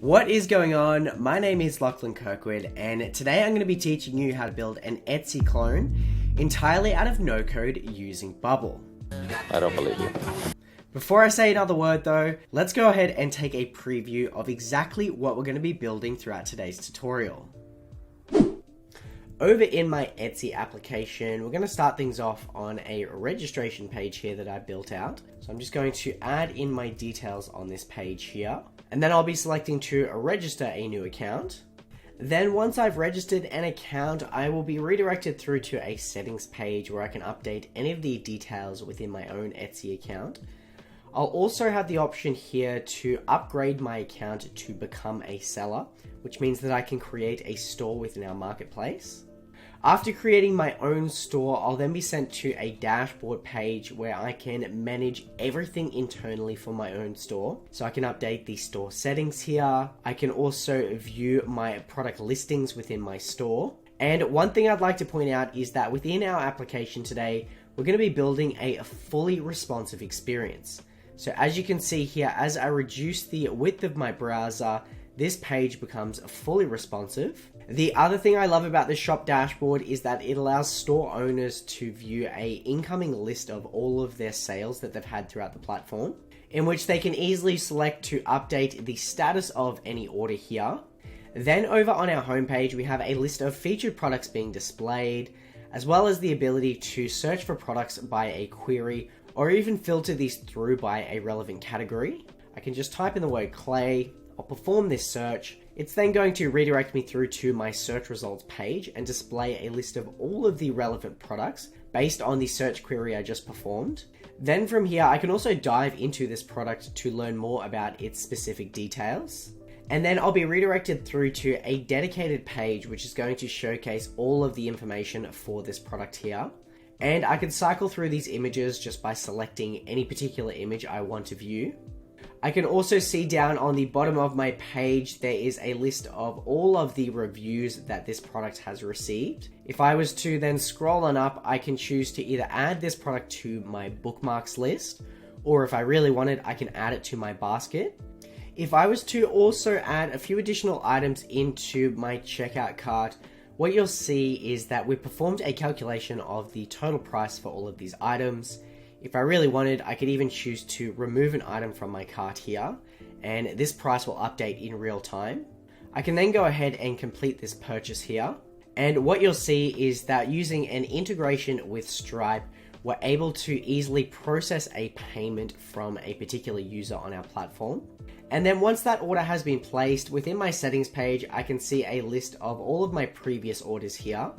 What is going on? My name is Lachlan Kirkwood, and today I'm going to be teaching you how to build an Etsy clone entirely out of no code using Bubble. I don't believe you. Before I say another word though, let's go ahead and take a preview of exactly what we're going to be building throughout today's tutorial. Over in my Etsy application, we're going to start things off on a registration page here that I built out. So I'm just going to add in my details on this page here. And then I'll be selecting to register a new account. Then once I've registered an account, I will be redirected through to a settings page where I can update any of the details within my own Etsy account. I'll also have the option here to upgrade my account to become a seller, which means that I can create a store within our marketplace. After creating my own store, I'll then be sent to a dashboard page where I can manage everything internally for my own store. So I can update the store settings here. I can also view my product listings within my store. And one thing I'd like to point out is that within our application today, we're going to be building a fully responsive experience. So as you can see here, as I reduce the width of my browser, this page becomes fully responsive. The other thing I love about the shop dashboard is that it allows store owners to view an incoming list of all of their sales that they've had throughout the platform, in which they can easily select to update the status of any order here. Then over on our homepage, we have a list of featured products being displayed, as well as the ability to search for products by a query or even filter these through by a relevant category. I can just type in the word clay, I'll perform this search. It's then going to redirect me through to my search results page and display a list of all of the relevant products based on the search query I just performed. Then from here, I can also dive into this product to learn more about its specific details. And then I'll be redirected through to a dedicated page, which is going to showcase all of the information for this product here. And I can cycle through these images just by selecting any particular image I want to view. I can also see down on the bottom of my page, there is a list of all of the reviews that this product has received. If I was to then scroll on up, I can choose to either add this product to my bookmarks list, or if I really wanted, I can add it to my basket. If I was to also add a few additional items into my checkout cart, what you'll see is that we performed a calculation of the total price for all of these items. If I really wanted, I could even choose to remove an item from my cart here, and this price will update in real time. I can then go ahead and complete this purchase here. And what you'll see is that using an integration with Stripe, we're able to easily process a payment from a particular user on our platform. And then once that order has been placed, within my settings page, I can see a list of all of my previous orders here.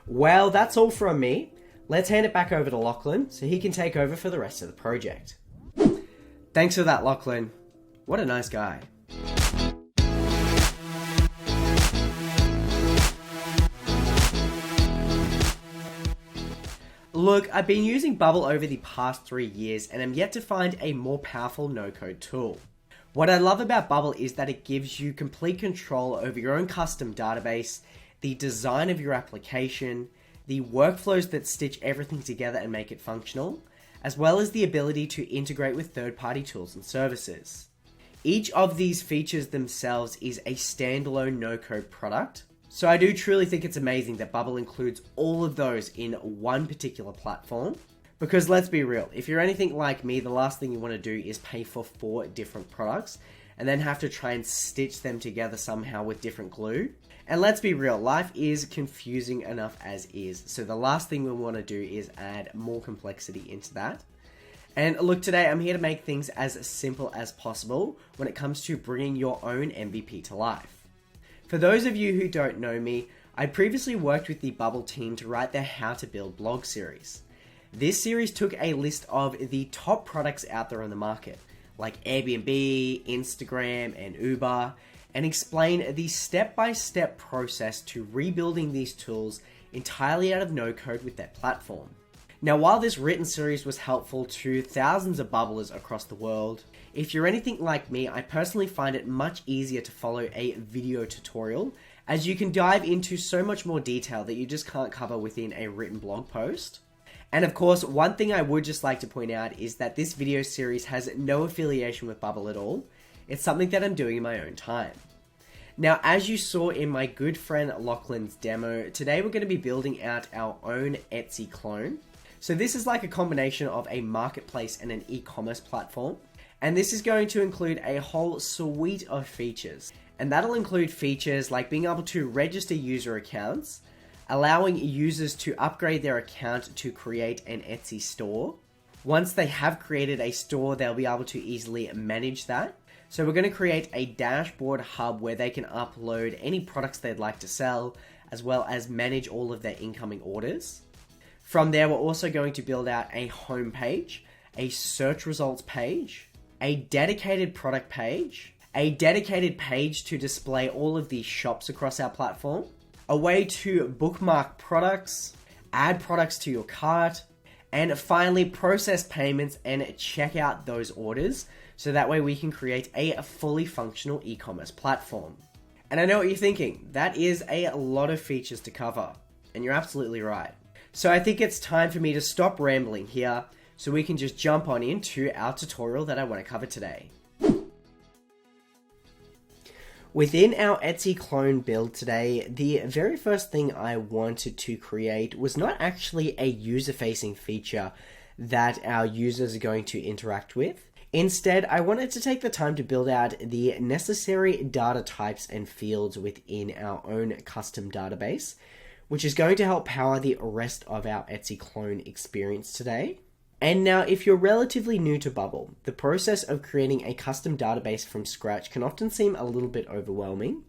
Well, that's all from me. Let's hand it back over to Lachlan so he can take over for the rest of the project. Thanks for that, Lachlan. What a nice guy. Look, I've been using Bubble over the past 3 years and am yet to find a more powerful no-code tool. What I love about Bubble is that it gives you complete control over your own custom database, the design of your application, the workflows that stitch everything together and make it functional, as well as the ability to integrate with third-party tools and services. Each of these features themselves is a standalone no-code product, so I do truly think it's amazing that Bubble includes all of those in one particular platform. Because let's be real, if you're anything like me, the last thing you want to do is pay for 4 different products and then have to try and stitch them together somehow with different glue. And let's be real, life is confusing enough as is. So the last thing we want to do is add more complexity into that. And look, today I'm here to make things as simple as possible when it comes to bringing your own MVP to life. For those of you who don't know me, I previously worked with the Bubble team to write their How to Build blog series. This series took a list of the top products out there on the market, like Airbnb, Instagram, and Uber, and explain the step-by-step process to rebuilding these tools entirely out of no code with that platform. Now, while this written series was helpful to thousands of bubblers across the world, if you're anything like me, I personally find it much easier to follow a video tutorial, as you can dive into so much more detail that you just can't cover within a written blog post. And of course, one thing I would just like to point out is that this video series has no affiliation with Bubble at all. It's something that I'm doing in my own time. Now, as you saw in my good friend Lachlan's demo, today we're going to be building out our own Etsy clone. So this is like a combination of a marketplace and an e-commerce platform. And this is going to include a whole suite of features. And that'll include features like being able to register user accounts, allowing users to upgrade their account to create an Etsy store. Once they have created a store, they'll be able to easily manage that. So we're going to create a dashboard hub where they can upload any products they'd like to sell, as well as manage all of their incoming orders. From there, we're also going to build out a home page, a search results page, a dedicated product page, a dedicated page to display all of the shops across our platform, a way to bookmark products, add products to your cart, and finally process payments and check out those orders so that way we can create a fully functional e-commerce platform. And I know what you're thinking, that is a lot of features to cover, and you're absolutely right. So I think it's time for me to stop rambling here so we can just jump on into our tutorial that I want to cover today. Within our Etsy clone build today, the very first thing I wanted to create was not actually a user-facing feature that our users are going to interact with. Instead, I wanted to take the time to build out the necessary data types and fields within our own custom database, which is going to help power the rest of our Etsy clone experience today. And now, if you're relatively new to Bubble, the process of creating a custom database from scratch can often seem a little bit overwhelming.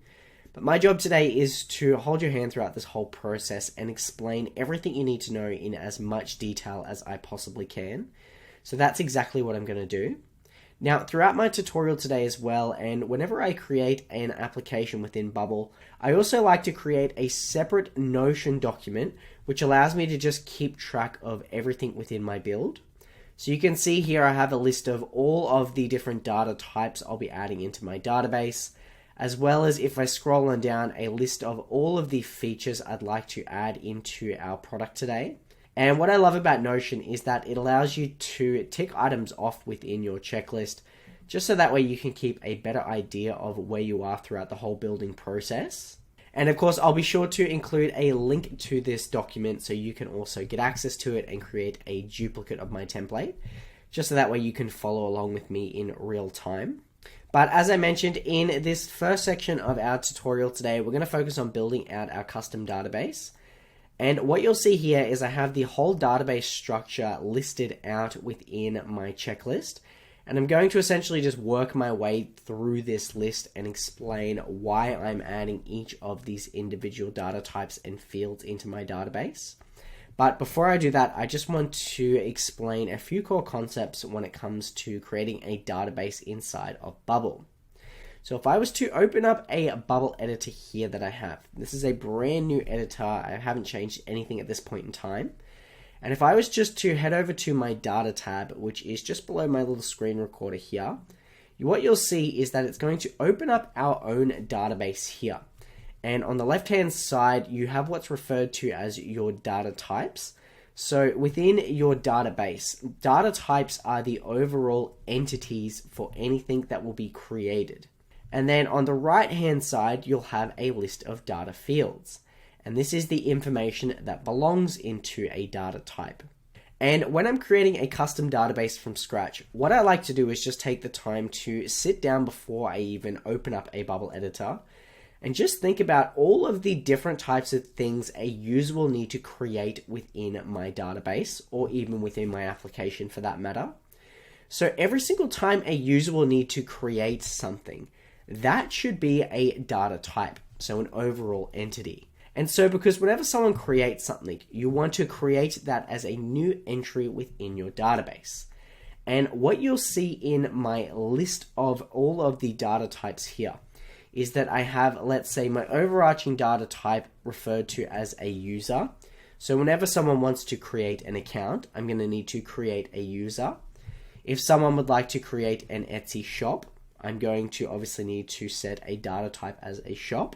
But my job today is to hold your hand throughout this whole process and explain everything you need to know in as much detail as I possibly can. So that's exactly what I'm going to do. Now, throughout my tutorial today as well, and whenever I create an application within Bubble, I also like to create a separate Notion document, which allows me to just keep track of everything within my build. So you can see here I have a list of all of the different data types I'll be adding into my database, as well as if I scroll on down, a list of all of the features I'd like to add into our product today. And what I love about Notion is that it allows you to tick items off within your checklist, just so that way you can keep a better idea of where you are throughout the whole building process. And of course, I'll be sure to include a link to this document so you can also get access to it and create a duplicate of my template, just so that way you can follow along with me in real time. But as I mentioned in this first section of our tutorial today, we're going to focus on building out our custom database. And what you'll see here is I have the whole database structure listed out within my checklist. And I'm going to essentially just work my way through this list and explain why I'm adding each of these individual data types and fields into my database. But before I do that, I just want to explain a few core concepts when it comes to creating a database inside of Bubble. So if I was to open up a Bubble editor here that I have, this is a brand new editor, I haven't changed anything at this point in time. And if I was just to head over to my data tab, which is just below my little screen recorder here, what you'll see is that it's going to open up our own database here. And on the left-hand side, you have what's referred to as your data types. So within your database, data types are the overall entities for anything that will be created. And then on the right-hand side, you'll have a list of data fields. And this is the information that belongs into a data type. And when I'm creating a custom database from scratch, what I like to do is just take the time to sit down before I even open up a Bubble editor and just think about all of the different types of things a user will need to create within my database, or even within my application for that matter. So every single time a user will need to create something, that should be a data type, so an overall entity. And so because whenever someone creates something, you want to create that as a new entry within your database. And what you'll see in my list of all of the data types here is that I have, let's say, my overarching data type referred to as a user. So whenever someone wants to create an account, I'm going to need to create a user. If someone would like to create an Etsy shop, I'm going to obviously need to set a data type as a shop.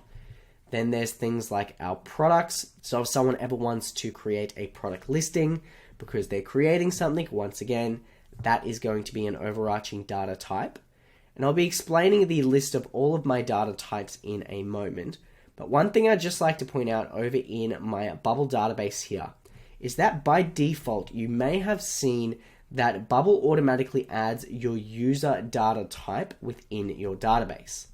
Then there's things like our products. So if someone ever wants to create a product listing because they're creating something, once again, that is going to be an overarching data type. And I'll be explaining the list of all of my data types in a moment. But one thing I'd just like to point out over in my Bubble database here is that by default, you may have seen that Bubble automatically adds your user data type within your database.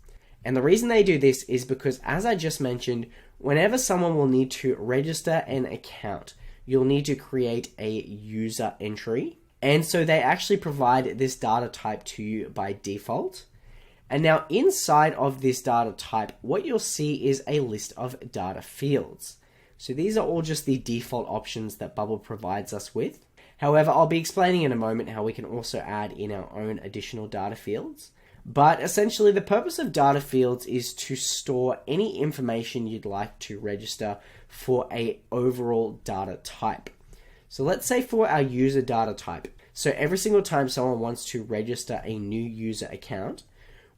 And the reason they do this is because, as I just mentioned, whenever someone will need to register an account, you'll need to create a user entry. And so they actually provide this data type to you by default. And now inside of this data type, what you'll see is a list of data fields. So these are all just the default options that Bubble provides us with. However, I'll be explaining in a moment how we can also add in our own additional data fields. But essentially, the purpose of data fields is to store any information you'd like to register for an overall data type. So let's say for our user data type. So every single time someone wants to register a new user account,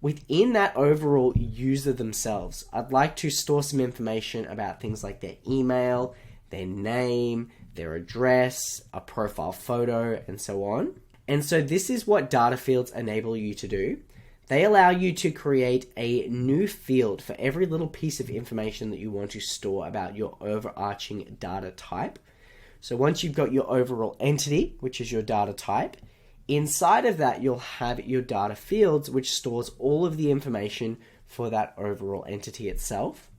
within that overall user themselves, I'd like to store some information about things like their email, their name, their address, a profile photo, and so on. And so this is what data fields enable you to do. They allow you to create a new field for every little piece of information that you want to store about your overarching data type. So once you've got your overall entity, which is your data type, inside of that you'll have your data fields, which stores all of the information for that overall entity itself.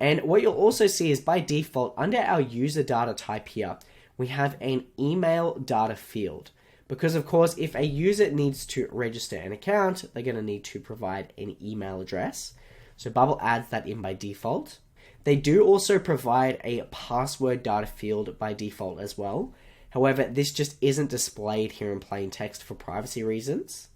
And what you'll also see is by default, under our user data type here, we have an email data field. Because of course, if a user needs to register an account, they're going to need to provide an email address. So Bubble adds that in by default. They do also provide a password data field by default as well. However, this just isn't displayed here in plain text for privacy reasons.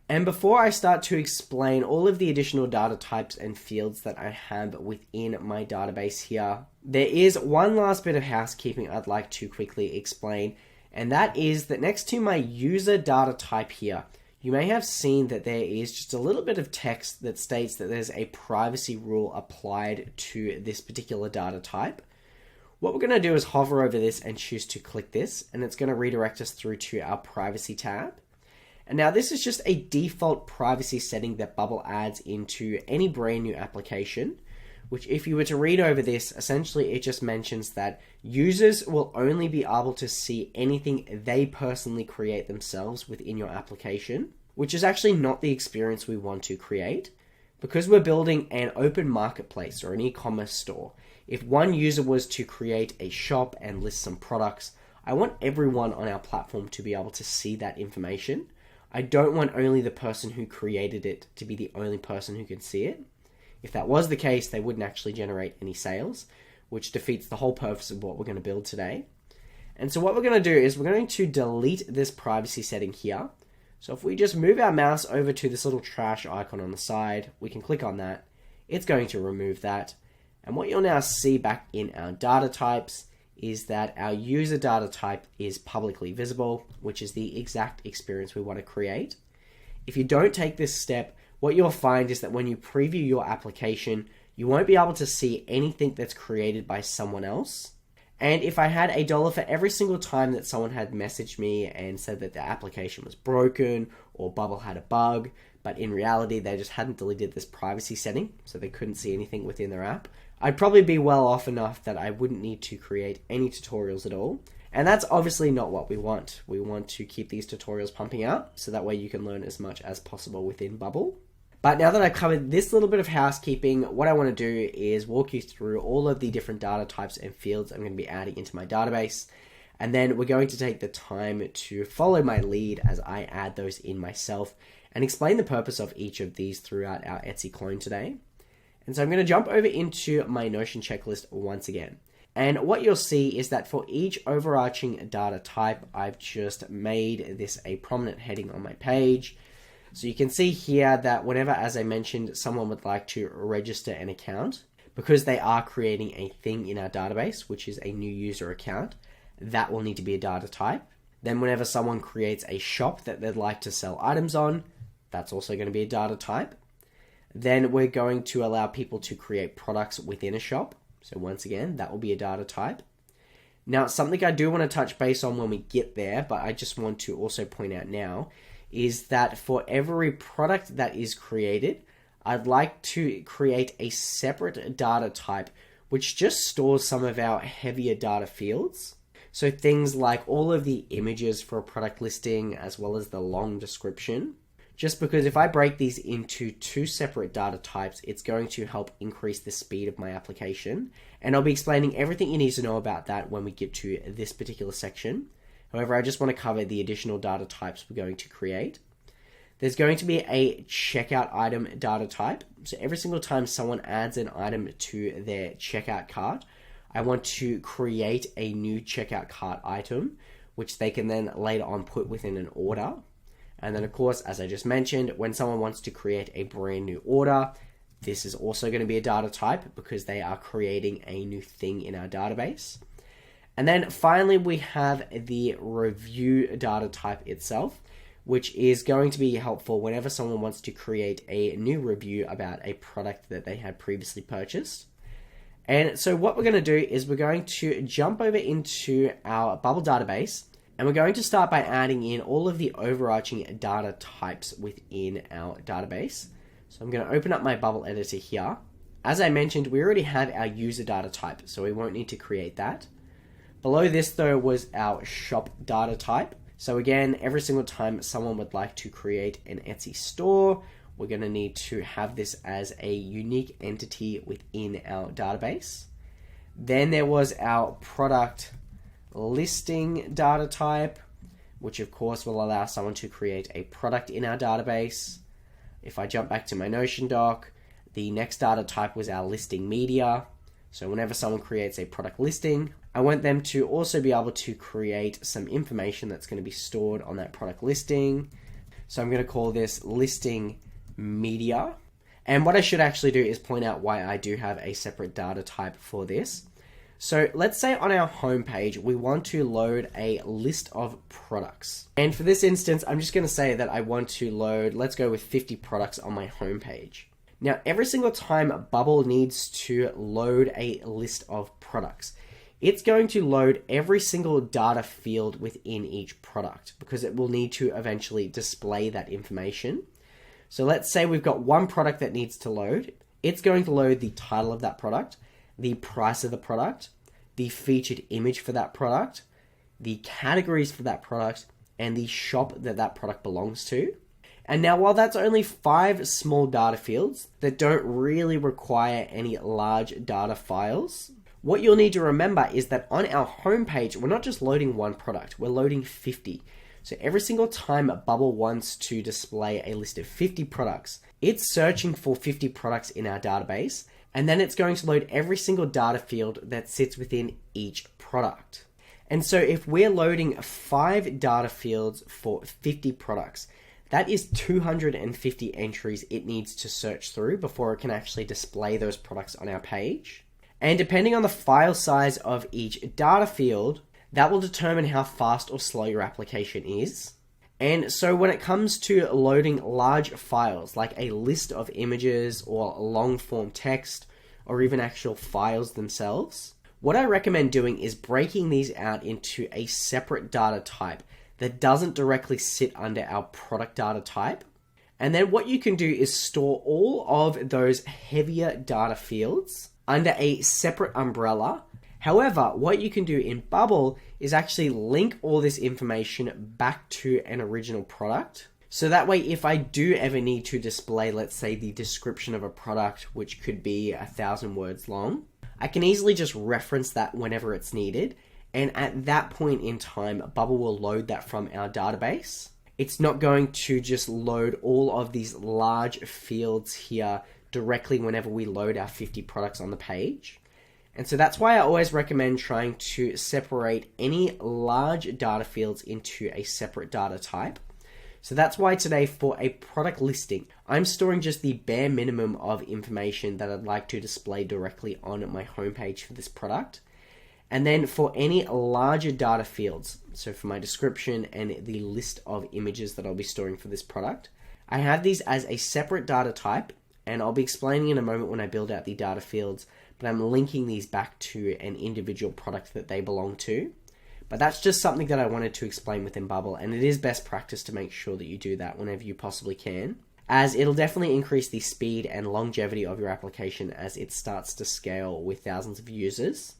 And before I start to explain all of the additional data types and fields that I have within my database here, there is one last bit of housekeeping I'd like to quickly explain. And that is that next to my user data type here, you may have seen that there is just a little bit of text that states that there's a privacy rule applied to this particular data type. What we're going to do is hover over this and choose to click this, and it's going to redirect us through to our privacy tab. And now this is just a default privacy setting that Bubble adds into any brand new application, which if you were to read over this, essentially it just mentions that users will only be able to see anything they personally create themselves within your application, which is actually not the experience we want to create. Because we're building an open marketplace or an e-commerce store, if one user was to create a shop and list some products, I want everyone on our platform to be able to see that information. I don't want only the person who created it to be the only person who can see it. If that was the case, they wouldn't actually generate any sales, which defeats the whole purpose of what we're going to build today. And so what we're going to do is we're going to delete this privacy setting here. So if we just move our mouse over to this little trash icon on the side, we can click on that. It's going to remove that. And what you'll now see back in our data types is that our user data type is publicly visible, which is the exact experience we want to create. If you don't take this step, what you'll find is that when you preview your application, you won't be able to see anything that's created by someone else. And if I had $1 for every single time that someone had messaged me and said that the application was broken or Bubble had a bug, but in reality they just hadn't deleted this privacy setting, so they couldn't see anything within their app, I'd probably be well off enough that I wouldn't need to create any tutorials at all. And that's obviously not what we want. We want to keep these tutorials pumping out, so that way you can learn as much as possible within Bubble. But now that I've covered this little bit of housekeeping, what I want to do is walk you through all of the different data types and fields I'm going to be adding into my database. And then we're going to take the time to follow my lead as I add those in myself and explain the purpose of each of these throughout our Etsy clone today. And so I'm going to jump over into my Notion checklist once again. And what you'll see is that for each overarching data type, I've just made this a prominent heading on my page. So you can see here that whenever, as I mentioned, someone would like to register an account, because they are creating a thing in our database, which is a new user account, that will need to be a data type. Then whenever someone creates a shop that they'd like to sell items on, that's also going to be a data type. Then we're going to allow people to create products within a shop. So once again, that will be a data type. Now, something I do want to touch base on when we get there, but I just want to also point out now, is that for every product that is created, I'd like to create a separate data type which just stores some of our heavier data fields. So things like all of the images for a product listing as well as the long description. Just because if I break these into two separate data types, it's going to help increase the speed of my application. And I'll be explaining everything you need to know about that when we get to this particular section. However, I just want to cover the additional data types we're going to create. There's going to be a checkout item data type. So every single time someone adds an item to their checkout cart, I want to create a new checkout cart item, which they can then later on put within an order. And then of course, as I just mentioned, when someone wants to create a brand new order, this is also going to be a data type because they are creating a new thing in our database. And then finally, we have the review data type itself, which is going to be helpful whenever someone wants to create a new review about a product that they had previously purchased. And so what we're going to do is we're going to jump over into our Bubble database, and we're going to start by adding in all of the overarching data types within our database. So I'm going to open up my Bubble editor here. As I mentioned, we already have our user data type, so we won't need to create that. Below this though was our shop data type. So again, every single time someone would like to create an Etsy store, we're going to need to have this as a unique entity within our database. Then there was our product listing data type, which of course will allow someone to create a product in our database. If I jump back to my Notion doc, the next data type was our listing media. So whenever someone creates a product listing, I want them to also be able to create some information that's going to be stored on that product listing. So I'm going to call this listing media. And what I should actually do is point out why I do have a separate data type for this. So let's say on our homepage, we want to load a list of products. And for this instance, I'm just going to say that I want to load, let's go with 50 products on my homepage. Now, every single time Bubble needs to load a list of products, it's going to load every single data field within each product because it will need to eventually display that information. So let's say we've got one product that needs to load. It's going to load the title of that product, the price of the product, the featured image for that product, the categories for that product, and the shop that that product belongs to. And now, while that's only 5 small data fields that don't really require any large data files, what you'll need to remember is that on our homepage, we're not just loading one product, we're loading 50. So every single time Bubble wants to display a list of 50 products, it's searching for 50 products in our database, and then it's going to load every single data field that sits within each product. And so if we're loading 5 data fields for 50 products, that is 250 entries it needs to search through before it can actually display those products on our page. And depending on the file size of each data field, that will determine how fast or slow your application is. And so when it comes to loading large files, like a list of images or long form text, or even actual files themselves, what I recommend doing is breaking these out into a separate data type that doesn't directly sit under our product data type. And then what you can do is store all of those heavier data fields under a separate umbrella. However, what you can do in Bubble is actually link all this information back to an original product. So that way, if I do ever need to display, let's say, the description of a product, which could be 1,000 words long, I can easily just reference that whenever it's needed. And at that point in time, Bubble will load that from our database. It's not going to just load all of these large fields here directly whenever we load our 50 products on the page. And so that's why I always recommend trying to separate any large data fields into a separate data type. So that's why today for a product listing, I'm storing just the bare minimum of information that I'd like to display directly on my homepage for this product. And then for any larger data fields, so for my description and the list of images that I'll be storing for this product, I have these as a separate data type, and I'll be explaining in a moment when I build out the data fields, but I'm linking these back to an individual product that they belong to. But that's just something that I wanted to explain within Bubble, and it is best practice to make sure that you do that whenever you possibly can, as it'll definitely increase the speed and longevity of your application as it starts to scale with thousands of users.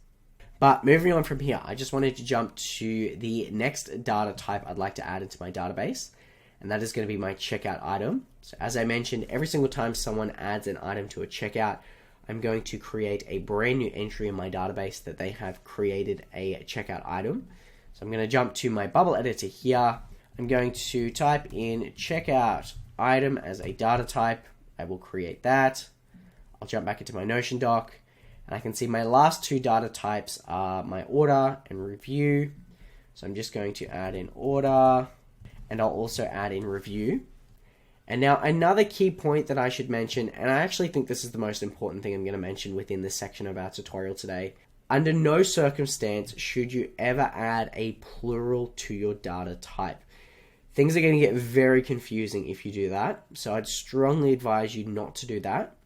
But moving on from here, I just wanted to jump to the next data type I'd like to add into my database, and that is going to be my checkout item. So as I mentioned, every single time someone adds an item to a checkout, I'm going to create a brand new entry in my database that they have created a checkout item. So I'm going to jump to my Bubble editor here. I'm going to type in checkout item as a data type. I will create that. I'll jump back into my Notion doc, and I can see my last two data types are my order and review. So I'm just going to add in order, and I'll also add in review. And now another key point that I should mention, and I actually think this is the most important thing I'm going to mention within this section of our tutorial today. Under no circumstance should you ever add a plural to your data type. Things are going to get very confusing if you do that, so I'd strongly advise you not to do that.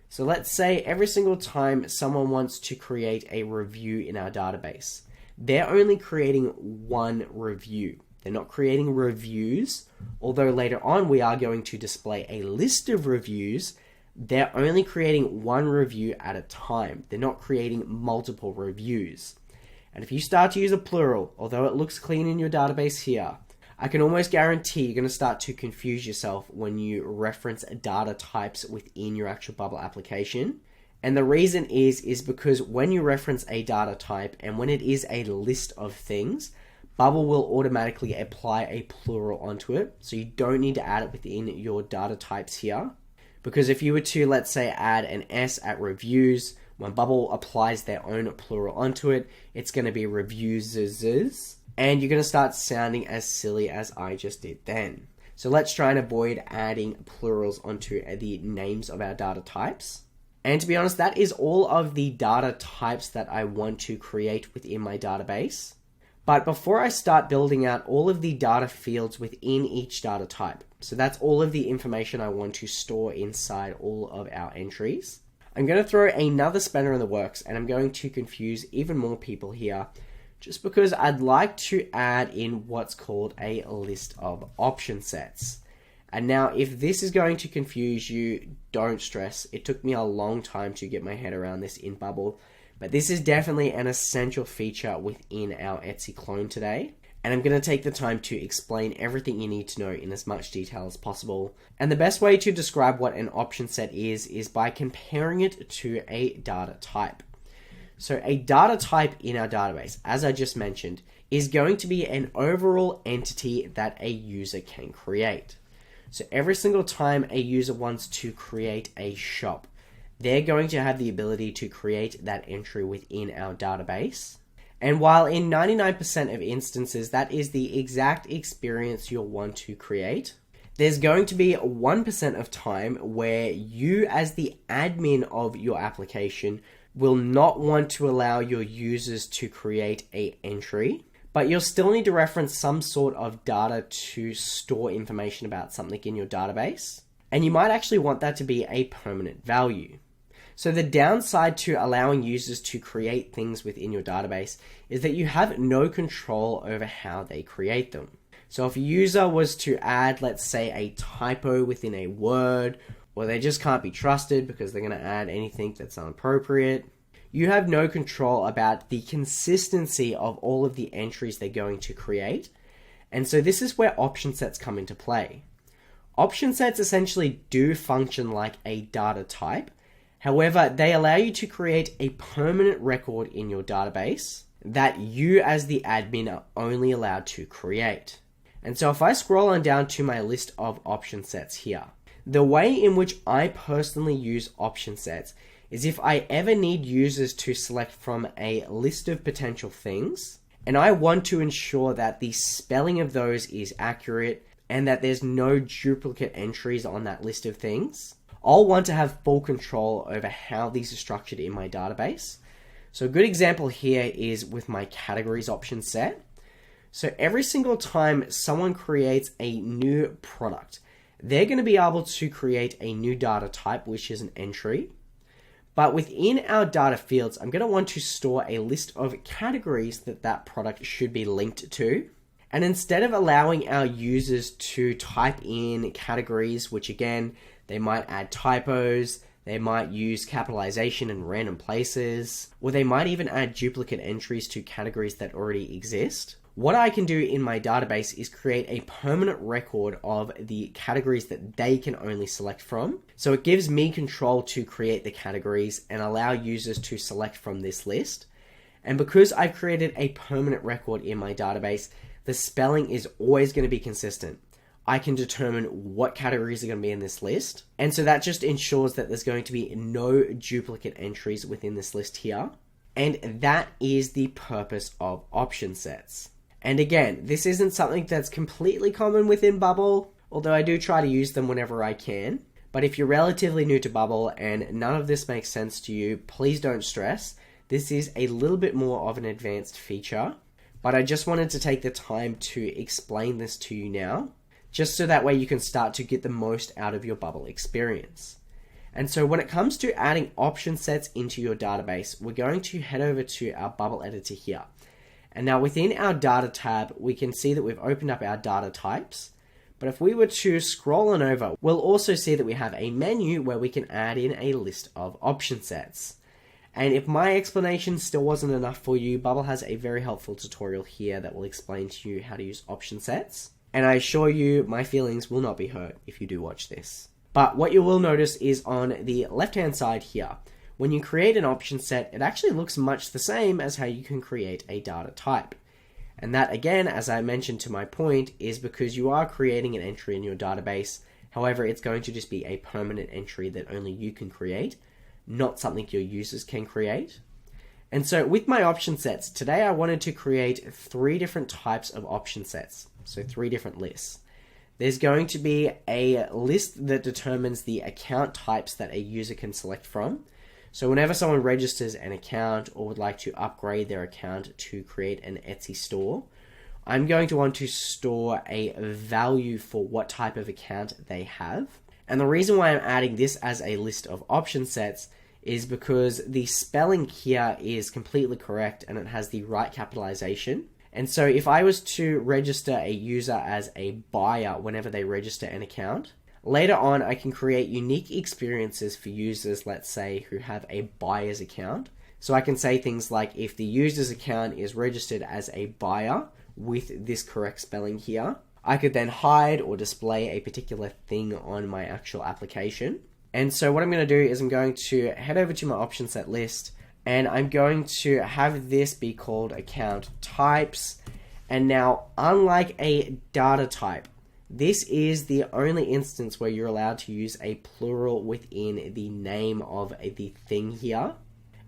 So let's say every single time someone wants to create a review in our database, they're only creating one review. They're not creating reviews, although later on we are going to display a list of reviews. They're only creating one review at a time. They're not creating multiple reviews. And if you start to use a plural, although it looks clean in your database here, I can almost guarantee you're going to start to confuse yourself when you reference data types within your actual Bubble application. And the reason is because when you reference a data type and when it is a list of things, Bubble will automatically apply a plural onto it. So you don't need to add it within your data types here. Because if you were to, let's say, add an S at reviews, when Bubble applies their own plural onto it, it's going to be reviews, and you're going to start sounding as silly as I just did then. So let's try and avoid adding plurals onto the names of our data types. And to be honest, that is all of the data types that I want to create within my database. But before I start building out all of the data fields within each data type, so that's all of the information I want to store inside all of our entries, I'm going to throw another spanner in the works, and I'm going to confuse even more people here, just because I'd like to add in what's called a list of option sets. And now if this is going to confuse you, don't stress. It took me a long time to get my head around this in Bubble, but this is definitely an essential feature within our Etsy clone today. And I'm going to take the time to explain everything you need to know in as much detail as possible. And the best way to describe what an option set is by comparing it to a data type. So a data type in our database, as I just mentioned, is going to be an overall entity that a user can create. So every single time a user wants to create a shop, they're going to have the ability to create that entry within our database. And while in 99% of instances that is the exact experience you'll want to create, there's going to be 1% of time where you as the admin of your application will not want to allow your users to create an entry, but you'll still need to reference some sort of data to store information about something in your database. And you might actually want that to be a permanent value. So the downside to allowing users to create things within your database is that you have no control over how they create them. So if a user was to add, let's say, a typo within a word, or they just can't be trusted because they're going to add anything that's inappropriate, you have no control about the consistency of all of the entries they're going to create. And so this is where option sets come into play. Option sets essentially do function like a data type. However, they allow you to create a permanent record in your database that you as the admin are only allowed to create. And so if I scroll on down to my list of option sets here, the way in which I personally use option sets is if I ever need users to select from a list of potential things, and I want to ensure that the spelling of those is accurate and that there's no duplicate entries on that list of things, I'll want to have full control over how these are structured in my database. So a good example here is with my categories option set. So every single time someone creates a new product, they're going to be able to create a new data type, which is an entry. But within our data fields, I'm going to want to store a list of categories that that product should be linked to. And instead of allowing our users to type in categories, which again, they might add typos, they might use capitalization in random places, or they might even add duplicate entries to categories that already exist. What I can do in my database is create a permanent record of the categories that they can only select from. So it gives me control to create the categories and allow users to select from this list. And because I've created a permanent record in my database, the spelling is always going to be consistent. I can determine what categories are going to be in this list. And so that just ensures that there's going to be no duplicate entries within this list here. And that is the purpose of option sets. And again, this isn't something that's completely common within Bubble, although I do try to use them whenever I can. But if you're relatively new to Bubble and none of this makes sense to you, please don't stress. This is a little bit more of an advanced feature, but I just wanted to take the time to explain this to you now, just so that way you can start to get the most out of your Bubble experience. And so when it comes to adding option sets into your database, we're going to head over to our Bubble editor here. And now within our data tab, we can see that we've opened up our data types. But if we were to scroll on over, we'll also see that we have a menu where we can add in a list of option sets. And if my explanation still wasn't enough for you, Bubble has a very helpful tutorial here that will explain to you how to use option sets. And I assure you, my feelings will not be hurt if you do watch this. But what you will notice is on the left-hand side here, when you create an option set, it actually looks much the same as how you can create a data type. And that, again, as I mentioned to my point, is because you are creating an entry in your database. However, it's going to just be a permanent entry that only you can create, not something your users can create. And so with my option sets, today I wanted to create 3 different types of option sets. So 3 different lists. There's going to be a list that determines the account types that a user can select from. So whenever someone registers an account or would like to upgrade their account to create an Etsy store, I'm going to want to store a value for what type of account they have. And the reason why I'm adding this as a list of option sets is because the spelling here is completely correct and it has the right capitalization. And so if I was to register a user as a buyer whenever they register an account, later on I can create unique experiences for users, let's say, who have a buyer's account. So I can say things like, if the user's account is registered as a buyer with this correct spelling here, I could then hide or display a particular thing on my actual application. And so what I'm going to do is I'm going to head over to my option set list, and I'm going to have this be called account types. And now, unlike a data type, this is the only instance where you're allowed to use a plural within the name of the thing here.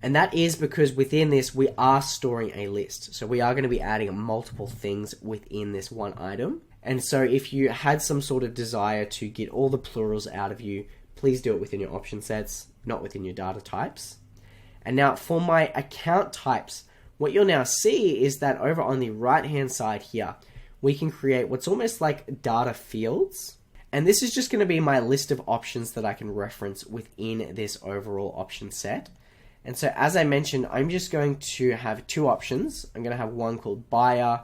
And that is because within this, we are storing a list. So we are going to be adding multiple things within this one item. And so if you had some sort of desire to get all the plurals out of you, please do it within your option sets, not within your data types. And now for my account types, what you'll now see is that over on the right-hand side here, we can create what's almost like data fields. And this is just going to be my list of options that I can reference within this overall option set. And so as I mentioned, I'm just going to have 2 options. I'm going to have one called buyer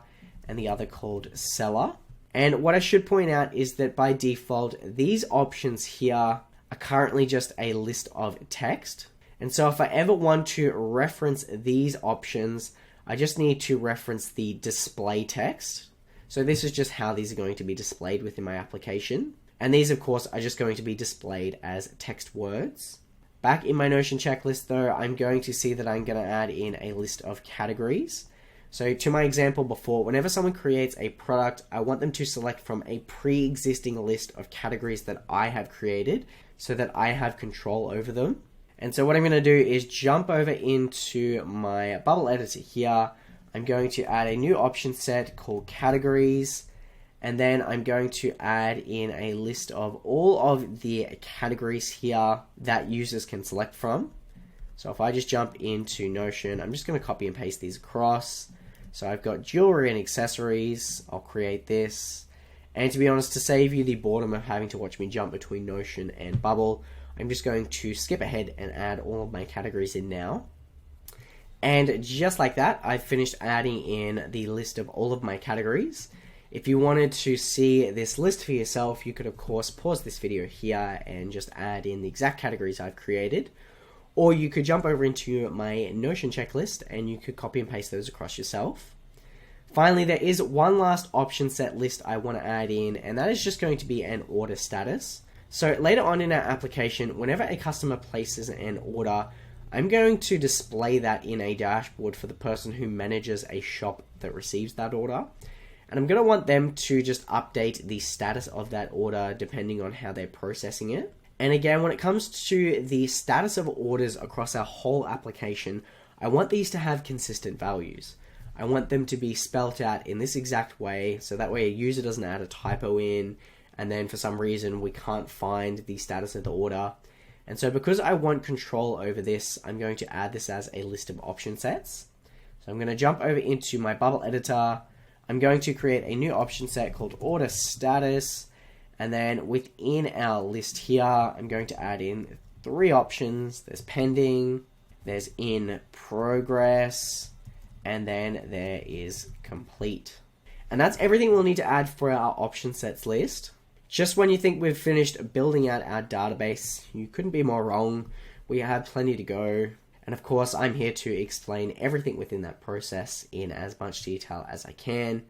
and the other called seller. And what I should point out is that by default, these options here are currently just a list of text. And so if I ever want to reference these options, I just need to reference the display text. So this is just how these are going to be displayed within my application. And these, of course, are just going to be displayed as text words. Back in my Notion checklist, though, I'm going to see that I'm going to add in a list of categories. So to my example before, whenever someone creates a product, I want them to select from a pre-existing list of categories that I have created so that I have control over them. And so what I'm going to do is jump over into my Bubble editor here. I'm going to add a new option set called categories. And then I'm going to add in a list of all of the categories here that users can select from. So if I just jump into Notion, I'm just going to copy and paste these across. So I've got jewelry and accessories. I'll create this. And to be honest, to save you the boredom of having to watch me jump between Notion and Bubble, I'm just going to skip ahead and add all of my categories in now. And just like that, I've finished adding in the list of all of my categories. If you wanted to see this list for yourself, you could of course pause this video here and just add in the exact categories I've created. Or you could jump over into my Notion checklist and you could copy and paste those across yourself. Finally, there is one last option set list I want to add in, and that is just going to be an order status. So later on in our application, whenever a customer places an order, I'm going to display that in a dashboard for the person who manages a shop that receives that order. And I'm going to want them to just update the status of that order depending on how they're processing it. And again, when it comes to the status of orders across our whole application, I want these to have consistent values. I want them to be spelt out in this exact way, so that way a user doesn't add a typo in, and then for some reason we can't find the status of the order. And so because I want control over this, I'm going to add this as a list of option sets. So I'm going to jump over into my bubble editor. I'm going to create a new option set called order status. And then within our list here, I'm going to add in 3 options. There's pending, there's in progress, and then there is complete. And that's everything we'll need to add for our option sets list. Just when you think we've finished building out our database, you couldn't be more wrong. We have plenty to go. And of course, I'm here to explain everything within that process in as much detail as I can.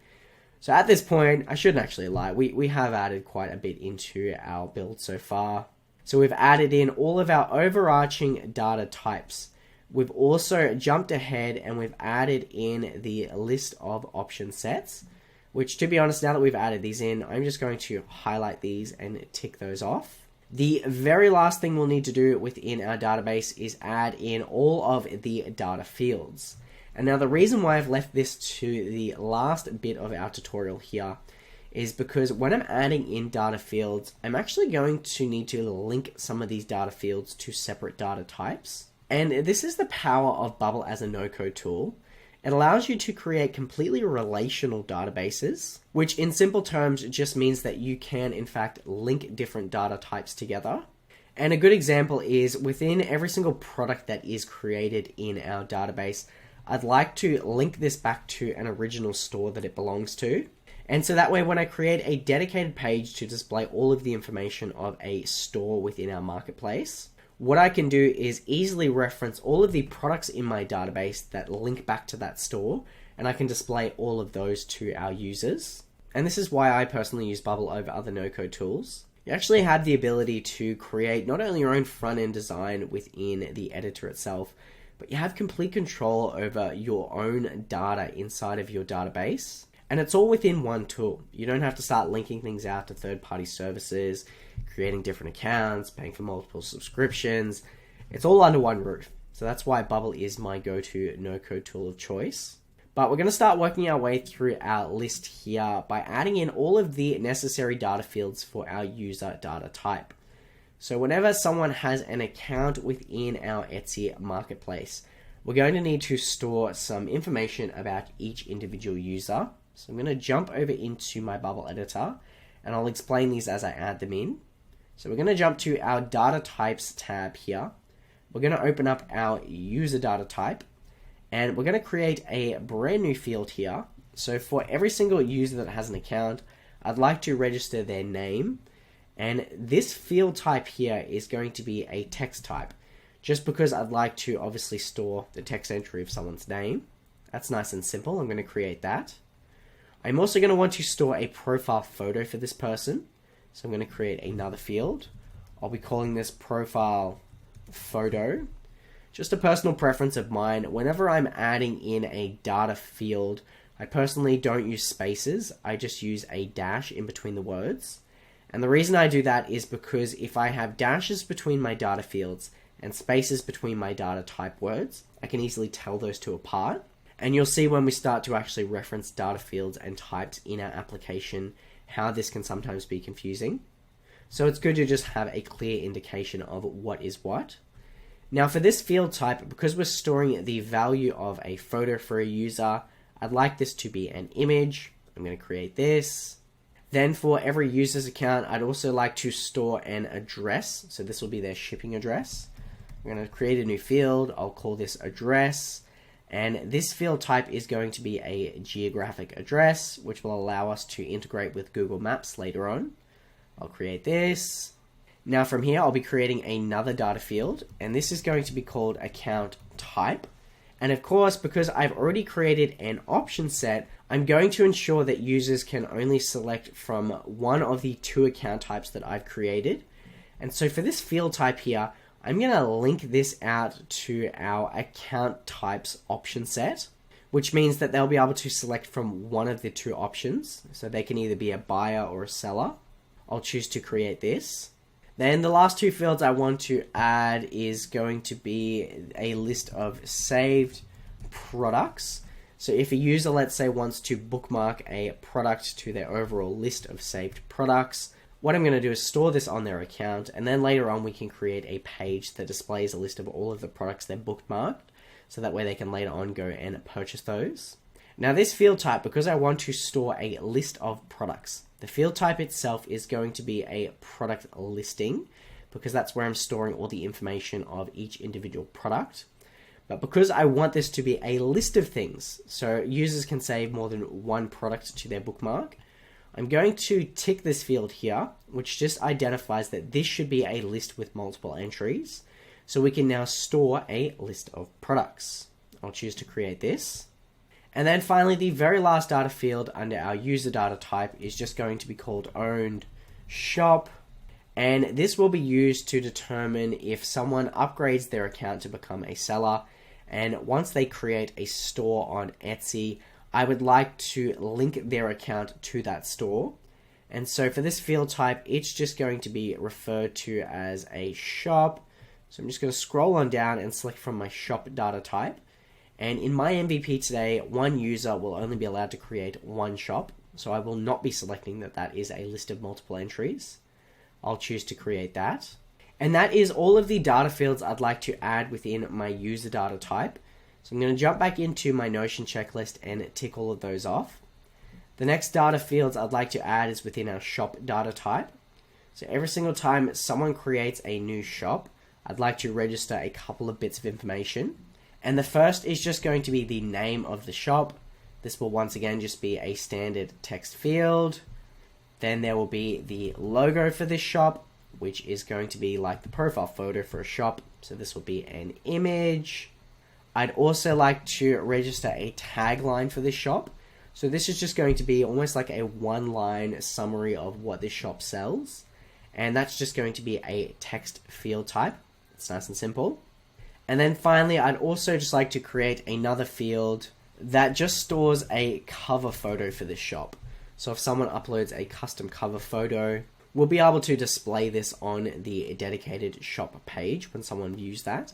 So at this point, I shouldn't actually lie, we have added quite a bit into our build so far. So we've added in all of our overarching data types. We've also jumped ahead and we've added in the list of option sets, which, to be honest, now that we've added these in, I'm just going to highlight these and tick those off. The very last thing we'll need to do within our database is add in all of the data fields. And now the reason why I've left this to the last bit of our tutorial here is because when I'm adding in data fields, I'm actually going to need to link some of these data fields to separate data types. And this is the power of Bubble as a no-code tool. It allows you to create completely relational databases, which in simple terms just means that you can in fact link different data types together. And a good example is within every single product that is created in our database, I'd like to link this back to an original store that it belongs to. And so that way when I create a dedicated page to display all of the information of a store within our marketplace, what I can do is easily reference all of the products in my database that link back to that store, and I can display all of those to our users. And this is why I personally use Bubble over other no-code tools. You actually have the ability to create not only your own front-end design within the editor itself, but you have complete control over your own data inside of your database. And it's all within one tool. You don't have to start linking things out to third-party services, creating different accounts, paying for multiple subscriptions. It's all under one roof. So that's why Bubble is my go-to no-code tool of choice. But we're going to start working our way through our list here by adding in all of the necessary data fields for our user data type. So whenever someone has an account within our Etsy marketplace, we're going to need to store some information about each individual user. So I'm going to jump over into my Bubble editor and I'll explain these as I add them in. So we're going to jump to our data types tab here. We're going to open up our user data type and we're going to create a brand new field here. So for every single user that has an account, I'd like to register their name. And this field type here is going to be a text type, just because I'd like to obviously store the text entry of someone's name. That's nice and simple. I'm going to create that. I'm also going to want to store a profile photo for this person. So I'm going to create another field. I'll be calling this profile photo. Just a personal preference of mine. Whenever I'm adding in a data field, I personally don't use spaces. I just use a dash in between the words. And the reason I do that is because if I have dashes between my data fields and spaces between my data type words, I can easily tell those two apart. And you'll see when we start to actually reference data fields and types in our application, how this can sometimes be confusing. So it's good to just have a clear indication of what is what. Now for this field type, because we're storing the value of a photo for a user, I'd like this to be an image. I'm going to create this. Then for every user's account, I'd also like to store an address. So this will be their shipping address. I'm going to create a new field. I'll call this address. And this field type is going to be a geographic address, which will allow us to integrate with Google Maps later on. I'll create this. Now from here, I'll be creating another data field, and this is going to be called account type. And of course, because I've already created an option set, I'm going to ensure that users can only select from one of the two account types that I've created. And so for this field type here, I'm going to link this out to our account types option set, which means that they'll be able to select from one of the two options. So they can either be a buyer or a seller. I'll choose to create this. Then the last two fields I want to add is going to be a list of saved products. So if a user, let's say, wants to bookmark a product to their overall list of saved products, what I'm going to do is store this on their account, and then later on we can create a page that displays a list of all of the products they've bookmarked, so that way they can later on go and purchase those. Now this field type, because I want to store a list of products, the field type itself is going to be a product listing, because that's where I'm storing all the information of each individual product. But because I want this to be a list of things, so users can save more than one product to their bookmark, I'm going to tick this field here, which just identifies that this should be a list with multiple entries. So we can now store a list of products. I'll choose to create this. And then finally, the very last data field under our user data type is just going to be called owned shop. And this will be used to determine if someone upgrades their account to become a seller. And once they create a store on Etsy, I would like to link their account to that store. And so for this field type, it's just going to be referred to as a shop. So I'm just going to scroll on down and select from my shop data type. And in my MVP today, one user will only be allowed to create one shop. So I will not be selecting that that is a list of multiple entries. I'll choose to create that. And that is all of the data fields I'd like to add within my user data type. So I'm going to jump back into my Notion checklist and tick all of those off. The next data fields I'd like to add is within our shop data type. So every single time someone creates a new shop, I'd like to register a couple of bits of information. And the first is just going to be the name of the shop. This will once again just be a standard text field. Then there will be the logo for this shop, which is going to be like the profile photo for a shop. So this will be an image. I'd also like to register a tagline for this shop. So this is just going to be almost like a one-line summary of what this shop sells. And that's just going to be a text field type. It's nice and simple. And then finally, I'd also just like to create another field that just stores a cover photo for this shop. So if someone uploads a custom cover photo, we'll be able to display this on the dedicated shop page when someone views that.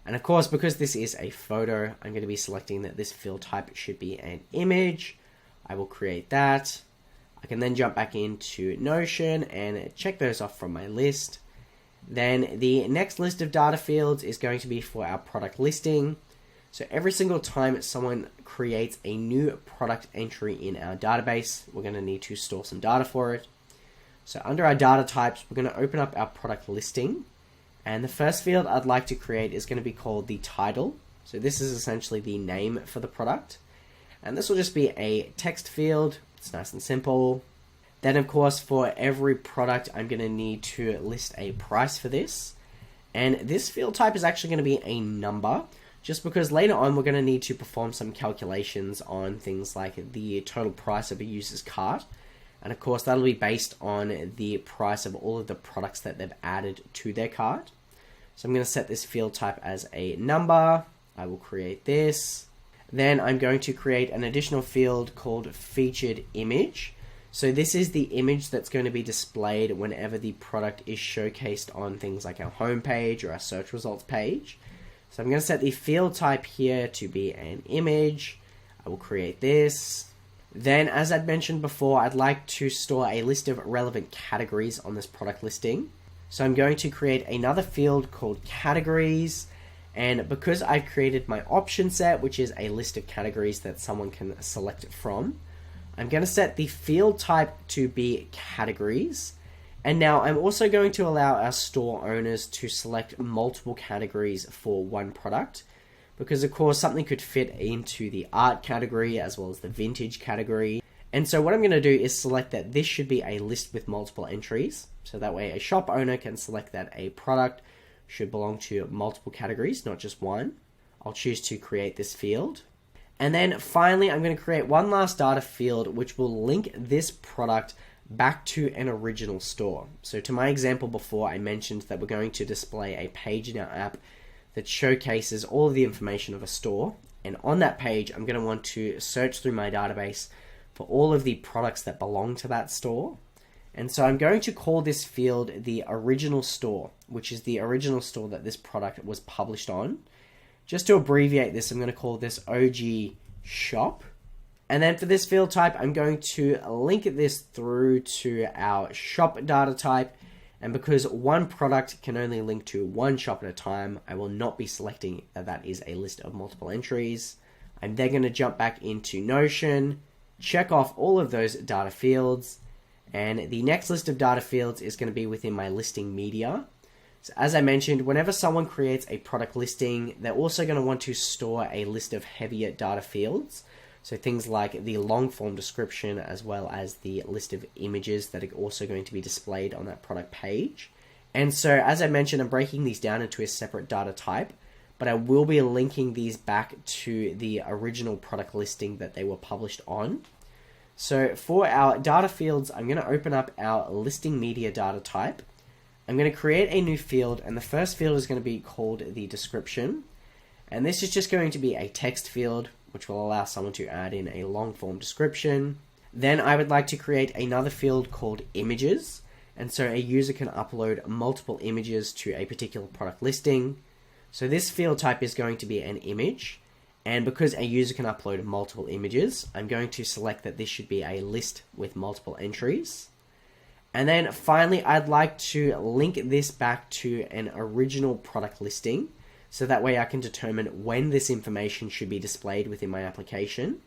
And of course, because this is a photo, I'm going to be selecting that this field type should be an image. I will create that. I can then jump back into Notion and check those off from my list. Then the next list of data fields is going to be for our product listing. So every single time someone creates a new product entry in our database, we're going to need to store some data for it. So under our data types, we're going to open up our product listing. And the first field I'd like to create is going to be called the title. So this is essentially the name for the product. And this will just be a text field. It's nice and simple. Then of course, for every product, I'm going to need to list a price for this. And this field type is actually going to be a number, just because later on we're going to need to perform some calculations on things like the total price of a user's cart. And of course, that'll be based on the price of all of the products that they've added to their cart. So I'm going to set this field type as a number. I will create this. Then I'm going to create an additional field called featured image. So this is the image that's going to be displayed whenever the product is showcased on things like our homepage or our search results page. So I'm going to set the field type here to be an image. I will create this. Then, as I'd mentioned before, I'd like to store a list of relevant categories on this product listing. So I'm going to create another field called categories. And because I've created my option set, which is a list of categories that someone can select from, I'm going to set the field type to be categories. And now I'm also going to allow our store owners to select multiple categories for one product, because of course something could fit into the art category as well as the vintage category. And so what I'm going to do is select that this should be a list with multiple entries. So that way a shop owner can select that a product should belong to multiple categories, not just one. I'll choose to create this field. And then finally, I'm going to create one last data field which will link this product back to an original store. So to my example before, I mentioned that we're going to display a page in our app that showcases all of the information of a store. And on that page, I'm going to want to search through my database for all of the products that belong to that store. And so I'm going to call this field the original store, which is the original store that this product was published on. Just to abbreviate this, I'm going to call this OG shop. And then for this field type, I'm going to link this through to our shop data type. And because one product can only link to one shop at a time, I will not be selecting that that is a list of multiple entries. I'm then going to jump back into Notion, check off all of those data fields. And the next list of data fields is going to be within my listing media. So as I mentioned, whenever someone creates a product listing, they're also going to want to store a list of heavier data fields. So things like the long form description as well as the list of images that are also going to be displayed on that product page. And so as I mentioned, I'm breaking these down into a separate data type, but I will be linking these back to the original product listing that they were published on. So for our data fields, I'm going to open up our listing media data type. I'm going to create a new field, and the first field is going to be called the description. And this is just going to be a text field, which will allow someone to add in a long form description. Then I would like to create another field called images. And so a user can upload multiple images to a particular product listing. So this field type is going to be an image. And because a user can upload multiple images, I'm going to select that this should be a list with multiple entries. And then finally, I'd like to link this back to an original product listing. So that way I can determine when this information should be displayed within my application.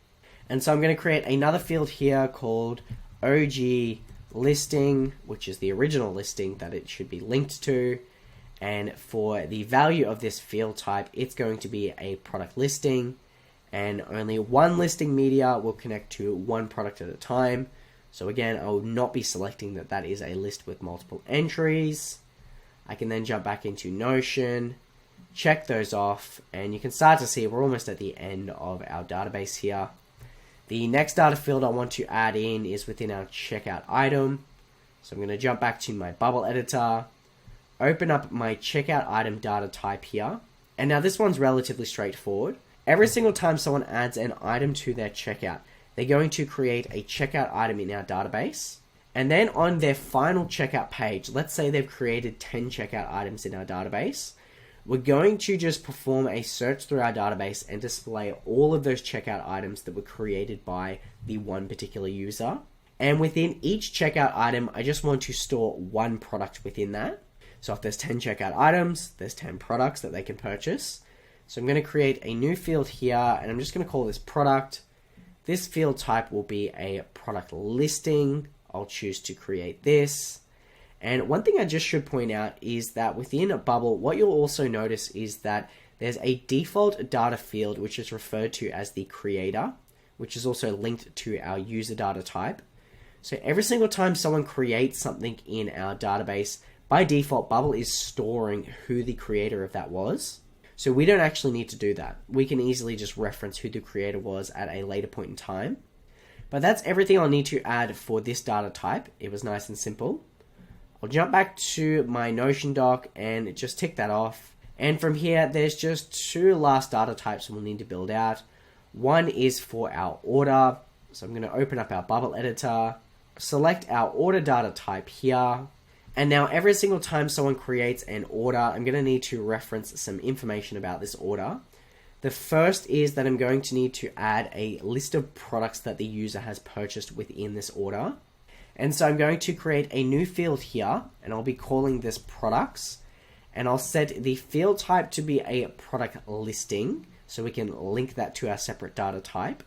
And so I'm going to create another field here called OG listing, which is the original listing that it should be linked to. And for the value of this field type, it's going to be a product listing. And only one listing media will connect to one product at a time. So again, I will not be selecting that that is a list with multiple entries. I can then jump back into Notion, check those off, and you can start to see we're almost at the end of our database here. The next data field I want to add in is within our checkout item. So I'm going to jump back to my bubble editor, open up my checkout item data type here. And now this one's relatively straightforward. Every single time someone adds an item to their checkout, they're going to create a checkout item in our database. And then on their final checkout page, let's say they've created 10 checkout items in our database, we're going to just perform a search through our database and display all of those checkout items that were created by the one particular user. And within each checkout item, I just want to store one product within that. So if there's 10 checkout items, there's 10 products that they can purchase. So I'm going to create a new field here, and I'm just going to call this product. This field type will be a product listing. I'll choose to create this. And one thing I just should point out is that within a bubble, what you'll also notice is that there's a default data field, which is referred to as the creator, which is also linked to our user data type. So every single time someone creates something in our database, by default, Bubble is storing who the creator of that was. So we don't actually need to do that. We can easily just reference who the creator was at a later point in time. But that's everything I'll need to add for this data type. It was nice and simple. I'll jump back to my Notion doc and just tick that off. And from here, there's just two last data types we'll need to build out. One is for our order. So I'm going to open up our Bubble editor, select our order data type here. And now every single time someone creates an order, I'm going to need to reference some information about this order. The first is that I'm going to need to add a list of products that the user has purchased within this order. And so I'm going to create a new field here, and I'll be calling this products. And I'll set the field type to be a product listing, so we can link that to our separate data type.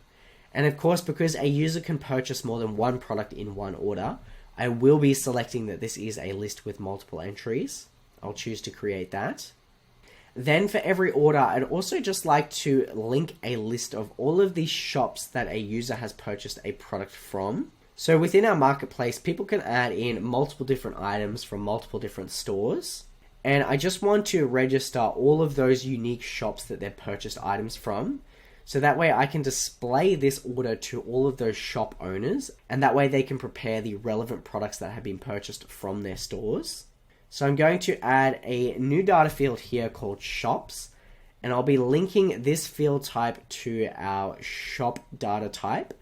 And of course, because a user can purchase more than one product in one order, I will be selecting that this is a list with multiple entries. I'll choose to create that. Then for every order, I'd also just like to link a list of all of the shops that a user has purchased a product from. So within our marketplace, people can add in multiple different items from multiple different stores. And I just want to register all of those unique shops that they've purchased items from. So that way I can display this order to all of those shop owners, and that way they can prepare the relevant products that have been purchased from their stores. So I'm going to add a new data field here called shops, and I'll be linking this field type to our shop data type.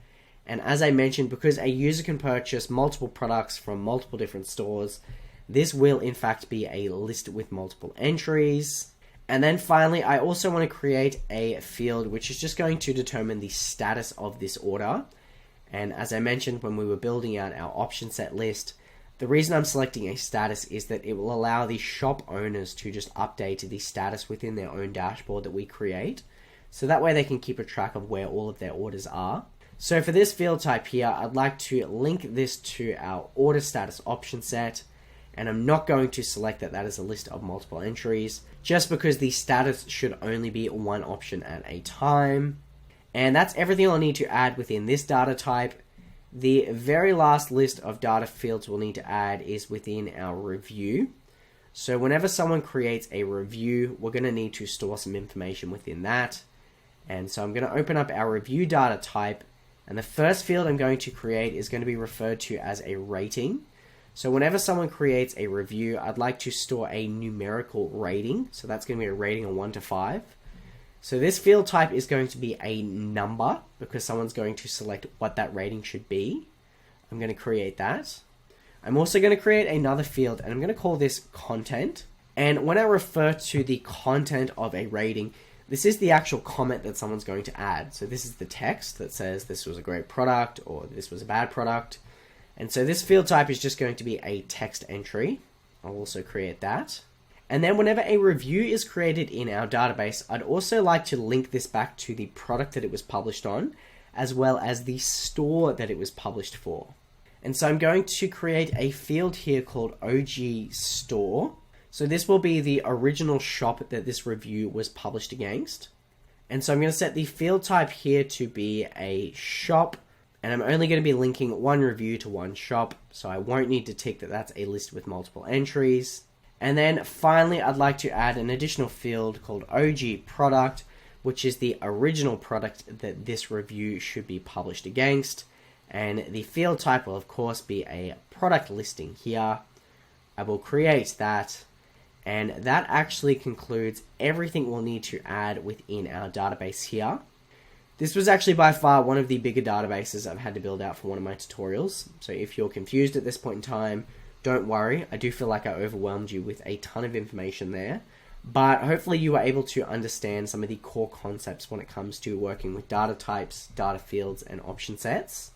And as I mentioned, because a user can purchase multiple products from multiple different stores, this will in fact be a list with multiple entries. And then finally, I also want to create a field which is just going to determine the status of this order. And as I mentioned when we were building out our option set list, the reason I'm selecting a status is that it will allow the shop owners to just update the status within their own dashboard that we create. So that way they can keep a track of where all of their orders are. So for this field type here, I'd like to link this to our order status option set. And I'm not going to select that that is a list of multiple entries, just because the status should only be one option at a time. And that's everything I'll need to add within this data type. The very last list of data fields we'll need to add is within our review. So whenever someone creates a review, we're going to need to store some information within that. And so I'm going to open up our review data type, and the first field I'm going to create is going to be referred to as a rating. So whenever someone creates a review, I'd like to store a numerical rating. So that's going to be a rating of 1 to 5. So this field type is going to be a number because someone's going to select what that rating should be. I'm going to create that. I'm also going to create another field, and I'm going to call this content. And when I refer to the content of a rating, this is the actual comment that someone's going to add. So this is the text that says this was a great product or this was a bad product. And so this field type is just going to be a text entry. I'll also create that. And then whenever a review is created in our database, I'd also like to link this back to the product that it was published on, as well as the store that it was published for. And so I'm going to create a field here called OG Store. So this will be the original shop that this review was published against. And so I'm going to set the field type here to be a shop. And I'm only going to be linking one review to one shop, so I won't need to tick that that's a list with multiple entries. And then finally, I'd like to add an additional field called OG Product, which is the original product that this review should be published against. And the field type will of course be a product listing here. I will create that. And that actually concludes everything we'll need to add within our database here. This was actually by far one of the bigger databases I've had to build out for one of my tutorials. So if you're confused at this point in time, don't worry. I do feel like I overwhelmed you with a ton of information there. But hopefully you were able to understand some of the core concepts when it comes to working with data types, data fields, and option sets.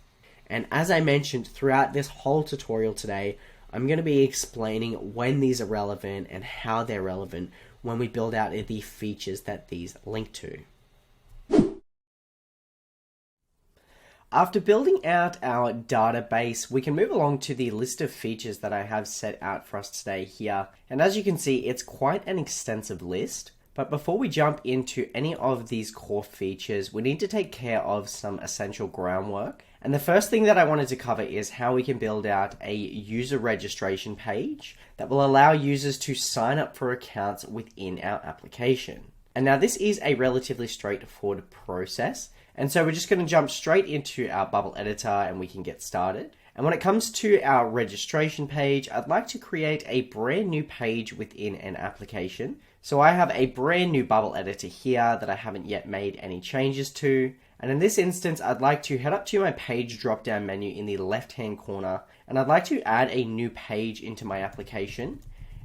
And as I mentioned throughout this whole tutorial today, I'm going to be explaining when these are relevant and how they're relevant when we build out the features that these link to. After building out our database, we can move along to the list of features that I have set out for us today here. And as you can see, it's quite an extensive list. But before we jump into any of these core features, we need to take care of some essential groundwork. And the first thing that I wanted to cover is how we can build out a user registration page that will allow users to sign up for accounts within our application. And now this is a relatively straightforward process. And so we're just going to jump straight into our bubble editor and we can get started. And when it comes to our registration page, I'd like to create a brand new page within an application. So I have a brand new bubble editor here that I haven't yet made any changes to. And in this instance, I'd like to head up to my page drop-down menu in the left-hand corner. And I'd like to add a new page into my application.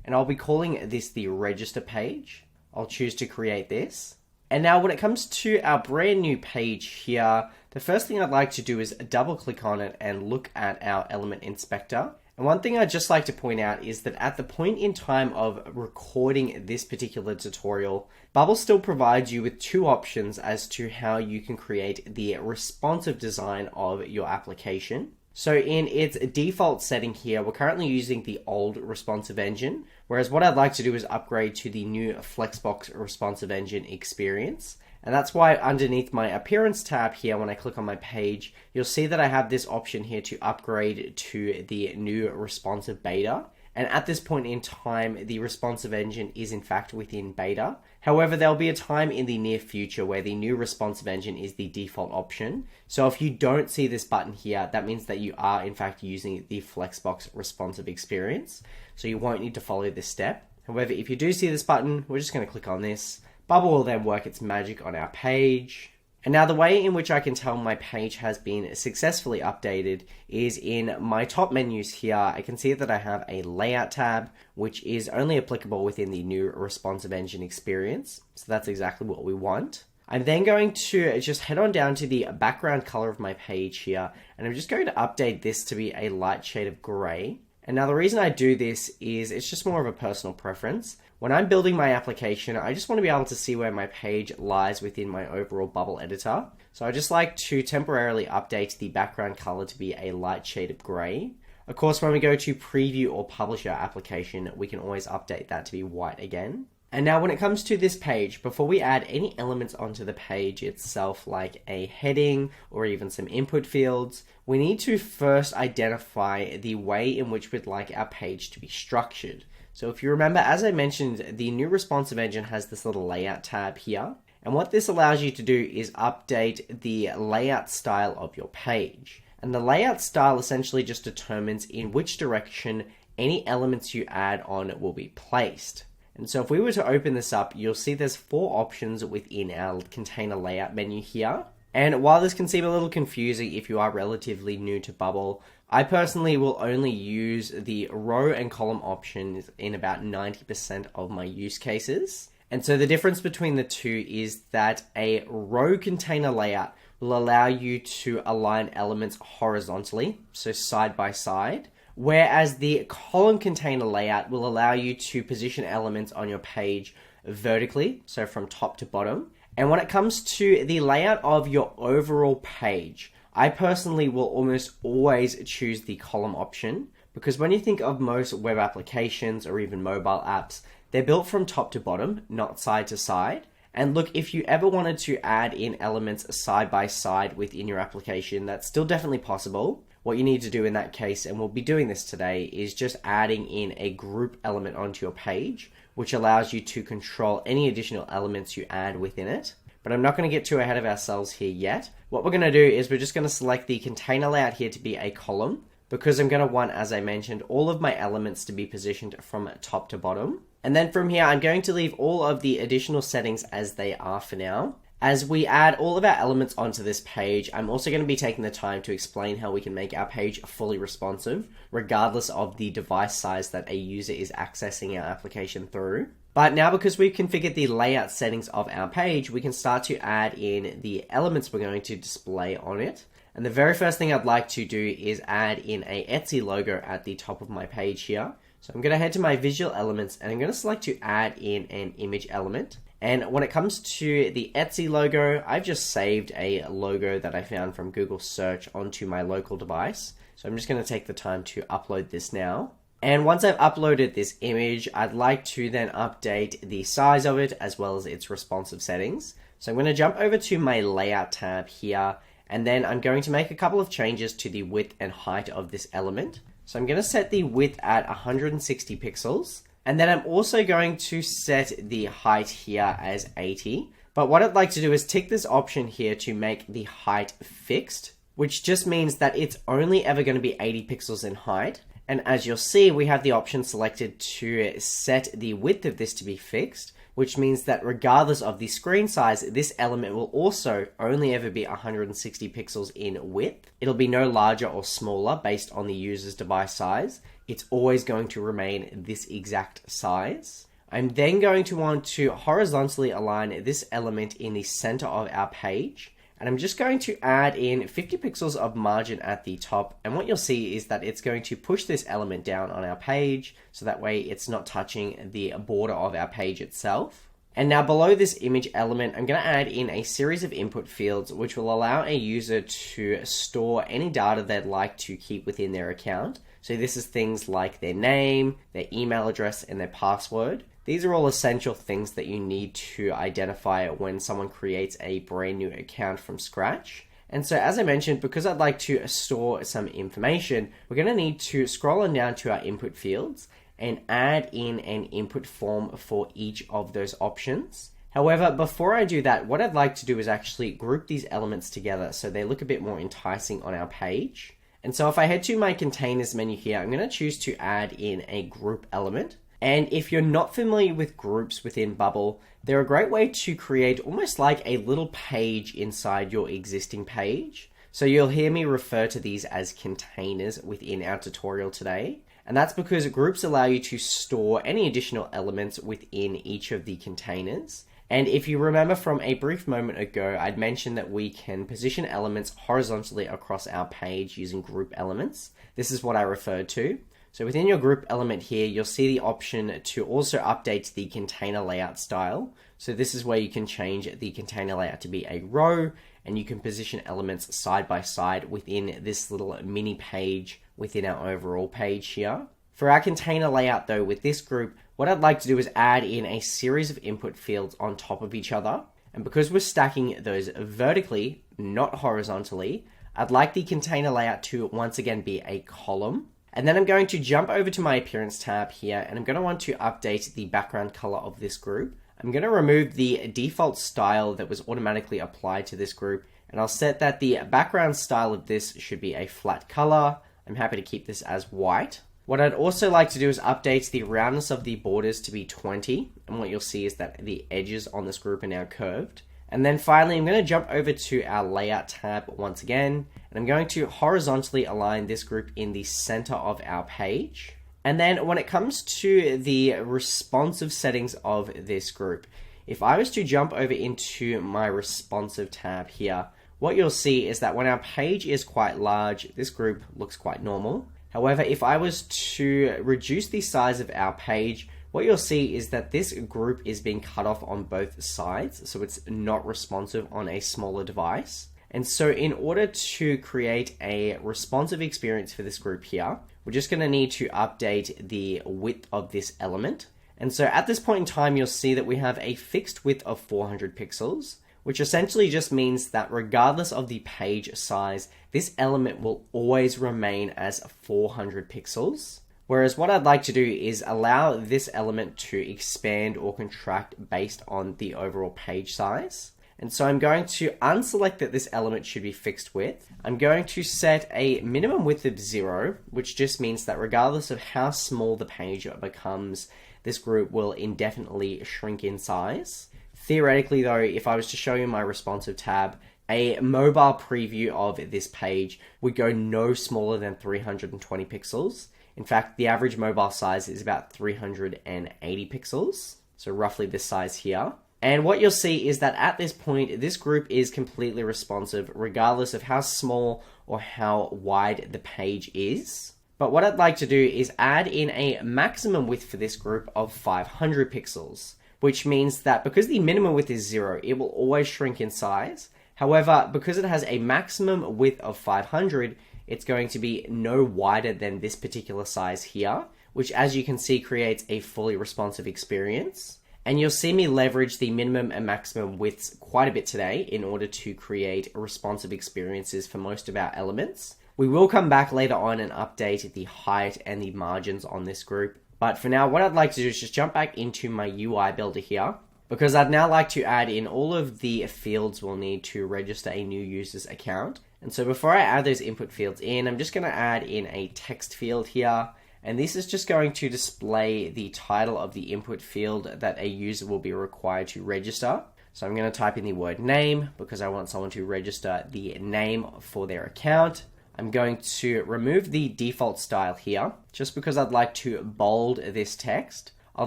And I'll be calling this the register page. I'll choose to create this. And now when it comes to our brand new page here, the first thing I'd like to do is double click on it and look at our element inspector. And one thing I'd just like to point out is that at the point in time of recording this particular tutorial, Bubble still provides you with two options as to how you can create the responsive design of your application. So in its default setting here, we're currently using the old responsive engine, whereas what I'd like to do is upgrade to the new Flexbox responsive engine experience. And that's why underneath my appearance tab here, when I click on my page, you'll see that I have this option here to upgrade to the new responsive beta. And at this point in time, the responsive engine is in fact within beta. However, there'll be a time in the near future where the new responsive engine is the default option. So if you don't see this button here, that means that you are in fact using the Flexbox responsive experience. So you won't need to follow this step. However, if you do see this button, we're just going to click on this. Bubble will then work its magic on our page. And now the way in which I can tell my page has been successfully updated is in my top menus here. I can see that I have a layout tab, which is only applicable within the new responsive engine experience. So that's exactly what we want. I'm then going to just head on down to the background color of my page here, and I'm just going to update this to be a light shade of gray. And now the reason I do this is it's just more of a personal preference. When I'm building my application, I just want to be able to see where my page lies within my overall Bubble editor. So I just like to temporarily update the background color to be a light shade of gray. Of course, when we go to preview or publish our application, we can always update that to be white again. And now when it comes to this page, before we add any elements onto the page itself, like a heading or even some input fields, we need to first identify the way in which we'd like our page to be structured. So if you remember, as I mentioned, the new responsive engine has this little layout tab here. And what this allows you to do is update the layout style of your page. And the layout style essentially just determines in which direction any elements you add on will be placed. And so if we were to open this up, you'll see there's 4 options within our container layout menu here. And while this can seem a little confusing if you are relatively new to Bubble, I personally will only use the row and column options in about 90% of my use cases. And so the difference between the two is that a row container layout will allow you to align elements horizontally, so side by side, whereas the column container layout will allow you to position elements on your page vertically, so from top to bottom. And when it comes to the layout of your overall page, I personally will almost always choose the column option, because when you think of most web applications or even mobile apps, they're built from top to bottom, not side to side. And look, if you ever wanted to add in elements side by side within your application, that's still definitely possible. What you need to do in that case, and we'll be doing this today, is just adding in a group element onto your page, which allows you to control any additional elements you add within it. But I'm not going to get too ahead of ourselves here yet. What we're going to do is we're just going to select the container layout here to be a column, because I'm going to want, as I mentioned, all of my elements to be positioned from top to bottom. And then from here, I'm going to leave all of the additional settings as they are for now. As we add all of our elements onto this page, I'm also going to be taking the time to explain how we can make our page fully responsive, regardless of the device size that a user is accessing our application through. But now, because we've configured the layout settings of our page, we can start to add in the elements we're going to display on it. And the very first thing I'd like to do is add in a Etsy logo at the top of my page here. So I'm going to head to my visual elements and I'm going to select to add in an image element. And when it comes to the Etsy logo, I've just saved a logo that I found from Google search onto my local device. So I'm just going to take the time to upload this now. And once I've uploaded this image, I'd like to then update the size of it as well as its responsive settings. So I'm going to jump over to my layout tab here, and then I'm going to make a couple of changes to the width and height of this element. So I'm going to set the width at 160 pixels. And then I'm also going to set the height here as 80. But what I'd like to do is tick this option here to make the height fixed, which just means that it's only ever going to be 80 pixels in height. And as you'll see, we have the option selected to set the width of this to be fixed, which means that regardless of the screen size, this element will also only ever be 160 pixels in width. It'll be no larger or smaller based on the user's device size. It's always going to remain this exact size. I'm then going to want to horizontally align this element in the center of our page. And I'm just going to add in 50 pixels of margin at the top. And what you'll see is that it's going to push this element down on our page, so that way it's not touching the border of our page itself. And now below this image element, I'm going to add in a series of input fields, which will allow a user to store any data they'd like to keep within their account. So this is things like their name, their email address, and their password. These are all essential things that you need to identify when someone creates a brand new account from scratch. And so as I mentioned, because I'd like to store some information, we're going to need to scroll on down to our input fields and add in an input form for each of those options. However, before I do that, what I'd like to do is actually group these elements together so they look a bit more enticing on our page. And so if I head to my containers menu here, I'm going to choose to add in a group element. And if you're not familiar with groups within Bubble, they're a great way to create almost like a little page inside your existing page. So you'll hear me refer to these as containers within our tutorial today. And that's because groups allow you to store any additional elements within each of the containers. And if you remember from a brief moment ago, I'd mentioned that we can position elements horizontally across our page using group elements. This is what I referred to. So within your group element here, you'll see the option to also update the container layout style. So this is where you can change the container layout to be a row, and you can position elements side by side within this little mini page within our overall page here. For our container layout though, with this group, what I'd like to do is add in a series of input fields on top of each other. And because we're stacking those vertically, not horizontally, I'd like the container layout to once again be a column. And then I'm going to jump over to my appearance tab here, and I'm going to want to update the background color of this group. I'm going to remove the default style that was automatically applied to this group, and I'll set that the background style of this should be a flat color. I'm happy to keep this as white. What I'd also like to do is update the roundness of the borders to be 20, and what you'll see is that the edges on this group are now curved. And then finally, I'm going to jump over to our layout tab once again, and I'm going to horizontally align this group in the center of our page. And then when it comes to the responsive settings of this group, if I was to jump over into my responsive tab here, what you'll see is that when our page is quite large, this group looks quite normal. However, if I was to reduce the size of our page, what you'll see is that this group is being cut off on both sides, so it's not responsive on a smaller device. And so in order to create a responsive experience for this group here, we're just going to need to update the width of this element. And so at this point in time, you'll see that we have a fixed width of 400 pixels, which essentially just means that regardless of the page size, this element will always remain as 400 pixels. Whereas what I'd like to do is allow this element to expand or contract based on the overall page size. And so I'm going to unselect that this element should be fixed width. I'm going to set a minimum width of 0, which just means that regardless of how small the page becomes, this group will indefinitely shrink in size. Theoretically though, if I was to show you my responsive tab, a mobile preview of this page would go no smaller than 320 pixels. In fact, the average mobile size is about 380 pixels, so roughly this size here. And what you'll see is that at this point, this group is completely responsive, regardless of how small or how wide the page is. But what I'd like to do is add in a maximum width for this group of 500 pixels, which means that because the minimum width is 0, it will always shrink in size. However, because it has a maximum width of 500, it's going to be no wider than this particular size here, which as you can see creates a fully responsive experience. And you'll see me leverage the minimum and maximum widths quite a bit today in order to create responsive experiences for most of our elements. We will come back later on and update the height and the margins on this group. But for now, what I'd like to do is just jump back into my UI builder here, because I'd now like to add in all of the fields we'll need to register a new user's account. And so before I add those input fields in, I'm just going to add in a text field here. And this is just going to display the title of the input field that a user will be required to register. So I'm going to type in the word name because I want someone to register the name for their account. I'm going to remove the default style here just because I'd like to bold this text. I'll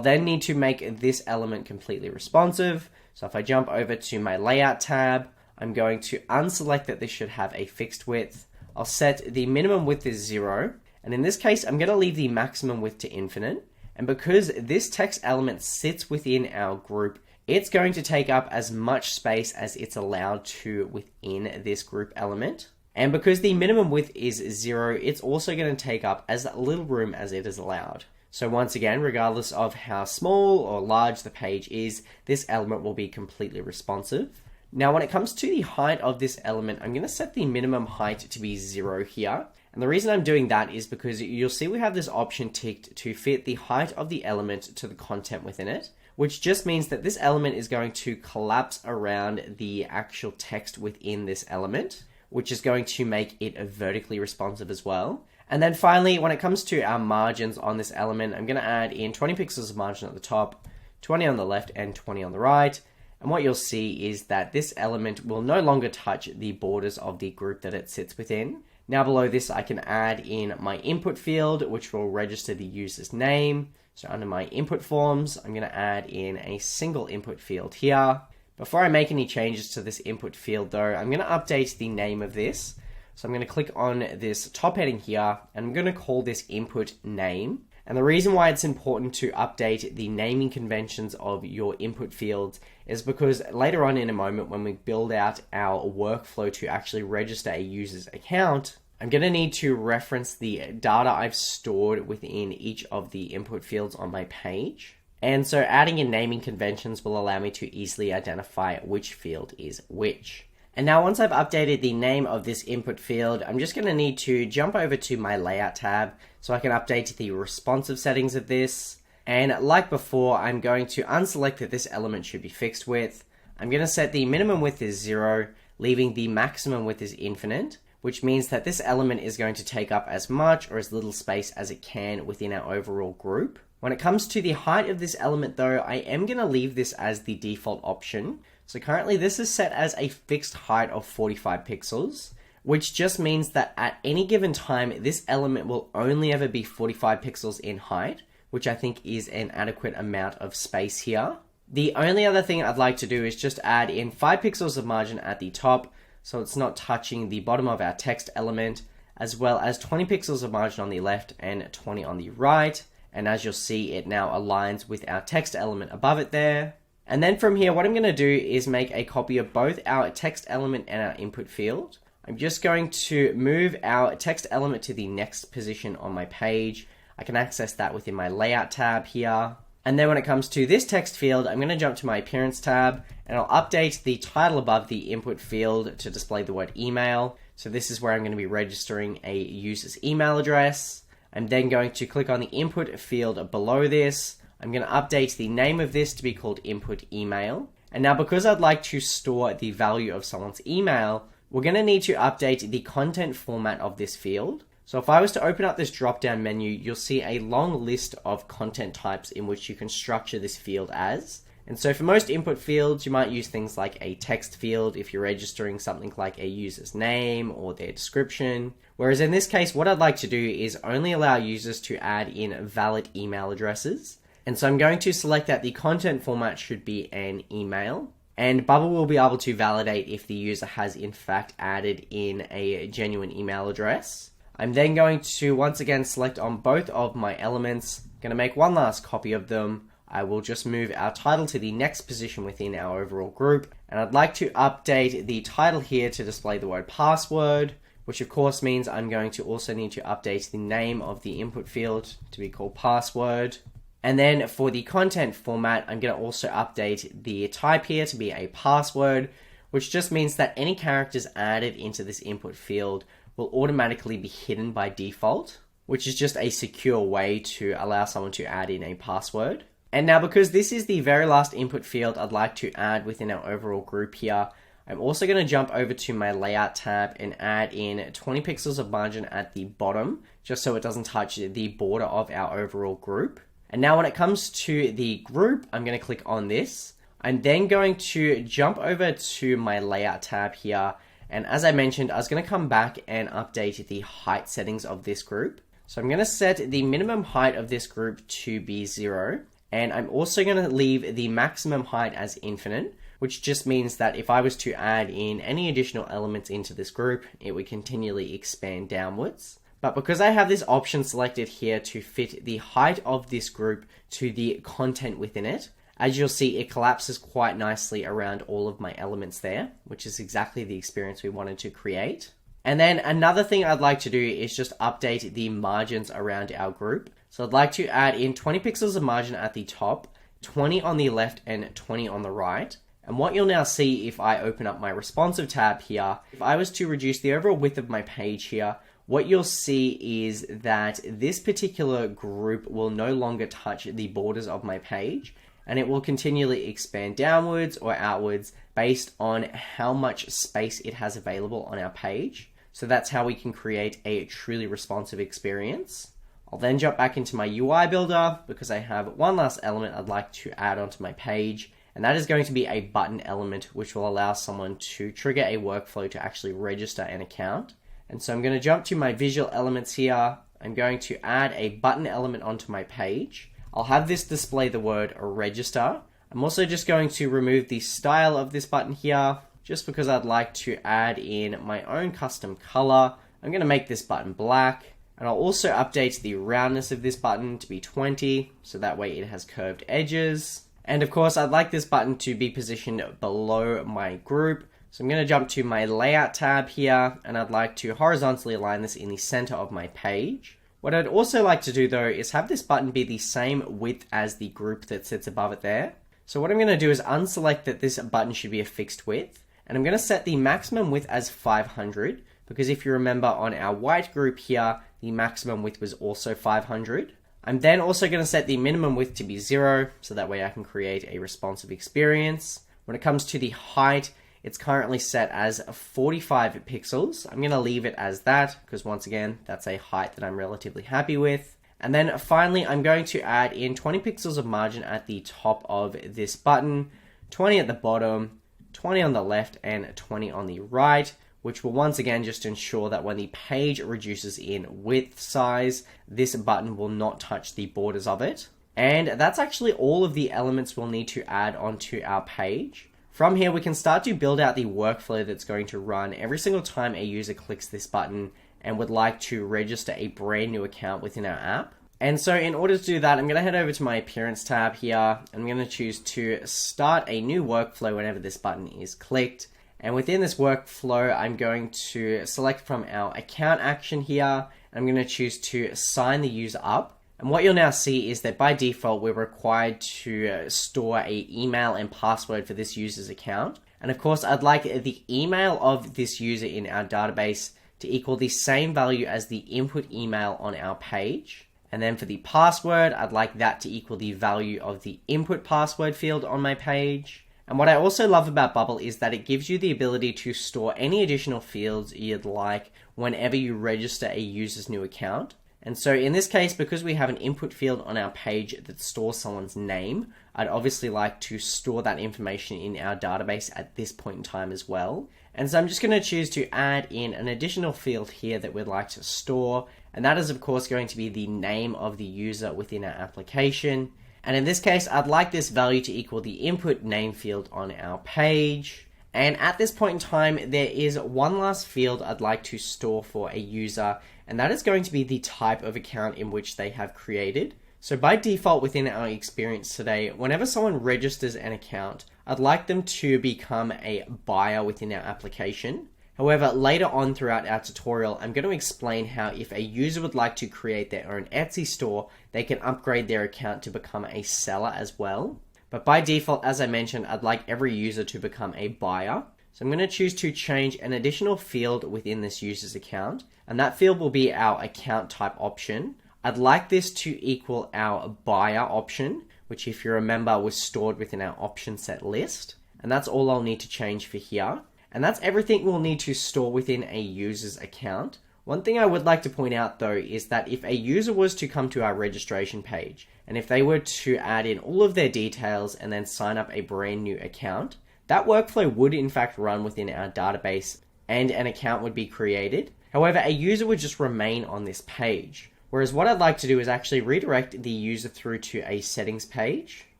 then need to make this element completely responsive. So if I jump over to my layout tab, I'm going to unselect that this should have a fixed width. I'll set the minimum width as 0. And in this case, I'm going to leave the maximum width to infinite. And because this text element sits within our group, it's going to take up as much space as it's allowed to within this group element. And because the minimum width is 0, it's also going to take up as little room as it is allowed. So once again, regardless of how small or large the page is, this element will be completely responsive. Now, when it comes to the height of this element, I'm going to set the minimum height to be 0 here. And the reason I'm doing that is because you'll see we have this option ticked to fit the height of the element to the content within it, which just means that this element is going to collapse around the actual text within this element, which is going to make it vertically responsive as well. And then finally, when it comes to our margins on this element, I'm going to add in 20 pixels of margin at the top, 20 on the left, and 20 on the right. And what you'll see is that this element will no longer touch the borders of the group that it sits within. Now below this, I can add in my input field, which will register the user's name. So under my input forms, I'm going to add in a single input field here. Before I make any changes to this input field though, I'm going to update the name of this. So I'm going to click on this top heading here, and I'm going to call this input name. And the reason why it's important to update the naming conventions of your input fields is because later on in a moment, when we build out our workflow to actually register a user's account, I'm going to need to reference the data I've stored within each of the input fields on my page. And so adding in naming conventions will allow me to easily identify which field is which. And now once I've updated the name of this input field, I'm just going to need to jump over to my layout tab so I can update the responsive settings of this. And like before, I'm going to unselect that this element should be fixed width. I'm going to set the minimum width as 0, leaving the maximum width as infinite, which means that this element is going to take up as much or as little space as it can within our overall group. When it comes to the height of this element though, I am going to leave this as the default option. So currently this is set as a fixed height of 45 pixels, which just means that at any given time, this element will only ever be 45 pixels in height, which I think is an adequate amount of space here. The only other thing I'd like to do is just add in 5 pixels of margin at the top, so it's not touching the bottom of our text element, as well as 20 pixels of margin on the left and 20 on the right. And as you'll see, it now aligns with our text element above it there. And then from here, what I'm going to do is make a copy of both our text element and our input field. I'm just going to move our text element to the next position on my page. I can access that within my layout tab here. And then when it comes to this text field, I'm going to jump to my appearance tab and I'll update the title above the input field to display the word email. So this is where I'm going to be registering a user's email address. I'm then going to click on the input field below this. I'm going to update the name of this to be called input email. And now because I'd like to store the value of someone's email, we're going to need to update the content format of this field. So if I was to open up this drop-down menu, you'll see a long list of content types in which you can structure this field as. And so for most input fields, you might use things like a text field if you're registering something like a user's name or their description. Whereas in this case, what I'd like to do is only allow users to add in valid email addresses. And so I'm going to select that the content format should be an email. And Bubble will be able to validate if the user has in fact added in a genuine email address. I'm then going to once again select on both of my elements. I'm going to make one last copy of them. I will just move our title to the next position within our overall group. And I'd like to update the title here to display the word password, which of course means I'm going to also need to update the name of the input field to be called password. And then for the content format, I'm going to also update the type here to be a password, which just means that any characters added into this input field will automatically be hidden by default, which is just a secure way to allow someone to add in a password. And now because this is the very last input field I'd like to add within our overall group here, I'm also going to jump over to my layout tab and add in 20 pixels of margin at the bottom, just so it doesn't touch the border of our overall group. And now when it comes to the group, I'm going to click on this. I'm then going to jump over to my layout tab here. And as I mentioned, I was going to come back and update the height settings of this group. So I'm going to set the minimum height of this group to be 0. And I'm also going to leave the maximum height as infinite, which just means that if I was to add in any additional elements into this group, it would continually expand downwards. But because I have this option selected here to fit the height of this group to the content within it, as you'll see, it collapses quite nicely around all of my elements there, which is exactly the experience we wanted to create. And then another thing I'd like to do is just update the margins around our group. So I'd like to add in 20 pixels of margin at the top, 20 on the left and 20 on the right. And what you'll now see if I open up my responsive tab here, if I was to reduce the overall width of my page here, what you'll see is that this particular group will no longer touch the borders of my page, and it will continually expand downwards or outwards based on how much space it has available on our page. So that's how we can create a truly responsive experience. I'll then jump back into my UI builder because I have one last element I'd like to add onto my page, and that is going to be a button element, which will allow someone to trigger a workflow to actually register an account. And so I'm going to jump to my visual elements here. I'm going to add a button element onto my page. I'll have this display the word register. I'm also just going to remove the style of this button here, just because I'd like to add in my own custom color. I'm going to make this button black, and I'll also update the roundness of this button to be 20, so that way it has curved edges. And of course, I'd like this button to be positioned below my group. So I'm going to jump to my layout tab here, and I'd like to horizontally align this in the center of my page. What I'd also like to do though is have this button be the same width as the group that sits above it there. So what I'm going to do is unselect that this button should be a fixed width, and I'm going to set the maximum width as 500, because if you remember on our white group here, the maximum width was also 500. I'm then also going to set the minimum width to be 0, so that way I can create a responsive experience. When it comes to the height, it's currently set as 45 pixels. I'm going to leave it as that because once again, that's a height that I'm relatively happy with. And then finally, I'm going to add in 20 pixels of margin at the top of this button, 20 at the bottom, 20 on the left, and 20 on the right, which will once again just ensure that when the page reduces in width size, this button will not touch the borders of it. And that's actually all of the elements we'll need to add onto our page. From here, we can start to build out the workflow that's going to run every single time a user clicks this button and would like to register a brand new account within our app. And so in order to do that, I'm going to head over to my appearance tab here. I'm going to choose to start a new workflow whenever this button is clicked. And within this workflow, I'm going to select from our account action here. I'm going to choose to sign the user up. And what you'll now see is that by default, we're required to store an email and password for this user's account. And of course, I'd like the email of this user in our database to equal the same value as the input email on our page. And then for the password, I'd like that to equal the value of the input password field on my page. And what I also love about Bubble is that it gives you the ability to store any additional fields you'd like whenever you register a user's new account. And so in this case, because we have an input field on our page that stores someone's name, I'd obviously like to store that information in our database at this point in time as well. And so I'm just going to choose to add in an additional field here that we'd like to store. And that is of course going to be the name of the user within our application. And in this case, I'd like this value to equal the input name field on our page. And at this point in time, there is one last field I'd like to store for a user, and that is going to be the type of account in which they have created. So by default within our experience today, whenever someone registers an account, I'd like them to become a buyer within our application. However, later on throughout our tutorial, I'm going to explain how if a user would like to create their own Etsy store, they can upgrade their account to become a seller as well. But by default, as I mentioned, I'd like every user to become a buyer. So I'm going to choose to change an additional field within this user's account, and that field will be our account type option. I'd like this to equal our buyer option, which if you remember was stored within our option set list. And that's all I'll need to change for here. And that's everything we'll need to store within a user's account. One thing I would like to point out though is that if a user was to come to our registration page, and if they were to add in all of their details and then sign up a brand new account, that workflow would in fact run within our database and an account would be created. However, a user would just remain on this page. Whereas what I'd like to do is actually redirect the user through to a settings page.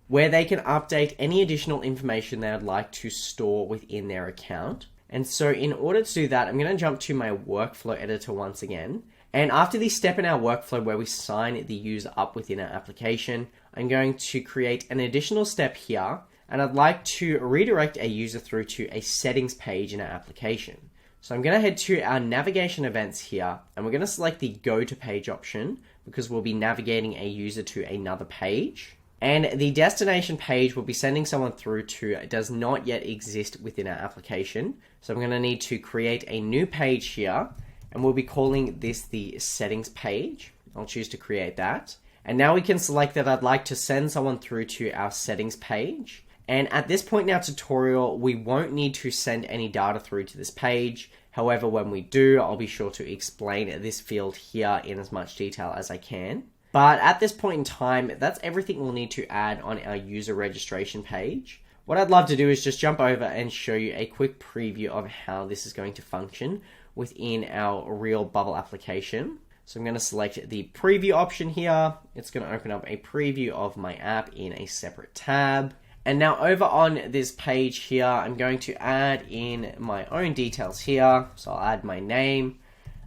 where they can update any additional information they would like to store within their account. And so in order to do that, I'm going to jump to my workflow editor once again. And after the step in our workflow where we sign the user up within our application, I'm going to create an additional step here. And I'd like to redirect a user through to a settings page in our application. So I'm going to head to our navigation events here, and we're going to select the go to page option because we'll be navigating a user to another page. And the destination page will be sending someone through to does not yet exist within our application. So I'm going to need to create a new page here, and we'll be calling this the settings page. I'll choose to create that. And now we can select that I'd like to send someone through to our settings page. And at this point in our tutorial, we won't need to send any data through to this page. However, when we do, I'll be sure to explain this field here in as much detail as I can. But at this point in time, that's everything we'll need to add on our user registration page. What I'd love to do is just jump over and show you a quick preview of how this is going to function within our real Bubble application. So I'm going to select the preview option here. It's going to open up a preview of my app in a separate tab. And now over on this page here, I'm going to add in my own details here. So I'll add my name.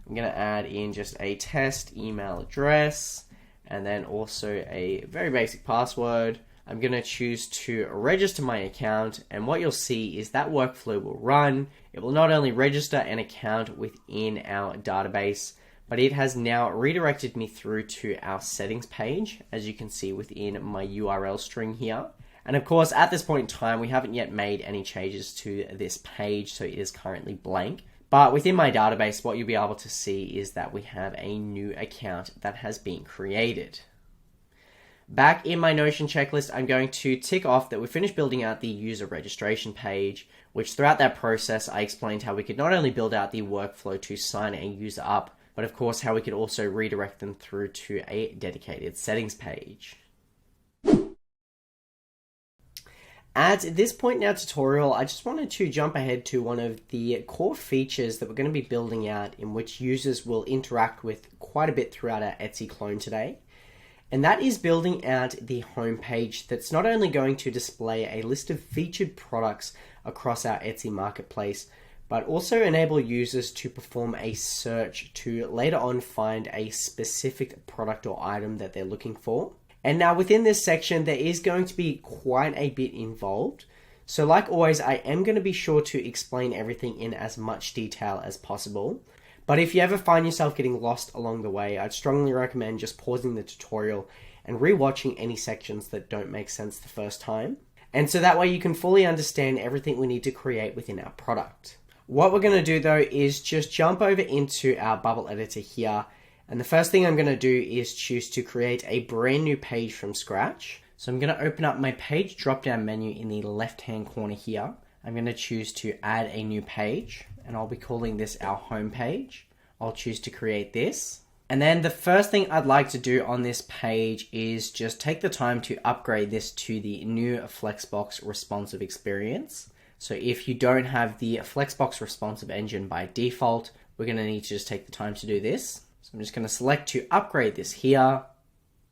I'm going to add in just a test email address and then also a very basic password. I'm going to choose to register my account, and what you'll see is that workflow will run. It will not only register an account within our database, but it has now redirected me through to our settings page, as you can see within my URL string here. And of course, at this point in time, we haven't yet made any changes to this page, so it is currently blank. But within my database, what you'll be able to see is that we have a new account that has been created. Back in my Notion checklist, I'm going to tick off that we finished building out the user registration page, which throughout that process, I explained how we could not only build out the workflow to sign a user up, but of course how we could also redirect them through to a dedicated settings page. At this point in our tutorial, I just wanted to jump ahead to one of the core features that we're going to be building out in which users will interact with quite a bit throughout our Etsy clone today. And that is building out the homepage that's not only going to display a list of featured products across our Etsy marketplace, but also enable users to perform a search to later on find a specific product or item that they're looking for. And now within this section, there is going to be quite a bit involved. So like always, I am going to be sure to explain everything in as much detail as possible. But if you ever find yourself getting lost along the way, I'd strongly recommend just pausing the tutorial and rewatching any sections that don't make sense the first time. And so that way you can fully understand everything we need to create within our product. What we're going to do though is just jump over into our Bubble editor here. And the first thing I'm going to do is choose to create a brand new page from scratch. So I'm going to open up my page drop-down menu in the left-hand corner here. I'm going to choose to add a new page, and I'll be calling this our home page. I'll choose to create this. And then the first thing I'd like to do on this page is just take the time to upgrade this to the new Flexbox responsive experience. So if you don't have the Flexbox responsive engine by default, we're going to need to just take the time to do this. So I'm just going to select to upgrade this here.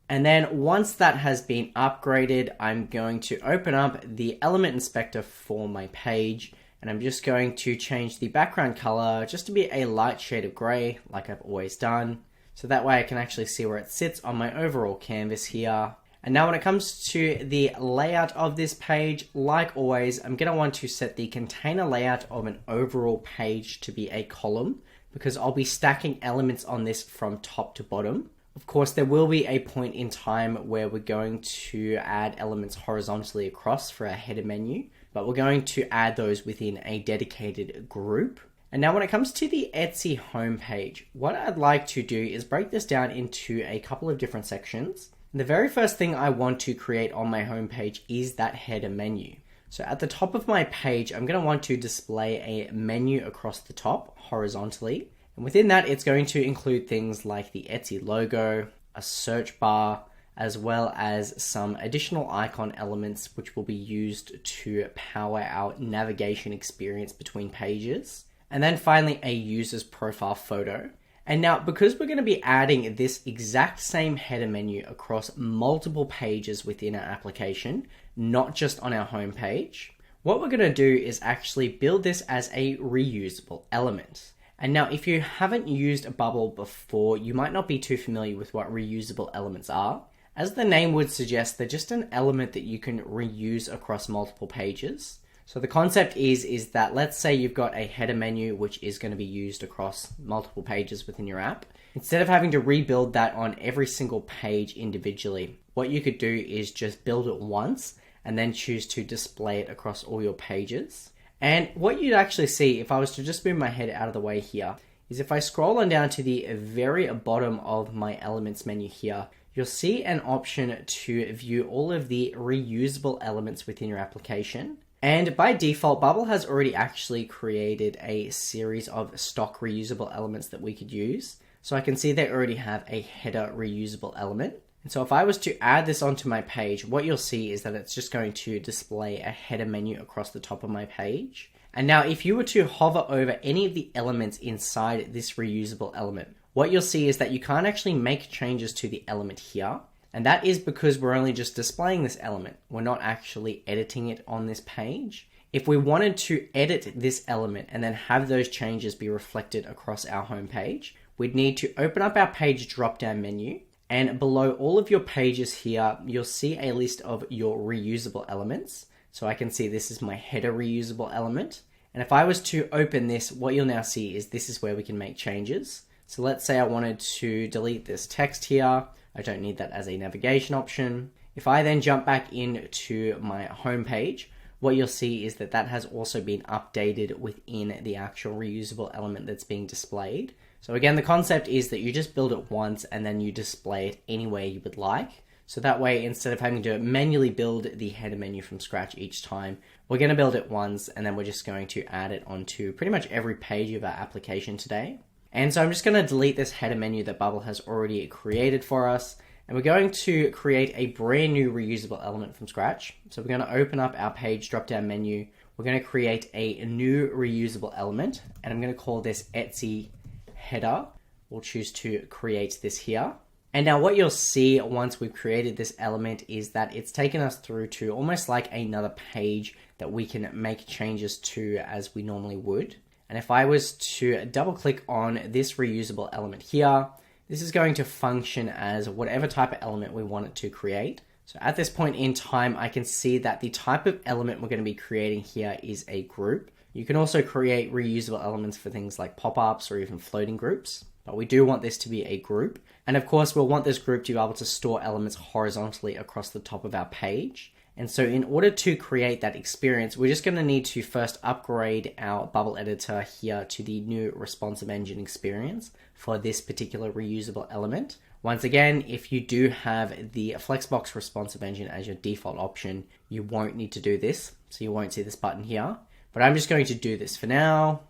And then once that has been upgraded, I'm going to open up the element inspector for my page. And I'm just going to change the background color just to be a light shade of gray, like I've always done. So that way I can actually see where it sits on my overall canvas here. And now when it comes to the layout of this page, like always, I'm going to want to set the container layout of an overall page to be a column, because I'll be stacking elements on this from top to bottom. Of course, there will be a point in time where we're going to add elements horizontally across for our header menu, but we're going to add those within a dedicated group. And now when it comes to the Etsy homepage, what I'd like to do is break this down into a couple of different sections. And the very first thing I want to create on my homepage is that header menu. So at the top of my page, I'm going to want to display a menu across the top horizontally. And within that, it's going to include things like the Etsy logo, a search bar, as well as some additional icon elements which will be used to power our navigation experience between pages. And then finally, a user's profile photo. And now, because we're going to be adding this exact same header menu across multiple pages within our application, not just on our home page, what we're going to do is actually build this as a reusable element. And now, if you haven't used Bubble before, you might not be too familiar with what reusable elements are. As the name would suggest, they're just an element that you can reuse across multiple pages. So the concept is that, let's say you've got a header menu which is going to be used across multiple pages within your app. Instead of having to rebuild that on every single page individually, what you could do is just build it once and then choose to display it across all your pages. And what you'd actually see, if I was to just move my head out of the way here, is if I scroll on down to the very bottom of my elements menu here, you'll see an option to view all of the reusable elements within your application. And by default, Bubble has already actually created a series of stock reusable elements that we could use. So I can see they already have a header reusable element. And so if I was to add this onto my page, what you'll see is that it's just going to display a header menu across the top of my page. And now if you were to hover over any of the elements inside this reusable element, what you'll see is that you can't actually make changes to the element here. And that is because we're only just displaying this element. We're not actually editing it on this page. If we wanted to edit this element and then have those changes be reflected across our home page, we'd need to open up our page drop-down menu. And below all of your pages here, you'll see a list of your reusable elements. So I can see this is my header reusable element. And if I was to open this, what you'll now see is this is where we can make changes. So let's say I wanted to delete this text here. I don't need that as a navigation option. If I then jump back into my home page, what you'll see is that that has also been updated within the actual reusable element that's being displayed. So again, the concept is that you just build it once and then you display it anywhere you would like. So that way, instead of having to manually build the header menu from scratch each time, we're going to build it once and then we're just going to add it onto pretty much every page of our application today. And so I'm just going to delete this header menu that Bubble has already created for us. And we're going to create a brand new reusable element from scratch. So we're going to open up our page drop-down menu. We're going to create a new reusable element. And I'm going to call this Etsy header. We'll choose to create this here. And now what you'll see once we've created this element is that it's taken us through to almost like another page that we can make changes to as we normally would. And if I was to double click on this reusable element here, this is going to function as whatever type of element we want it to create. So at this point in time, I can see that the type of element we're going to be creating here is a group. You can also create reusable elements for things like pop-ups or even floating groups, but we do want this to be a group. And of course, we'll want this group to be able to store elements horizontally across the top of our page. And so in order to create that experience, we're just going to need to first upgrade our Bubble editor here to the new responsive engine experience for this particular reusable element. Once again, if you do have the Flexbox responsive engine as your default option, you won't need to do this. So you won't see this button here, but I'm just going to do this for now.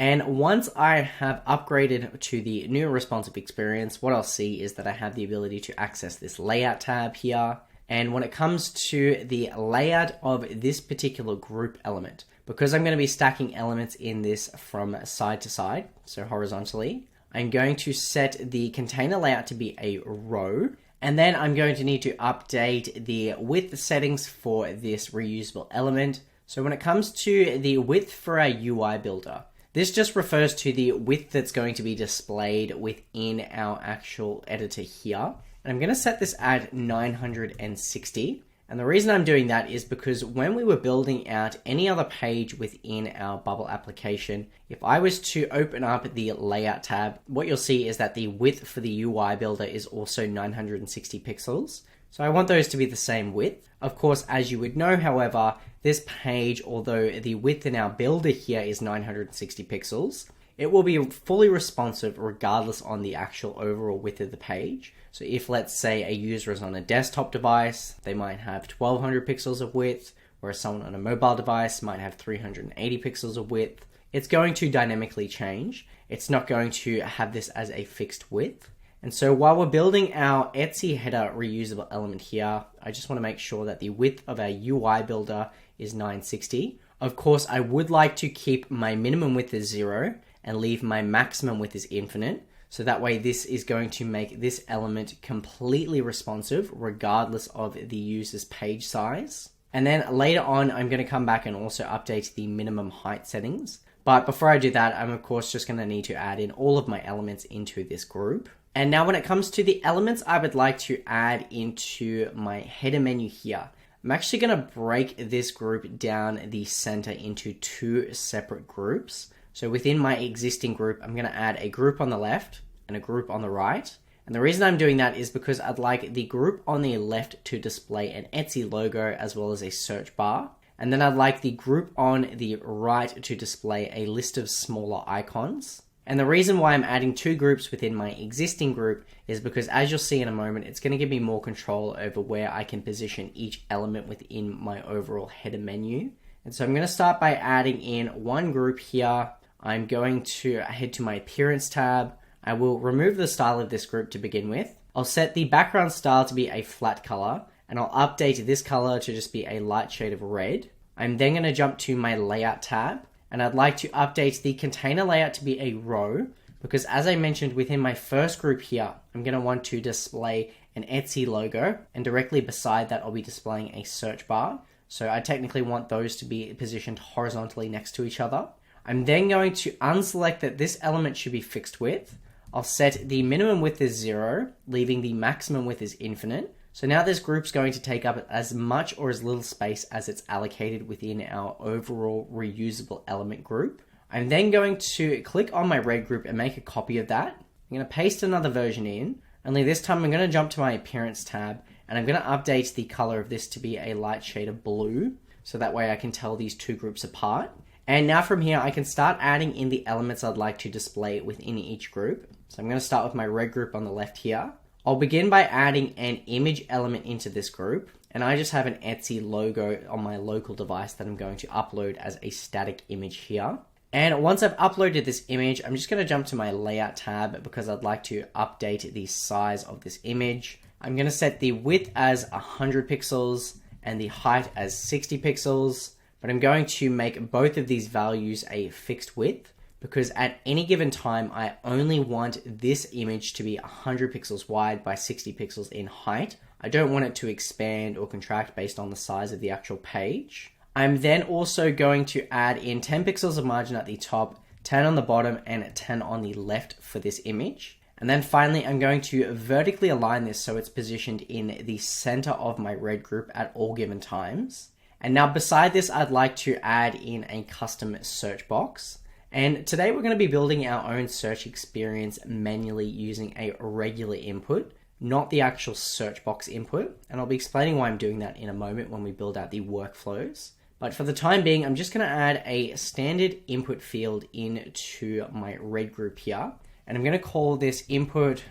And once I have upgraded to the new responsive experience, what I'll see is that I have the ability to access this layout tab here. And when it comes to the layout of this particular group element, because I'm going to be stacking elements in this from side to side, so horizontally, I'm going to set the container layout to be a row. And then I'm going to need to update the width settings for this reusable element. So when it comes to the width for our UI builder, this just refers to the width that's going to be displayed within our actual editor here. And I'm going to set this at 960. And the reason I'm doing that is because when we were building out any other page within our Bubble application, if I was to open up the layout tab, what you'll see is that the width for the UI builder is also 960 pixels. So I want those to be the same width. Of course, as you would know, however, this page, although the width in our builder here is 960 pixels, it will be fully responsive regardless on the actual overall width of the page. So if, let's say, a user is on a desktop device, they might have 1200 pixels of width, whereas someone on a mobile device might have 380 pixels of width. It's going to dynamically change. It's not going to have this as a fixed width. And so while we're building our Etsy header reusable element here, I just want to make sure that the width of our UI builder is 960. Of course, I would like to keep my minimum width as 0 and leave my maximum width as infinite. So that way this is going to make this element completely responsive regardless of the user's page size. And then later on, I'm going to come back and also update the minimum height settings. But before I do that, I'm of course just going to need to add in all of my elements into this group. And now when it comes to the elements I would like to add into my header menu here, I'm actually going to break this group down the center into two separate groups. So within my existing group, I'm going to add a group on the left and a group on the right. And the reason I'm doing that is because I'd like the group on the left to display an Etsy logo as well as a search bar. And then I'd like the group on the right to display a list of smaller icons. And the reason why I'm adding two groups within my existing group is because, as you'll see in a moment, it's going to give me more control over where I can position each element within my overall header menu. And so I'm going to start by adding in one group here. I'm going to head to my appearance tab. I will remove the style of this group to begin with. I'll set the background style to be a flat color, and I'll update this color to just be a light shade of red. I'm then going to jump to my layout tab, and I'd like to update the container layout to be a row, because as I mentioned within my first group here, I'm going to want to display an Etsy logo, and directly beside that I'll be displaying a search bar. So I technically want those to be positioned horizontally next to each other. I'm then going to unselect that this element should be fixed width. I'll set the minimum width as 0, leaving the maximum width as infinite. So now this group's going to take up as much or as little space as it's allocated within our overall reusable element group. I'm then going to click on my red group and make a copy of that. I'm going to paste another version in, only this time I'm going to jump to my appearance tab, and I'm going to update the color of this to be a light shade of blue, so that way I can tell these two groups apart. And now from here, I can start adding in the elements I'd like to display within each group. So I'm going to start with my red group on the left here. I'll begin by adding an image element into this group, and I just have an Etsy logo on my local device that I'm going to upload as a static image here. And once I've uploaded this image, I'm just going to jump to my layout tab because I'd like to update the size of this image. I'm going to set the width as 100 pixels and the height as 60 pixels, but I'm going to make both of these values a fixed width, because at any given time, I only want this image to be 100 pixels wide by 60 pixels in height. I don't want it to expand or contract based on the size of the actual page. I'm then also going to add in 10 pixels of margin at the top, 10 on the bottom, and 10 on the left for this image. And then finally, I'm going to vertically align this so it's positioned in the center of my red group at all given times. And now beside this, I'd like to add in a custom search box. And today we're going to be building our own search experience manually using a regular input, not the actual search box input. And I'll be explaining why I'm doing that in a moment when we build out the workflows. But for the time being, I'm just going to add a standard input field into my red group here. And I'm going to call this input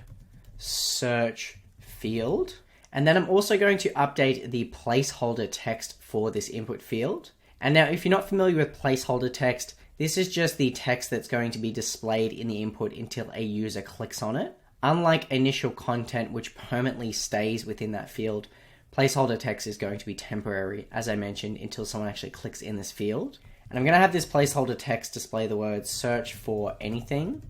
search field. And then I'm also going to update the placeholder text for this input field. And now if you're not familiar with placeholder text, this is just the text that's going to be displayed in the input until a user clicks on it. Unlike initial content, which permanently stays within that field, placeholder text is going to be temporary, as I mentioned, until someone actually clicks in this field. And I'm going to have this placeholder text display the word search for anything.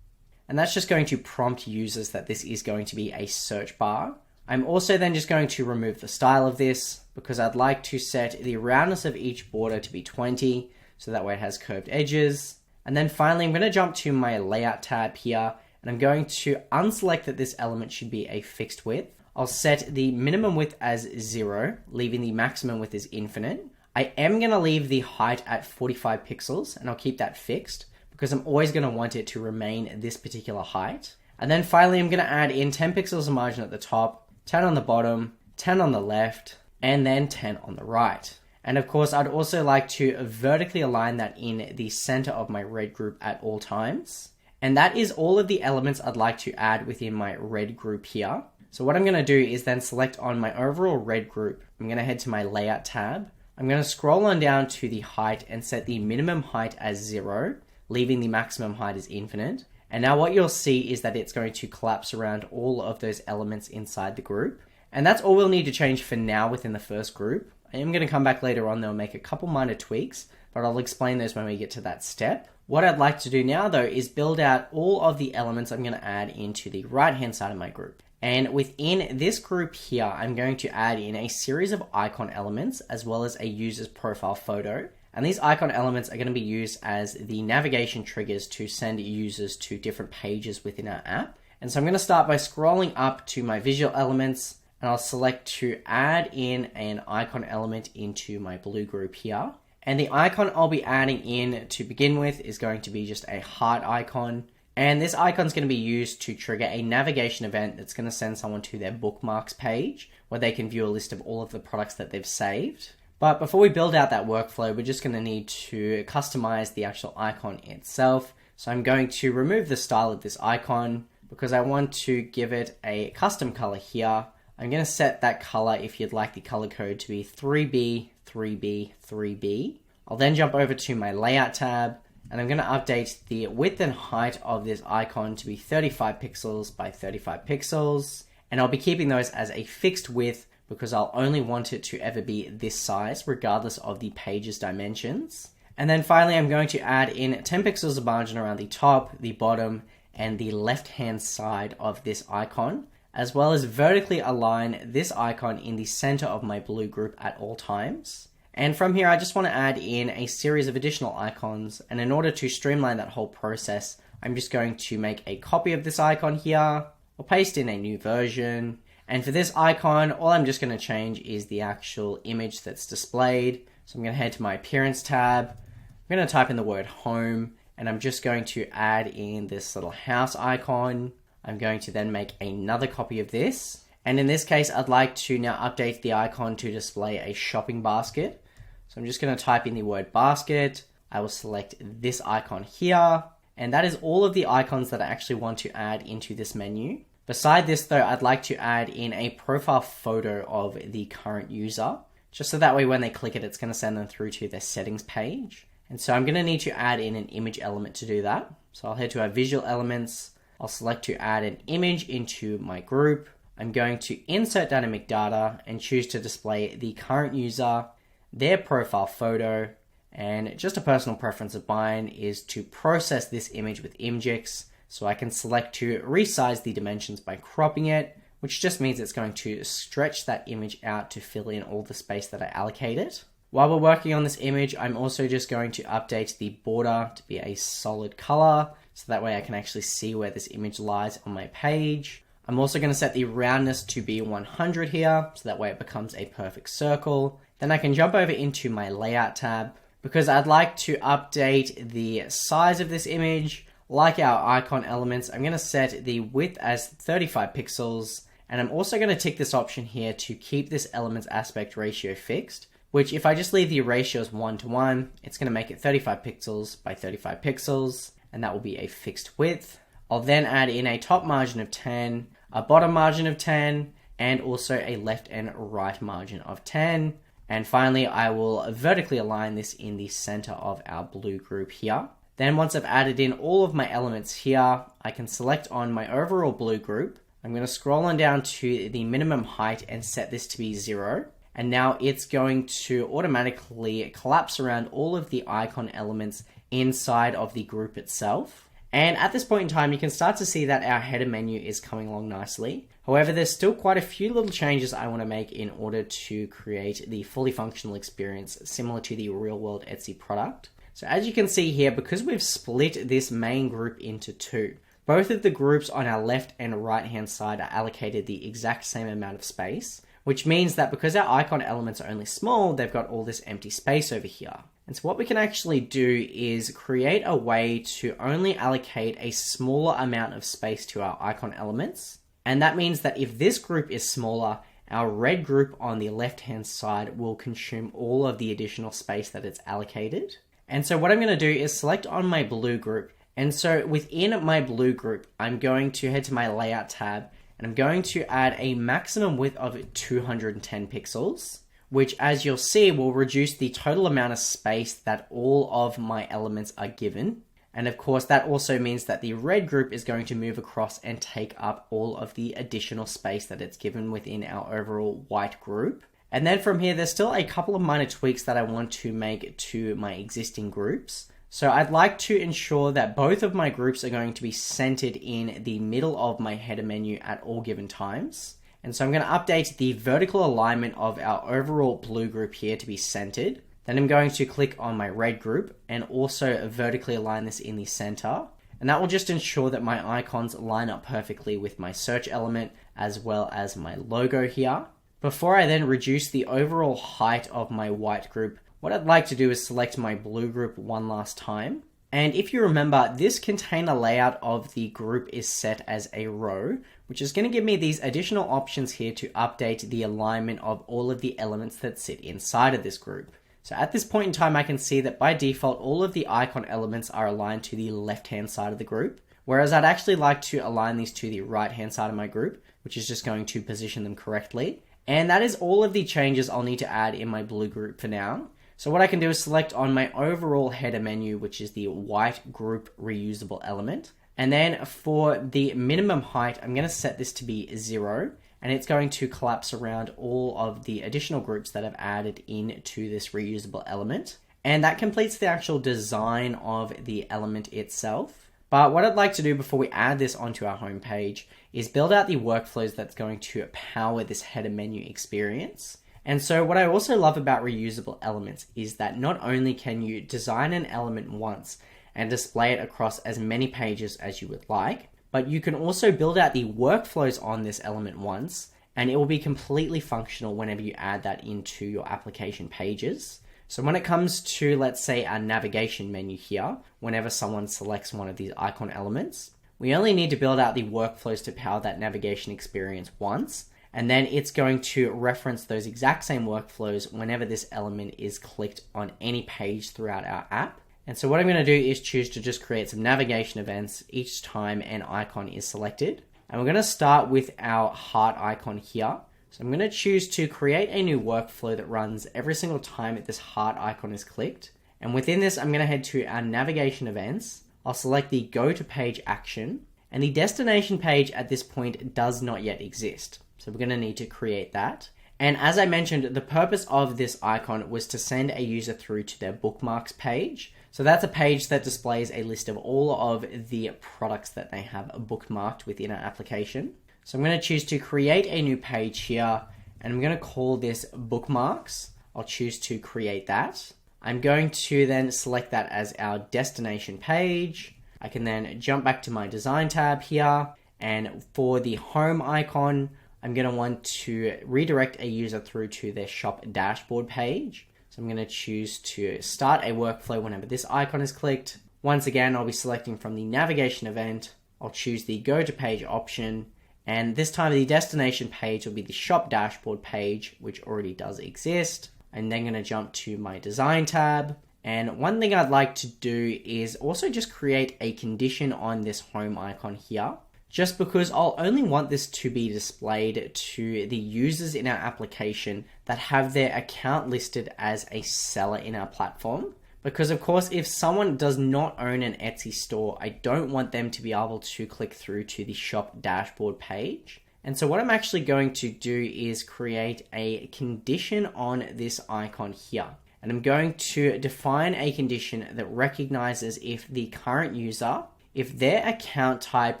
And that's just going to prompt users that this is going to be a search bar. I'm also then just going to remove the style of this because I'd like to set the roundness of each border to be 20. So that way it has curved edges. And then finally, I'm going to jump to my layout tab here, and I'm going to unselect that this element should be a fixed width. I'll set the minimum width as 0, leaving the maximum width as infinite. I am going to leave the height at 45 pixels, and I'll keep that fixed because I'm always going to want it to remain this particular height. And then finally, I'm going to add in 10 pixels of margin at the top, 10 on the bottom, 10 on the left, and then 10 on the right. And of course, I'd also like to vertically align that in the center of my red group at all times. And that is all of the elements I'd like to add within my red group here. So what I'm going to do is then select on my overall red group. I'm going to head to my layout tab. I'm going to scroll on down to the height and set the minimum height as 0, leaving the maximum height as infinite. And now what you'll see is that it's going to collapse around all of those elements inside the group. And that's all we'll need to change for now within the first group. I am going to come back later on though and make a couple minor tweaks, but but I'll explain those when we get to that step. What I'd like to do now though is build out all of the elements I'm going to add into the right hand side of my group. And within this group here, I'm going to add in a series of icon elements as well as a user's profile photo. And these icon elements are going to be used as the navigation triggers to send users to different pages within our app. And so I'm going to start by scrolling up to my visual elements, and I'll select to add in an icon element into my blue group here. And the icon I'll be adding in to begin with is going to be just a heart icon. And this icon is going to be used to trigger a navigation event that's going to send someone to their bookmarks page where they can view a list of all of the products that they've saved. But before we build out that workflow, we're just going to need to customize the actual icon itself. So I'm going to remove the style of this icon because I want to give it a custom color here. I'm going to set that color, if you'd like the color code, to be 3B, 3B, 3B. I'll then jump over to my layout tab, and I'm going to update the width and height of this icon to be 35 pixels by 35 pixels. And I'll be keeping those as a fixed width because I'll only want it to ever be this size regardless of the page's dimensions. And then finally, I'm going to add in 10 pixels of margin around the top, the bottom, and the left-hand side of this icon, as well as vertically align this icon in the center of my blue group at all times. And from here, I just want to add in a series of additional icons. And in order to streamline that whole process, I'm just going to make a copy of this icon here, or paste in a new version. And for this icon, all I'm just going to change is the actual image that's displayed. So I'm going to head to my appearance tab. I'm going to type in the word home, and I'm just going to add in this little house icon. I'm going to then make another copy of this. And in this case, I'd like to now update the icon to display a shopping basket. So I'm just going to type in the word basket. I will select this icon here. And that is all of the icons that I actually want to add into this menu. Beside this though, I'd like to add in a profile photo of the current user, just so that way when they click it, it's going to send them through to their settings page. And so I'm going to need to add in an image element to do that. So I'll head to our visual elements. I'll select to add an image into my group. I'm going to insert dynamic data and choose to display the current user, their profile photo, and just a personal preference of mine is to process this image with ImgX. So I can select to resize the dimensions by cropping it, which just means it's going to stretch that image out to fill in all the space that I allocated. While we're working on this image, I'm also just going to update the border to be a solid color, so that way I can actually see where this image lies on my page. I'm also going to set the roundness to be 100 here, so that way it becomes a perfect circle. Then I can jump over into my layout tab, because I'd like to update the size of this image. Like our icon elements, I'm going to set the width as 35 pixels, and I'm also going to tick this option here to keep this element's aspect ratio fixed, which if I just leave the ratio as 1:1, it's going to make it 35 pixels by 35 pixels, and that will be a fixed width. I'll then add in a top margin of 10, a bottom margin of 10, and also a left and right margin of 10. And finally, I will vertically align this in the center of our blue group here. Then once I've added in all of my elements here, I can select on my overall blue group. I'm going to scroll on down to the minimum height and set this to be 0. And now it's going to automatically collapse around all of the icon elements inside of the group itself. And at this point in time, you can start to see that our header menu is coming along nicely. However, there's still quite a few little changes I want to make in order to create the fully functional experience similar to the real world Etsy product. So as you can see here, because we've split this main group into two, both of the groups on our left and right hand side are allocated the exact same amount of space, which means that because our icon elements are only small, they've got all this empty space over here. And so what we can actually do is create a way to only allocate a smaller amount of space to our icon elements. And that means that if this group is smaller, our red group on the left hand side will consume all of the additional space that it's allocated. And so what I'm going to do is select on my blue group. And so within my blue group, I'm going to head to my layout tab and I'm going to add a maximum width of 210 pixels, which as you'll see will reduce the total amount of space that all of my elements are given. And of course, that also means that the red group is going to move across and take up all of the additional space that it's given within our overall white group. And then from here, there's still a couple of minor tweaks that I want to make to my existing groups. So I'd like to ensure that both of my groups are going to be centered in the middle of my header menu at all given times. And so I'm going to update the vertical alignment of our overall blue group here to be centered. Then I'm going to click on my red group and also vertically align this in the center. And that will just ensure that my icons line up perfectly with my search element as well as my logo here. Before I then reduce the overall height of my white group, what I'd like to do is select my blue group one last time. And if you remember, this container layout of the group is set as a row, which is going to give me these additional options here to update the alignment of all of the elements that sit inside of this group. So at this point in time, I can see that by default, all of the icon elements are aligned to the left-hand side of the group, whereas I'd actually like to align these to the right-hand side of my group, which is just going to position them correctly. And that is all of the changes I'll need to add in my blue group for now. So what I can do is select on my overall header menu, which is the white group reusable element. And then for the minimum height, I'm going to set this to be 0. And it's going to collapse around all of the additional groups that I've added into this reusable element. And that completes the actual design of the element itself. But what I'd like to do before we add this onto our homepage is build out the workflows that's going to power this header menu experience. And so what I also love about reusable elements is that not only can you design an element once and display it across as many pages as you would like, but you can also build out the workflows on this element once, and it will be completely functional whenever you add that into your application pages. So when it comes to, let's say, our navigation menu here, whenever someone selects one of these icon elements, we only need to build out the workflows to power that navigation experience once, and then it's going to reference those exact same workflows whenever this element is clicked on any page throughout our app. And so what I'm going to do is choose to just create some navigation events each time an icon is selected. And we're going to start with our heart icon here. So I'm going to choose to create a new workflow that runs every single time that this heart icon is clicked. And within this, I'm going to head to our navigation events. I'll select the go to page action, and the destination page at this point does not yet exist. So we're going to need to create that. And as I mentioned, the purpose of this icon was to send a user through to their bookmarks page. So that's a page that displays a list of all of the products that they have bookmarked within our application. So I'm going to choose to create a new page here, and I'm going to call this bookmarks. I'll choose to create that. I'm going to then select that as our destination page. I can then jump back to my design tab here, and for the home icon, I'm going to want to redirect a user through to their shop dashboard page. So I'm going to choose to start a workflow whenever this icon is clicked. Once again, I'll be selecting from the navigation event. I'll choose the go to page option. And this time the destination page will be the shop dashboard page, which already does exist. I'm then going to jump to my design tab. And one thing I'd like to do is also just create a condition on this home icon here, just because I'll only want this to be displayed to the users in our application that have their account listed as a seller in our platform. Because of course, if someone does not own an Etsy store, I don't want them to be able to click through to the shop dashboard page. And so what I'm actually going to do is create a condition on this icon here. And I'm going to define a condition that recognizes if the current user, if their account type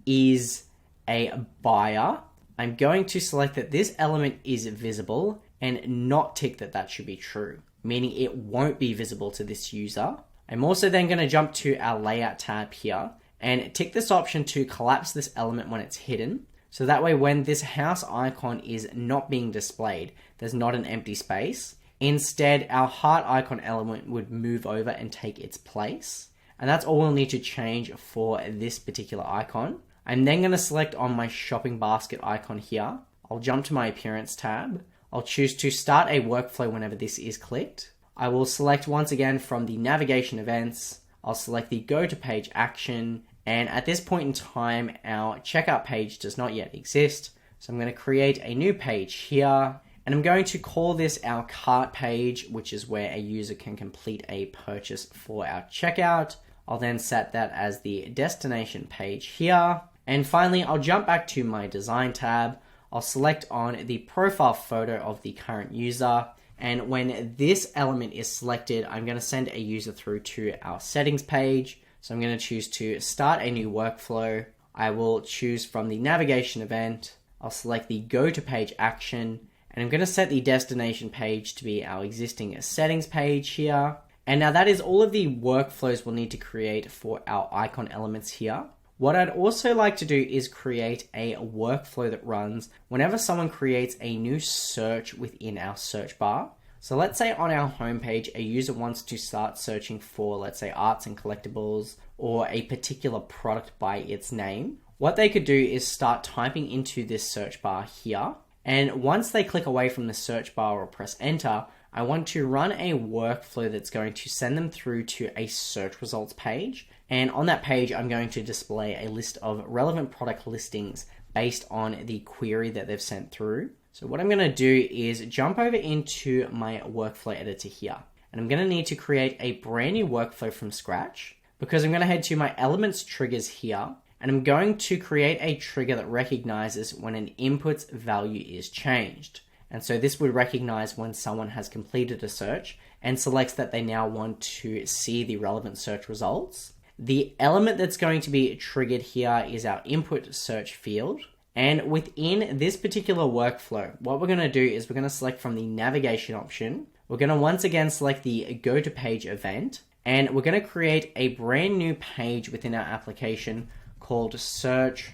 is a buyer, I'm going to select that this element is visible and not tick that that should be true, meaning it won't be visible to this user. I'm also then going to jump to our layout tab here and tick this option to collapse this element when it's hidden. So that way when this house icon is not being displayed, there's not an empty space. Instead, our heart icon element would move over and take its place. And that's all we'll need to change for this particular icon. I'm then going to select on my shopping basket icon here. I'll jump to my appearance tab. I'll choose to start a workflow whenever this is clicked. I will select once again from the navigation events. I'll select the go to page action. And at this point in time, our checkout page does not yet exist. So I'm going to create a new page here. And I'm going to call this our cart page, which is where a user can complete a purchase for our checkout. I'll then set that as the destination page here. And finally, I'll jump back to my design tab. I'll select on the profile photo of the current user. And when this element is selected, I'm going to send a user through to our settings page. So I'm going to choose to start a new workflow. I will choose from the navigation event. I'll select the go to page action, and I'm going to set the destination page to be our existing settings page here. And now that is all of the workflows we'll need to create for our icon elements here. What I'd also like to do is create a workflow that runs whenever someone creates a new search within our search bar. So let's say on our homepage, a user wants to start searching for, let's say, arts and collectibles or a particular product by its name. What they could do is start typing into this search bar here. And once they click away from the search bar or press enter, I want to run a workflow that's going to send them through to a search results page. And on that page, I'm going to display a list of relevant product listings based on the query that they've sent through. So what I'm going to do is jump over into my workflow editor here. And I'm going to need to create a brand new workflow from scratch, because I'm going to head to my elements triggers here. And I'm going to create a trigger that recognizes when an input's value is changed. And so this would recognize when someone has completed a search and selects that they now want to see the relevant search results. The element that's going to be triggered here is our input search field. And within this particular workflow, what we're going to do is we're going to select from the navigation option. We're going to once again select the go to page event, and we're going to create a brand new page within our application called search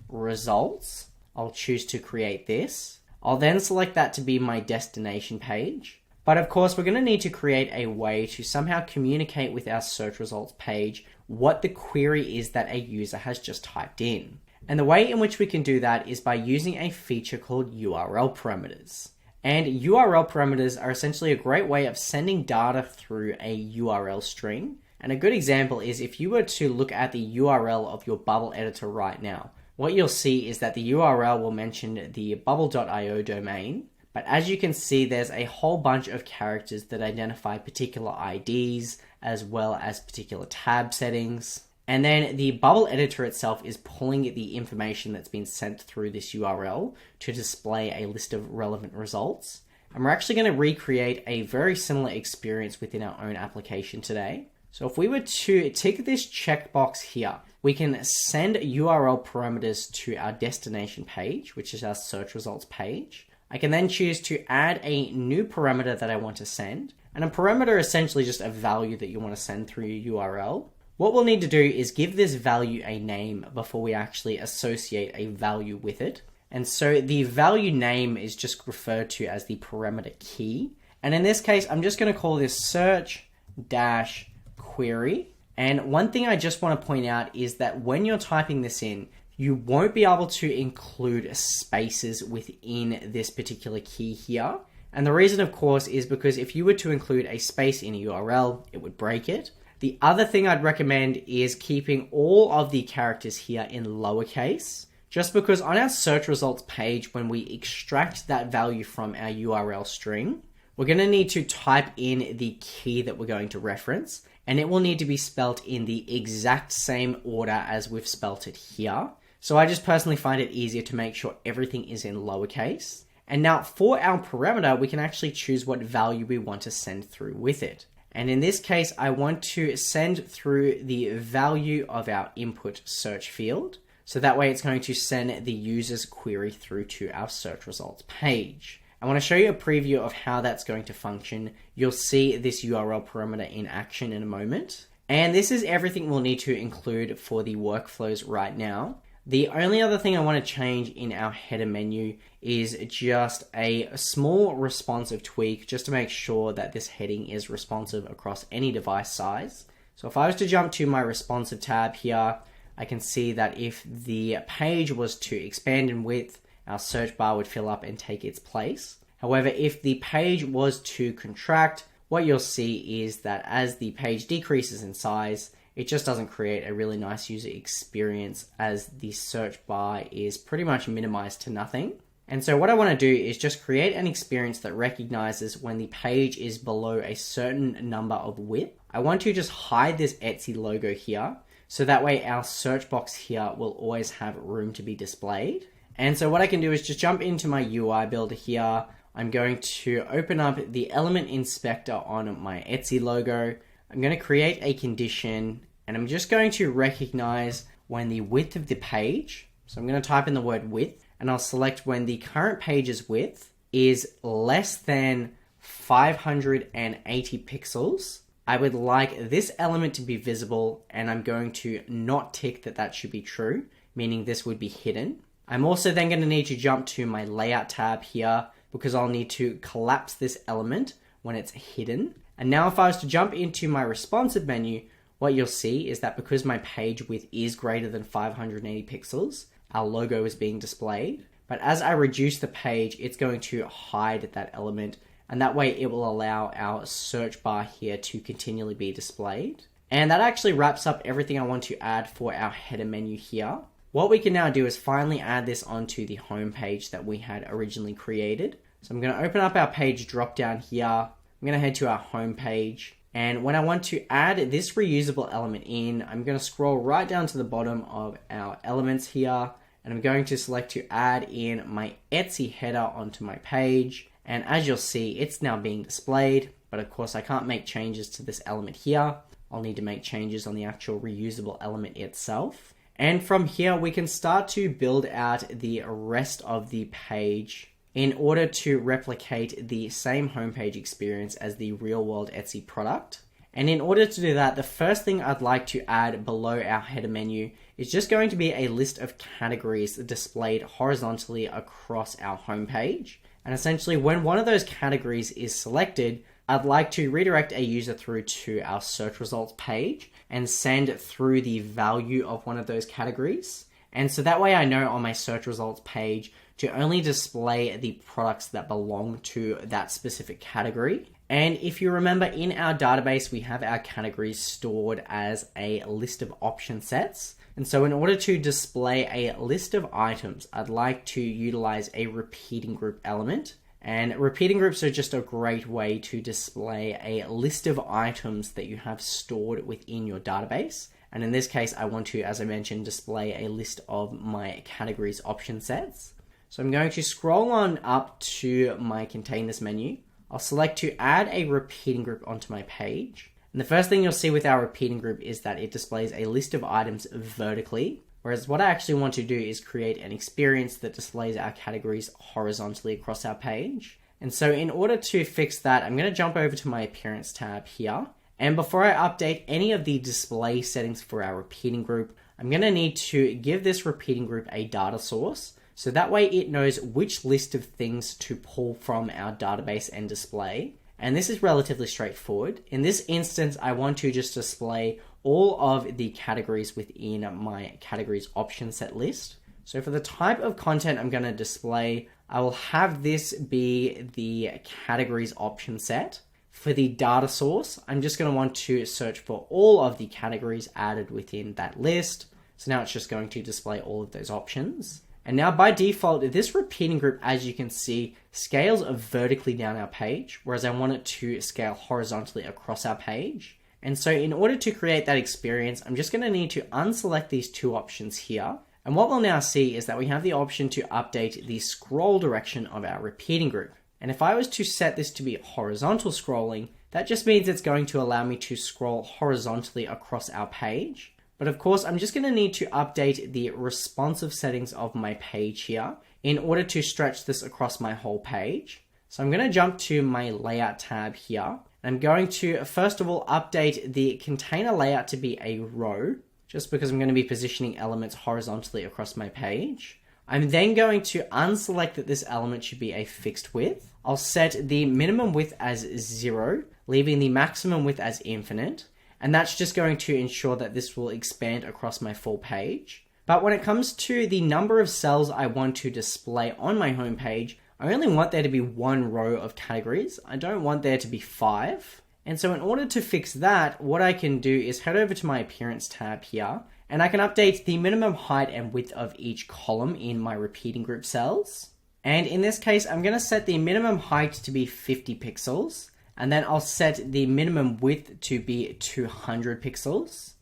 results. I'll choose to create this. I'll then select that to be my destination page. But of course, we're going to need to create a way to somehow communicate with our search results page what the query is that a user has just typed in. And the way in which we can do that is by using a feature called URL parameters. And URL parameters are essentially a great way of sending data through a URL string. And a good example is if you were to look at the URL of your Bubble editor right now, what you'll see is that the URL will mention the bubble.io domain. But as you can see, there's a whole bunch of characters that identify particular IDs as well as particular tab settings. And then the Bubble editor itself is pulling the information that's been sent through this URL to display a list of relevant results. And we're actually going to recreate a very similar experience within our own application today. So if we were to tick this checkbox here, we can send URL parameters to our destination page, which is our search results page. I can then choose to add a new parameter that I want to send. And a parameter is essentially just a value that you want to send through your URL. What we'll need to do is give this value a name before we actually associate a value with it. And so the value name is just referred to as the parameter key. And in this case, I'm just going to call this search-query. And one thing I just want to point out is that when you're typing this in, you won't be able to include spaces within this particular key here. And the reason, of course, is because if you were to include a space in a URL, it would break it. The other thing I'd recommend is keeping all of the characters here in lowercase, just because on our search results page, when we extract that value from our URL string, we're going to need to type in the key that we're going to reference, and it will need to be spelt in the exact same order as we've spelt it here. So I just personally find it easier to make sure everything is in lowercase. And now for our parameter, we can actually choose what value we want to send through with it. And in this case, I want to send through the value of our input search field. So that way it's going to send the user's query through to our search results page. I want to show you a preview of how that's going to function. You'll see this URL parameter in action in a moment. And this is everything we'll need to include for the workflows right now. The only other thing I want to change in our header menu is just a small responsive tweak just to make sure that this heading is responsive across any device size. So if I was to jump to my responsive tab here, I can see that if the page was to expand in width, our search bar would fill up and take its place. However, if the page was to contract, what you'll see is that as the page decreases in size, it just doesn't create a really nice user experience as the search bar is pretty much minimized to nothing. And so what I want to do is just create an experience that recognizes when the page is below a certain number of width. I want to just hide this Etsy logo here, so that way our search box here will always have room to be displayed. And so what I can do is just jump into my UI builder here. I'm going to open up the element inspector on my Etsy logo. I'm going to create a condition, and I'm just going to recognize when the width of the page, so I'm going to type in the word width, and I'll select when the current page's width is less than 580 pixels. I would like this element to be visible, and I'm going to not tick that should be true, meaning this would be hidden. I'm also then going to need to jump to my layout tab here because I'll need to collapse this element when it's hidden. And now if I was to jump into my responsive menu, what you'll see is that because my page width is greater than 580 pixels, our logo is being displayed. But as I reduce the page, it's going to hide that element, and that way it will allow our search bar here to continually be displayed. And that actually wraps up everything I want to add for our header menu here. What we can now do is finally add this onto the home page that we had originally created. So I'm going to open up our page drop down here. I'm going to head to our home page. And when I want to add this reusable element in, I'm going to scroll right down to the bottom of our elements here. And I'm going to select to add in my Etsy header onto my page. And as you'll see, it's now being displayed. But of course, I can't make changes to this element here. I'll need to make changes on the actual reusable element itself. And from here, we can start to build out the rest of the page in order to replicate the same homepage experience as the real world Etsy product. And in order to do that, the first thing I'd like to add below our header menu is just going to be a list of categories displayed horizontally across our homepage. And essentially, when one of those categories is selected, I'd like to redirect a user through to our search results page and send through the value of one of those categories. And so that way I know on my search results page to only display the products that belong to that specific category. And if you remember, in our database, we have our categories stored as a list of option sets. And so in order to display a list of items, I'd like to utilize a repeating group element. And repeating groups are just a great way to display a list of items that you have stored within your database. And in this case, I want to, as I mentioned, display a list of my categories option sets. So I'm going to scroll on up to my containers menu. I'll select to add a repeating group onto my page. And the first thing you'll see with our repeating group is that it displays a list of items vertically. Whereas what I actually want to do is create an experience that displays our categories horizontally across our page. And so in order to fix that, I'm going to jump over to my appearance tab here. And before I update any of the display settings for our repeating group, I'm going to need to give this repeating group a data source. So that way it knows which list of things to pull from our database and display. And this is relatively straightforward. In this instance, I want to just display all of the categories within my categories option set list. So for the type of content I'm going to display, I will have this be the categories option set. For the data source, I'm just going to want to search for all of the categories added within that list. So now it's just going to display all of those options. And now by default, this repeating group, as you can see, scales vertically down our page, whereas I want it to scale horizontally across our page. And so in order to create that experience, I'm just going to need to unselect these two options here. And what we'll now see is that we have the option to update the scroll direction of our repeating group. And if I was to set this to be horizontal scrolling, that just means it's going to allow me to scroll horizontally across our page. But of course, I'm just going to need to update the responsive settings of my page here in order to stretch this across my whole page. So I'm going to jump to my layout tab here. I'm going to, first of all, update the container layout to be a row, just because I'm going to be positioning elements horizontally across my page. I'm then going to unselect that this element should be a fixed width. I'll set the minimum width as 0, leaving the maximum width as infinite. And that's just going to ensure that this will expand across my full page. But when it comes to the number of cells I want to display on my home page, I only want there to be one row of categories. I don't want there to be 5. And so in order to fix that, what I can do is head over to my appearance tab here, and I can update the minimum height and width of each column in my repeating group cells. And in this case, I'm going to set the minimum height to be 50 pixels. And then I'll set the minimum width to be 200 pixels.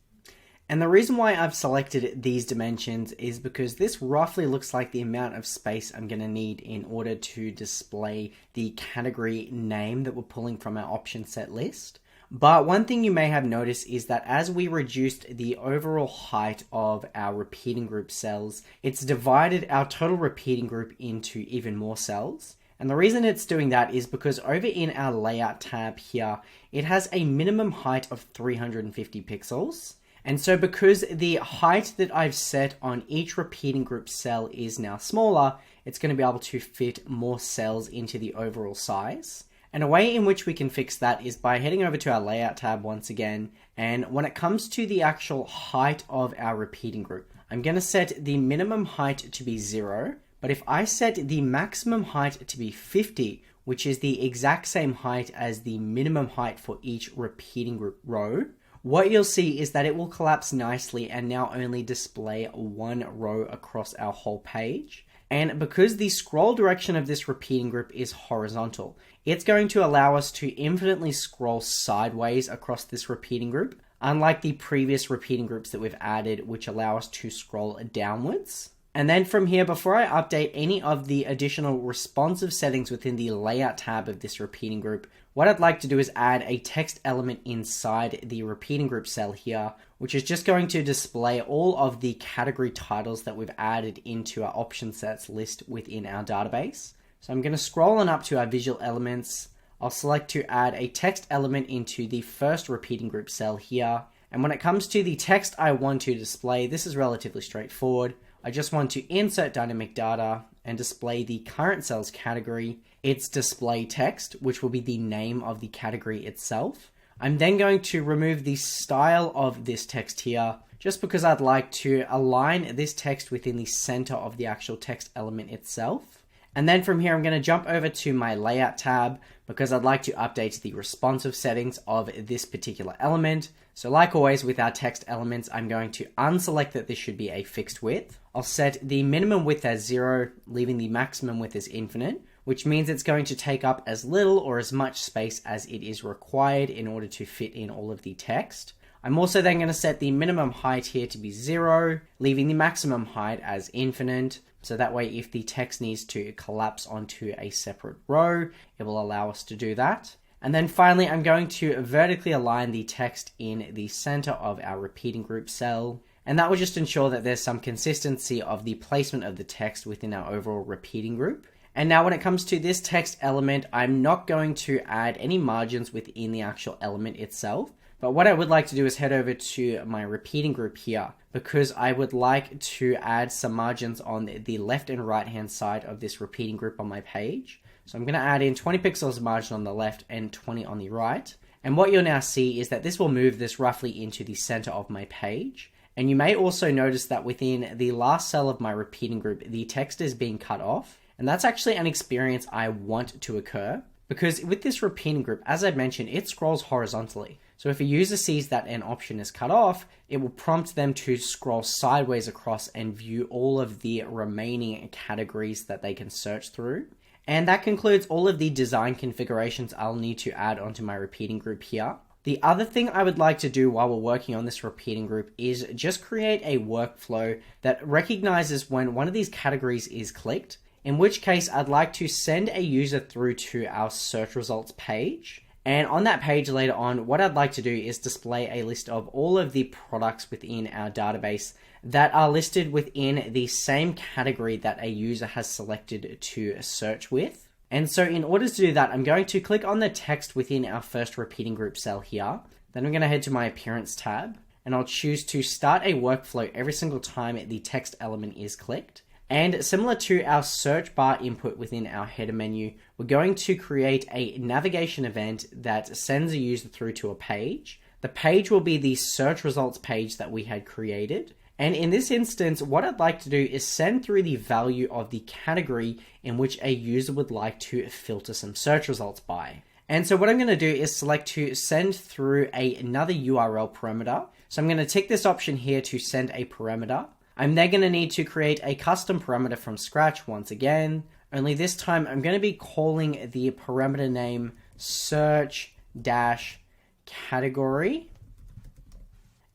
And the reason why I've selected these dimensions is because this roughly looks like the amount of space I'm going to need in order to display the category name that we're pulling from our option set list. But one thing you may have noticed is that as we reduced the overall height of our repeating group cells, it's divided our total repeating group into even more cells. And the reason it's doing that is because over in our layout tab here, it has a minimum height of 350 pixels. And so because the height that I've set on each repeating group cell is now smaller, it's going to be able to fit more cells into the overall size. And a way in which we can fix that is by heading over to our layout tab once again. And when it comes to the actual height of our repeating group, I'm going to set the minimum height to be 0. But if I set the maximum height to be 50, which is the exact same height as the minimum height for each repeating group row, what you'll see is that it will collapse nicely and now only display one row across our whole page. And because the scroll direction of this repeating group is horizontal, it's going to allow us to infinitely scroll sideways across this repeating group, unlike the previous repeating groups that we've added, which allow us to scroll downwards. And then from here, before I update any of the additional responsive settings within the layout tab of this repeating group, what I'd like to do is add a text element inside the repeating group cell here, which is just going to display all of the category titles that we've added into our option sets list within our database. So I'm going to scroll on up to our visual elements. I'll select to add a text element into the first repeating group cell here. And when it comes to the text I want to display, this is relatively straightforward. I just want to insert dynamic data and display the current cell's category, its display text, which will be the name of the category itself. I'm then going to remove the style of this text here, just because I'd like to align this text within the center of the actual text element itself. And then from here, I'm going to jump over to my layout tab because I'd like to update the responsive settings of this particular element. So like always with our text elements, I'm going to unselect that this should be a fixed width. I'll set the minimum width as 0, leaving the maximum width as infinite, which means it's going to take up as little or as much space as it is required in order to fit in all of the text. I'm also then going to set the minimum height here to be 0, leaving the maximum height as infinite. So that way, if the text needs to collapse onto a separate row, it will allow us to do that. And then finally, I'm going to vertically align the text in the center of our repeating group cell. And that will just ensure that there's some consistency of the placement of the text within our overall repeating group. And now when it comes to this text element, I'm not going to add any margins within the actual element itself. But what I would like to do is head over to my repeating group here, because I would like to add some margins on the left and right hand side of this repeating group on my page. So I'm going to add in 20 pixels margin on the left and 20 on the right. And what you'll now see is that this will move this roughly into the center of my page. And you may also notice that within the last cell of my repeating group, the text is being cut off. And that's actually an experience I want to occur, because with this repeating group, as I mentioned, it scrolls horizontally. So if a user sees that an option is cut off, it will prompt them to scroll sideways across and view all of the remaining categories that they can search through. And that concludes all of the design configurations I'll need to add onto my repeating group here. The other thing I would like to do while we're working on this repeating group is just create a workflow that recognizes when one of these categories is clicked, in which case I'd like to send a user through to our search results page. And on that page later on, what I'd like to do is display a list of all of the products within our database that are listed within the same category that a user has selected to search with. And so in order to do that, I'm going to click on the text within our first repeating group cell here. Then I'm going to head to my Appearance tab, and I'll choose to start a workflow every single time the text element is clicked. And similar to our search bar input within our header menu, we're going to create a navigation event that sends a user through to a page. The page will be the search results page that we had created. And in this instance, what I'd like to do is send through the value of the category in which a user would like to filter some search results by. And so what I'm going to do is select to send through another URL parameter. So I'm going to tick this option here to send a parameter. I'm then going to need to create a custom parameter from scratch once again, only this time I'm going to be calling the parameter name search-category.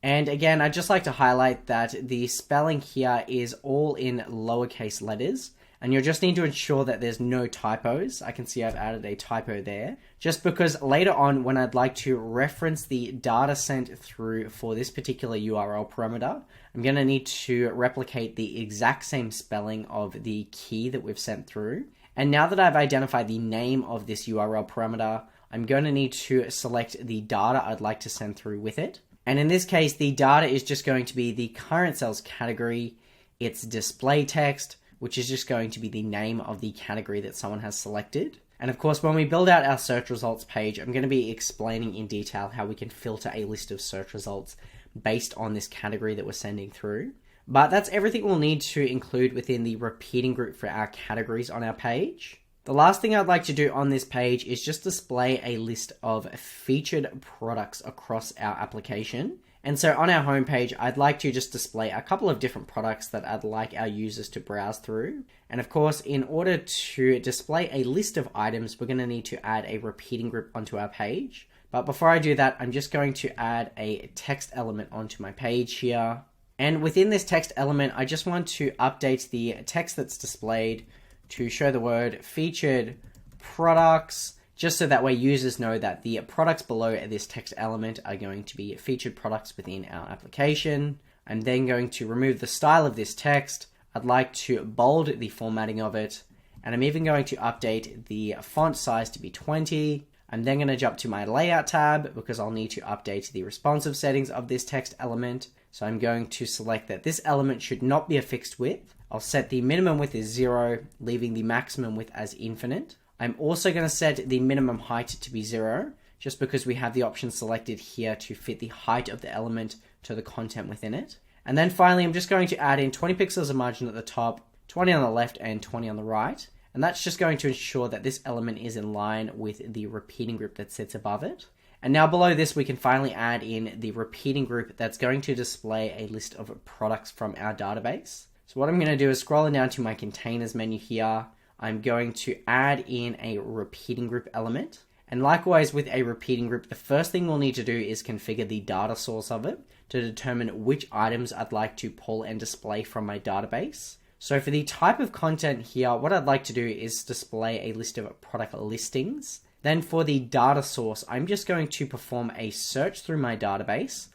And again, I'd just like to highlight that the spelling here is all in lowercase letters, and you'll just need to ensure that there's no typos. I can see I've added a typo there, just because later on when I'd like to reference the data sent through for this particular URL parameter, I'm going to need to replicate the exact same spelling of the key that we've sent through. And now that I've identified the name of this URL parameter, I'm going to need to select the data I'd like to send through with it. And in this case, the data is just going to be the current sales category, its display text, which is just going to be the name of the category that someone has selected. And of course, when we build out our search results page, I'm going to be explaining in detail how we can filter a list of search results based on this category that we're sending through. But that's everything we'll need to include within the repeating group for our categories on our page. The last thing I'd like to do on this page is just display a list of featured products across our application. And so on our homepage, I'd like to just display a couple of different products that I'd like our users to browse through. And of course, in order to display a list of items, we're going to need to add a repeating group onto our page. But before I do that, I'm just going to add a text element onto my page here. And within this text element, I just want to update the text that's displayed to show the word featured products, just so that way users know that the products below this text element are going to be featured products within our application. I'm then going to remove the style of this text. I'd like to bold the formatting of it, and I'm even going to update the font size to be 20. I'm then going to jump to my layout tab because I'll need to update the responsive settings of this text element. So I'm going to select that this element should not be a fixed width. I'll set the minimum width as 0, leaving the maximum width as infinite. I'm also going to set the minimum height to be 0, just because we have the option selected here to fit the height of the element to the content within it. And then finally, I'm just going to add in 20 pixels of margin at the top, 20 on the left and 20 on the right. And that's just going to ensure that this element is in line with the repeating group that sits above it. And now below this, we can finally add in the repeating group that's going to display a list of products from our database. So what I'm going to do is scrolling down to my containers menu here, I'm going to add in a repeating group element. And likewise with a repeating group, the first thing we'll need to do is configure the data source of it to determine which items I'd like to pull and display from my database. So for the type of content here, what I'd like to do is display a list of product listings. Then for the data source, I'm just going to perform a search through my database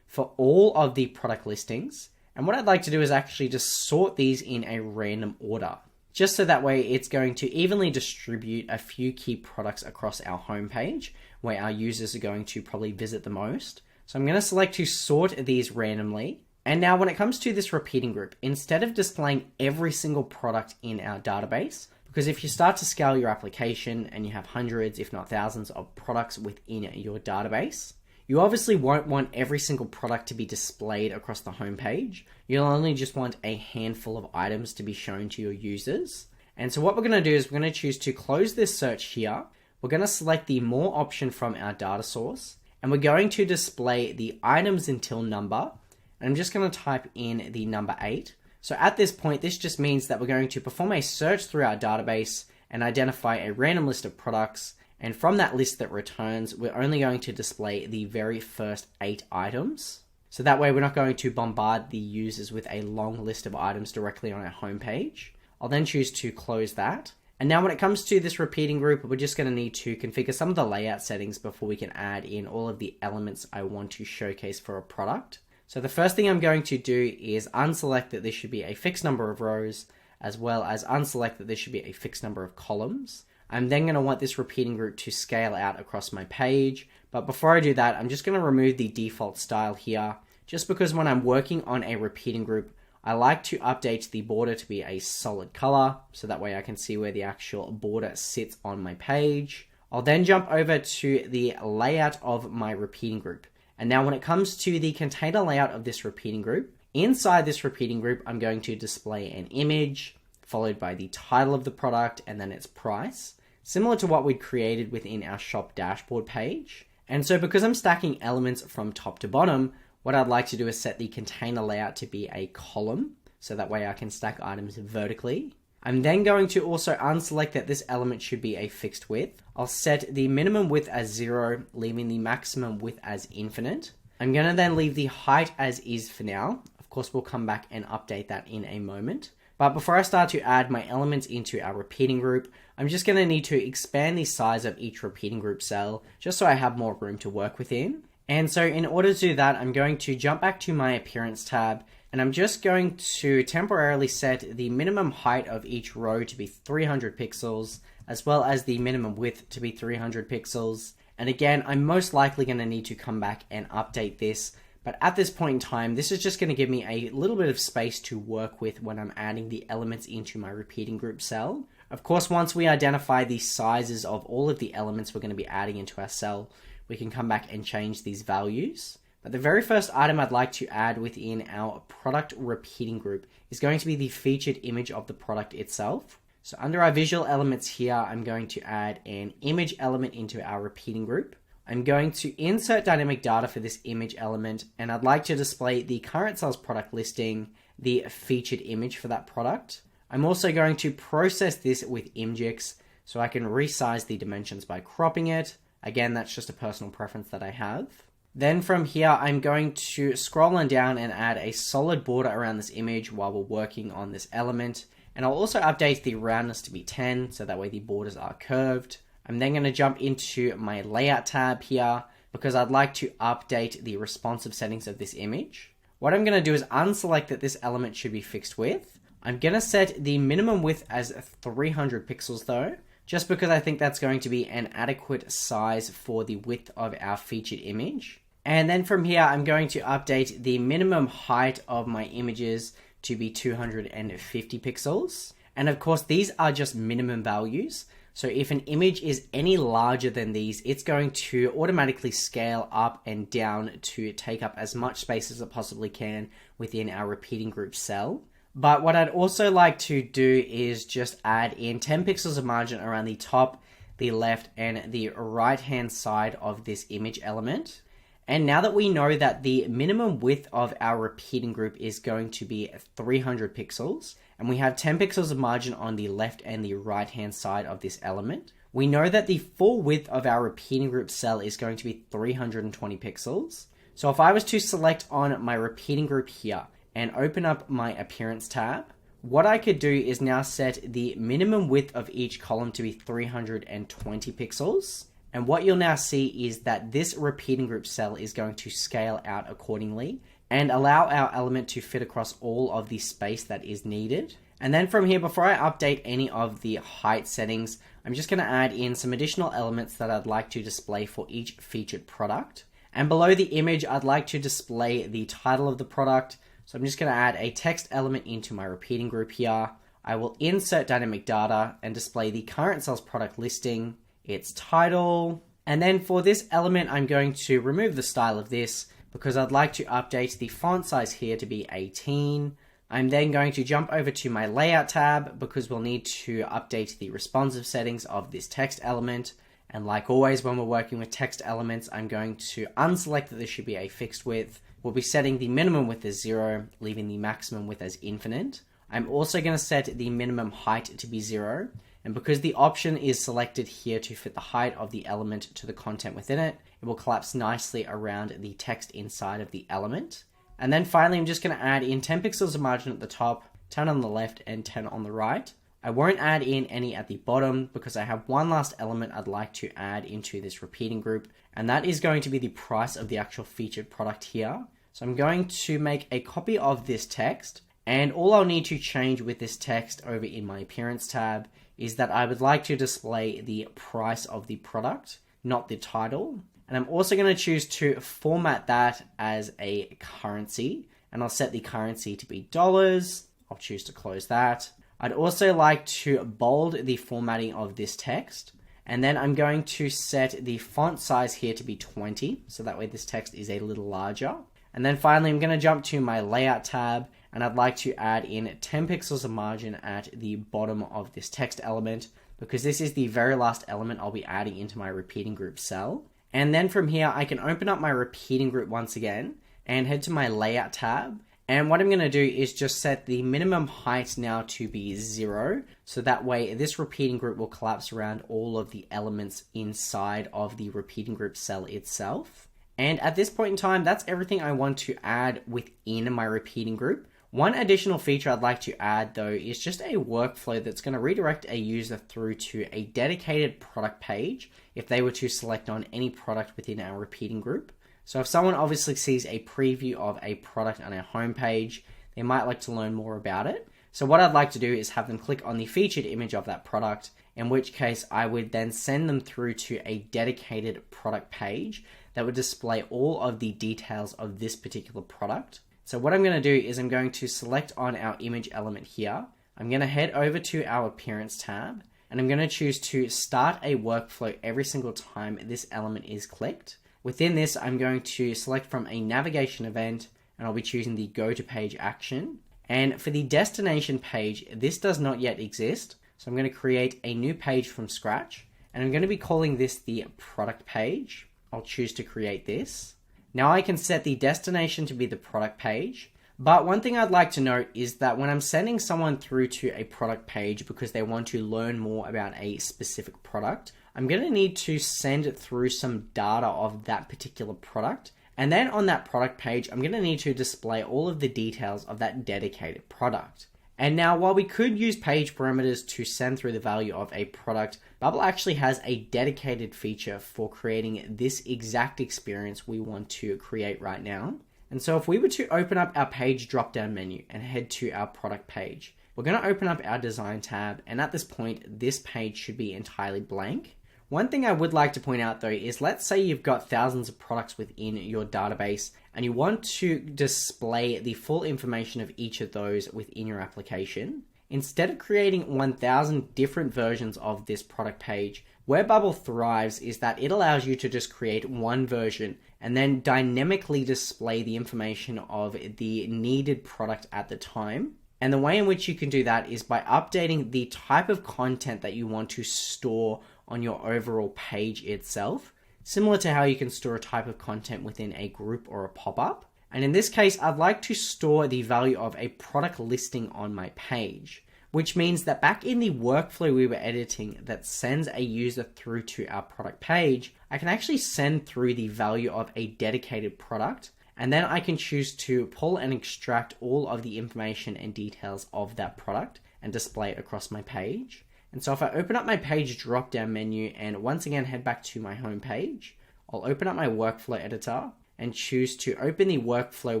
for all of the product listings. And what I'd like to do is actually just sort these in a random order, just so that way it's going to evenly distribute a few key products across our homepage where our users are going to probably visit the most. So I'm going to select to sort these randomly. And now when it comes to this repeating group, instead of displaying every single product in our database, because if you start to scale your application and you have hundreds, if not thousands of products within your database, you obviously won't want every single product to be displayed across the homepage. You'll only just want a handful of items to be shown to your users. And so what we're going to do is we're going to choose to close this search here. We're going to select the more option from our data source, and we're going to display the items until number. And I'm just going to type in the number 8. So at this point, this just means that we're going to perform a search through our database and identify a random list of products. And from that list that returns, we're only going to display the very first 8 items. So that way we're not going to bombard the users with a long list of items directly on our homepage. I'll then choose to close that. And now when it comes to this repeating group, we're just going to need to configure some of the layout settings before we can add in all of the elements I want to showcase for a product. So the first thing I'm going to do is unselect that this should be a fixed number of rows, as well as unselect that this should be a fixed number of columns. I'm then going to want this repeating group to scale out across my page. But before I do that, I'm just going to remove the default style here, just because when I'm working on a repeating group, I like to update the border to be a solid color, so that way I can see where the actual border sits on my page. I'll then jump over to the layout of my repeating group. And now when it comes to the container layout of this repeating group, inside this repeating group, I'm going to display an image, followed by the title of the product and then its price, similar to what we'd created within our shop dashboard page. And so because I'm stacking elements from top to bottom, what I'd like to do is set the container layout to be a column, so that way I can stack items vertically. I'm then going to also unselect that this element should be a fixed width. I'll set the minimum width as 0, leaving the maximum width as infinite. I'm going to then leave the height as is for now. Of course, we'll come back and update that in a moment. But before I start to add my elements into our repeating group, I'm just going to need to expand the size of each repeating group cell, just so I have more room to work within. And so in order to do that, I'm going to jump back to my appearance tab, and I'm just going to temporarily set the minimum height of each row to be 300 pixels, as well as the minimum width to be 300 pixels. And again, I'm most likely going to need to come back and update this. But at this point in time, this is just going to give me a little bit of space to work with when I'm adding the elements into my repeating group cell. Of course, once we identify the sizes of all of the elements we're going to be adding into our cell, we can come back and change these values. But the very first item I'd like to add within our product repeating group is going to be the featured image of the product itself. So under our visual elements here, I'm going to add an image element into our repeating group. I'm going to insert dynamic data for this image element, and I'd like to display the current sales product listing, the featured image for that product. I'm also going to process this with ImgX so I can resize the dimensions by cropping it. Again, that's just a personal preference that I have. Then from here, I'm going to scroll on down and add a solid border around this image while we're working on this element. And I'll also update the roundness to be 10, so that way the borders are curved. I'm then going to jump into my layout tab here because I'd like to update the responsive settings of this image. What I'm going to do is unselect that this element should be fixed width. I'm going to set the minimum width as 300 pixels though, just because I think that's going to be an adequate size for the width of our featured image. And then from here, I'm going to update the minimum height of my images to be 250 pixels. And of course, these are just minimum values. So if an image is any larger than these, it's going to automatically scale up and down to take up as much space as it possibly can within our repeating group cell. But what I'd also like to do is just add in 10 pixels of margin around the top, the left, and the right-hand side of this image element. And now that we know that the minimum width of our repeating group is going to be 300 pixels, and we have 10 pixels of margin on the left and the right-hand side of this element, we know that the full width of our repeating group cell is going to be 320 pixels. So if I was to select on my repeating group here and open up my appearance tab, what I could do is now set the minimum width of each column to be 320 pixels. And what you'll now see is that this repeating group cell is going to scale out accordingly and allow our element to fit across all of the space that is needed. And then from here, before I update any of the height settings, I'm just going to add in some additional elements that I'd like to display for each featured product. And below the image, I'd like to display the title of the product. So I'm just going to add a text element into my repeating group here. I will insert dynamic data and display the current sales product listing, its title. And then for this element, I'm going to remove the style of this because I'd like to update the font size here to be 18. I'm then going to jump over to my layout tab because we'll need to update the responsive settings of this text element. And like always, when we're working with text elements, I'm going to unselect that this should be a fixed width. We'll be setting the minimum width as 0, leaving the maximum width as infinite. I'm also going to set the minimum height to be 0. And because the option is selected here to fit the height of the element to the content within it, it will collapse nicely around the text inside of the element. And then finally, I'm just going to add in 10 pixels of margin at the top, 10 on the left, and 10 on the right. I won't add in any at the bottom because I have one last element I'd like to add into this repeating group, and that is going to be the price of the actual featured product here. So I'm going to make a copy of this text, and all I'll need to change with this text over in my appearance tab is that I would like to display the price of the product, not the title. And I'm also going to choose to format that as a currency, and I'll set the currency to be dollars. I'll choose to close that. I'd also like to bold the formatting of this text, and then I'm going to set the font size here to be 20, so that way this text is a little larger. And then finally, I'm going to jump to my layout tab, and I'd like to add in 10 pixels of margin at the bottom of this text element, because this is the very last element I'll be adding into my repeating group cell. And then from here, I can open up my repeating group once again and head to my layout tab. And what I'm going to do is just set the minimum height now to be 0. So that way this repeating group will collapse around all of the elements inside of the repeating group cell itself. And at this point in time, that's everything I want to add within my repeating group. One additional feature I'd like to add though is just a workflow that's going to redirect a user through to a dedicated product page if they were to select on any product within our repeating group. So if someone obviously sees a preview of a product on our homepage, they might like to learn more about it. So what I'd like to do is have them click on the featured image of that product, in which case I would then send them through to a dedicated product page that would display all of the details of this particular product. So what I'm going to do is I'm going to select on our image element here. I'm going to head over to our appearance tab, and I'm going to choose to start a workflow every single time this element is clicked. Within this, I'm going to select from a navigation event, and I'll be choosing the go to page action. And for the destination page, this does not yet exist. So I'm going to create a new page from scratch, and I'm going to be calling this the product page. I'll choose to create this. Now I can set the destination to be the product page. But one thing I'd like to note is that when I'm sending someone through to a product page because they want to learn more about a specific product, I'm going to need to send through some data of that particular product. And then on that product page, I'm going to need to display all of the details of that dedicated product. And now while we could use page parameters to send through the value of a product, Bubble actually has a dedicated feature for creating this exact experience we want to create right now. And so if we were to open up our page drop-down menu and head to our product page, we're going to open up our design tab. And at this point, this page should be entirely blank. One thing I would like to point out though is, let's say you've got thousands of products within your database and you want to display the full information of each of those within your application. Instead of creating 1,000 different versions of this product page, where Bubble thrives is that it allows you to just create one version and then dynamically display the information of the needed product at the time. And the way in which you can do that is by updating the type of content that you want to store on your overall page itself, similar to how you can store a type of content within a group or a pop-up. And in this case, I'd like to store the value of a product listing on my page, which means that back in the workflow we were editing that sends a user through to our product page, I can actually send through the value of a dedicated product, and then I can choose to pull and extract all of the information and details of that product and display it across my page. And so if I open up my page drop-down menu and once again head back to my home page, I'll open up my workflow editor and choose to open the workflow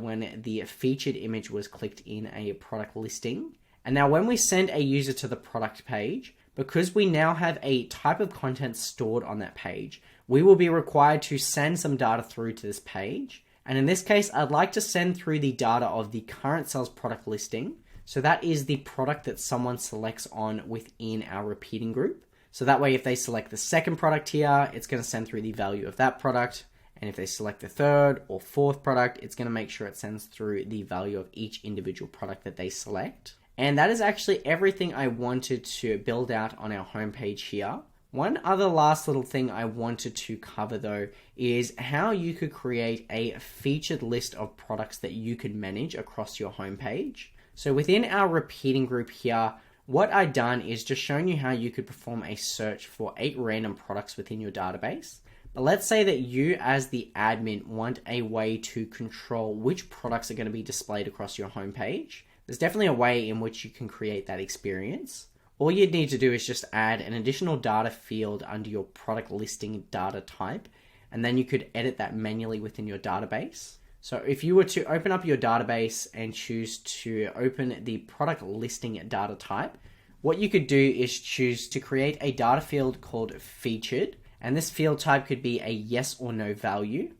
when the featured image was clicked in a product listing. And now when we send a user to the product page, because we now have a type of content stored on that page, we will be required to send some data through to this page. And in this case, I'd like to send through the data of the current sales product listing. So that is the product that someone selects on within our repeating group. So that way, if they select the second product here, it's going to send through the value of that product. And if they select the third or fourth product, it's going to make sure it sends through the value of each individual product that they select. And that is actually everything I wanted to build out on our homepage here. One other last little thing I wanted to cover though is how you could create a featured list of products that you could manage across your homepage. So within our repeating group here, what I've done is just showing you how you could perform a search for 8 random products within your database. But let's say that you as the admin want a way to control which products are going to be displayed across your homepage. There's definitely a way in which you can create that experience. All you'd need to do is just add an additional data field under your product listing data type, and then you could edit that manually within your database. So if you were to open up your database and choose to open the product listing data type, what you could do is choose to create a data field called featured, and this field type could be a yes or no value.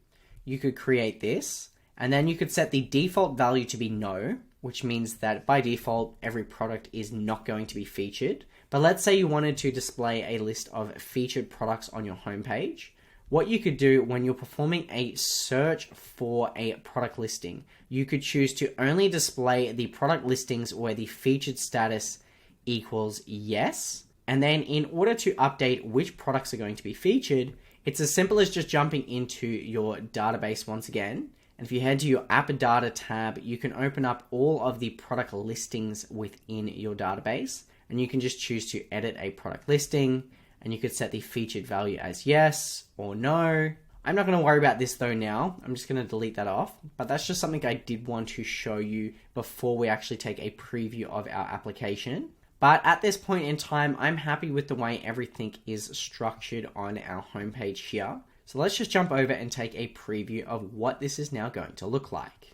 You could create this, and then you could set the default value to be no, which means that by default, every product is not going to be featured. But let's say you wanted to display a list of featured products on your homepage. What you could do when you're performing a search for a product listing, you could choose to only display the product listings where the featured status equals yes. And then in order to update which products are going to be featured, it's as simple as just jumping into your database once again. And if you head to your app data tab, you can open up all of the product listings within your database. And you can just choose to edit a product listing. And you could set the featured value as yes or no. I'm not going to worry about this though now. I'm just going to delete that off. But that's just something I did want to show you before we actually take a preview of our application. But at this point in time, I'm happy with the way everything is structured on our homepage here. So let's just jump over and take a preview of what this is now going to look like.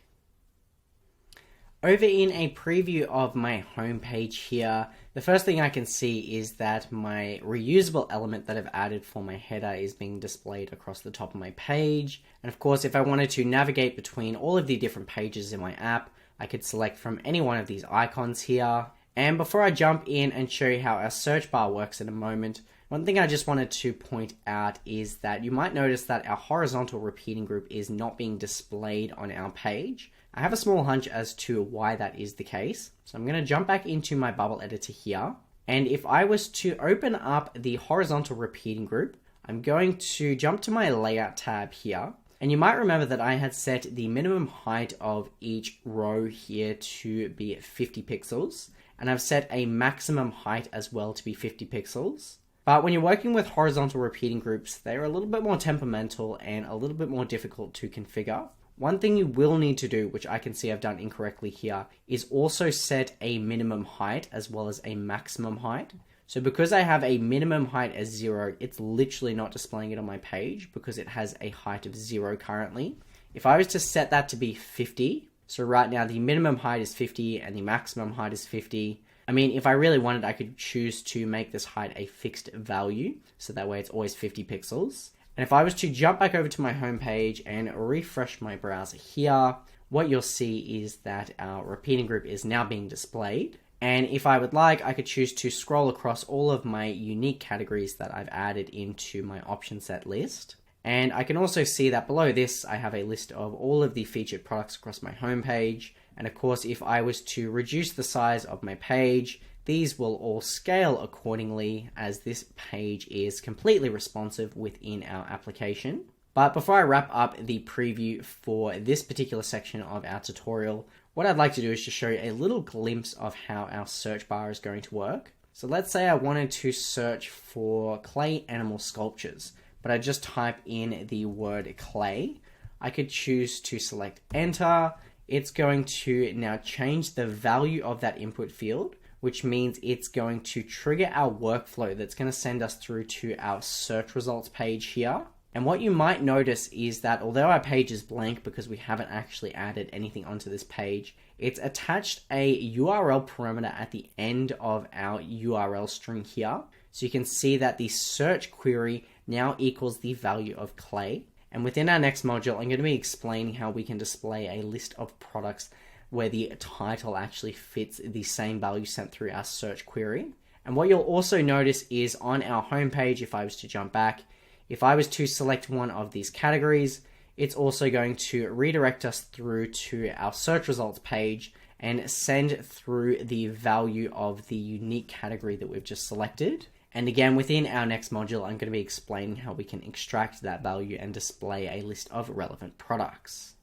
Over in a preview of my homepage here, the first thing I can see is that my reusable element that I've added for my header is being displayed across the top of my page. And of course, if I wanted to navigate between all of the different pages in my app, I could select from any one of these icons here. And before I jump in and show you how our search bar works in a moment, one thing I just wanted to point out is that you might notice that our horizontal repeating group is not being displayed on our page. I have a small hunch as to why that is the case. So I'm going to jump back into my bubble editor here. And if I was to open up the horizontal repeating group, I'm going to jump to my layout tab here. And you might remember that I had set the minimum height of each row here to be 50 pixels. And I've set a maximum height as well to be 50 pixels. But when you're working with horizontal repeating groups, they're a little bit more temperamental and a little bit more difficult to configure. One thing you will need to do, which I can see I've done incorrectly here, is also set a minimum height as well as a maximum height. So because I have a minimum height as 0, it's literally not displaying it on my page because it has a height of 0 currently. If I was to set that to be 50, so right now the minimum height is 50 and the maximum height is 50. I mean, if I really wanted, I could choose to make this height a fixed value. So that way it's always 50 pixels. And if I was to jump back over to my homepage and refresh my browser here, what you'll see is that our repeating group is now being displayed. And if I would like, I could choose to scroll across all of my unique categories that I've added into my option set list. And I can also see that below this, I have a list of all of the featured products across my homepage. And of course, if I was to reduce the size of my page, these will all scale accordingly as this page is completely responsive within our application. But before I wrap up the preview for this particular section of our tutorial, what I'd like to do is just show you a little glimpse of how our search bar is going to work. So let's say I wanted to search for clay animal sculptures, but I just type in the word clay. I could choose to select enter. It's going to now change the value of that input field, which means it's going to trigger our workflow that's going to send us through to our search results page here. And what you might notice is that although our page is blank because we haven't actually added anything onto this page, it's attached a URL parameter at the end of our URL string here. So you can see that the search query now equals the value of clay. And within our next module, I'm going to be explaining how we can display a list of products where the title actually fits the same value sent through our search query. And what you'll also notice is on our homepage, if I was to jump back, if I was to select one of these categories, it's also going to redirect us through to our search results page and send through the value of the unique category that we've just selected. And again, within our next module, I'm going to be explaining how we can extract that value and display a list of relevant products.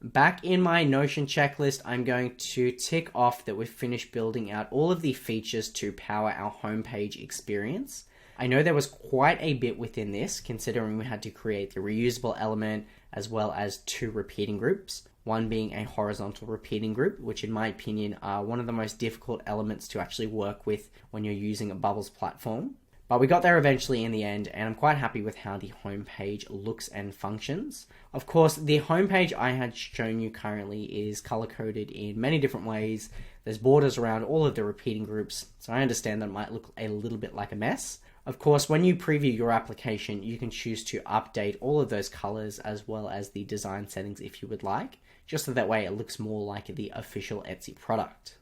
Back in my Notion checklist, I'm going to tick off that we've finished building out all of the features to power our homepage experience. I know there was quite a bit within this, considering we had to create the reusable element as well as 2 repeating groups, one being a horizontal repeating group, which in my opinion are one of the most difficult elements to actually work with when you're using a Bubbles platform. But we got there eventually in the end, and I'm quite happy with how the homepage looks and functions. Of course, the homepage I had shown you currently is color-coded in many different ways. There's borders around all of the repeating groups, so I understand that it might look a little bit like a mess. Of course, when you preview your application, you can choose to update all of those colors as well as the design settings if you would like, just so that way it looks more like the official Etsy product.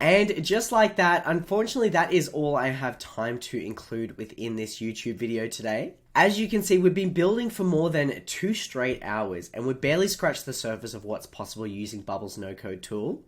And just like that, unfortunately, that is all I have time to include within this YouTube video today. As you can see, we've been building for more than 2 straight hours, and we've barely scratched the surface of what's possible using Bubbles no-code tool.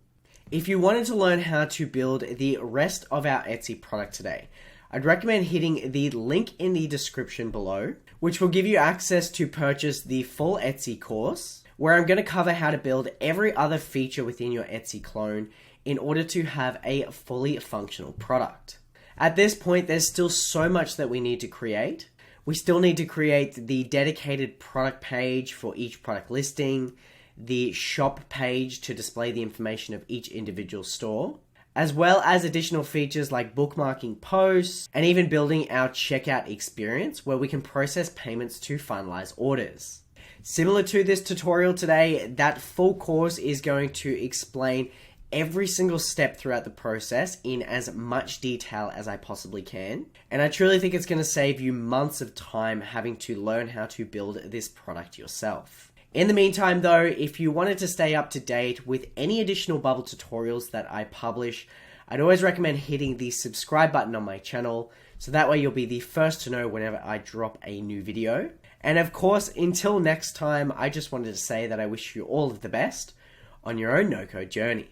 If you wanted to learn how to build the rest of our Etsy product today, I'd recommend hitting the link in the description below, which will give you access to purchase the full Etsy course, where I'm going to cover how to build every other feature within your Etsy clone in order to have a fully functional product. At this point, there's still so much that we need to create. We still need to create the dedicated product page for each product listing, the shop page to display the information of each individual store, as well as additional features like bookmarking posts and even building our checkout experience where we can process payments to finalize orders. Similar to this tutorial today, that full course is going to explain every single step throughout the process in as much detail as I possibly can. And I truly think it's going to save you months of time having to learn how to build this product yourself. In the meantime though, if you wanted to stay up to date with any additional Bubble tutorials that I publish, I'd always recommend hitting the subscribe button on my channel, so that way you'll be the first to know whenever I drop a new video. And of course, until next time, I just wanted to say that I wish you all of the best on your own no-code journey.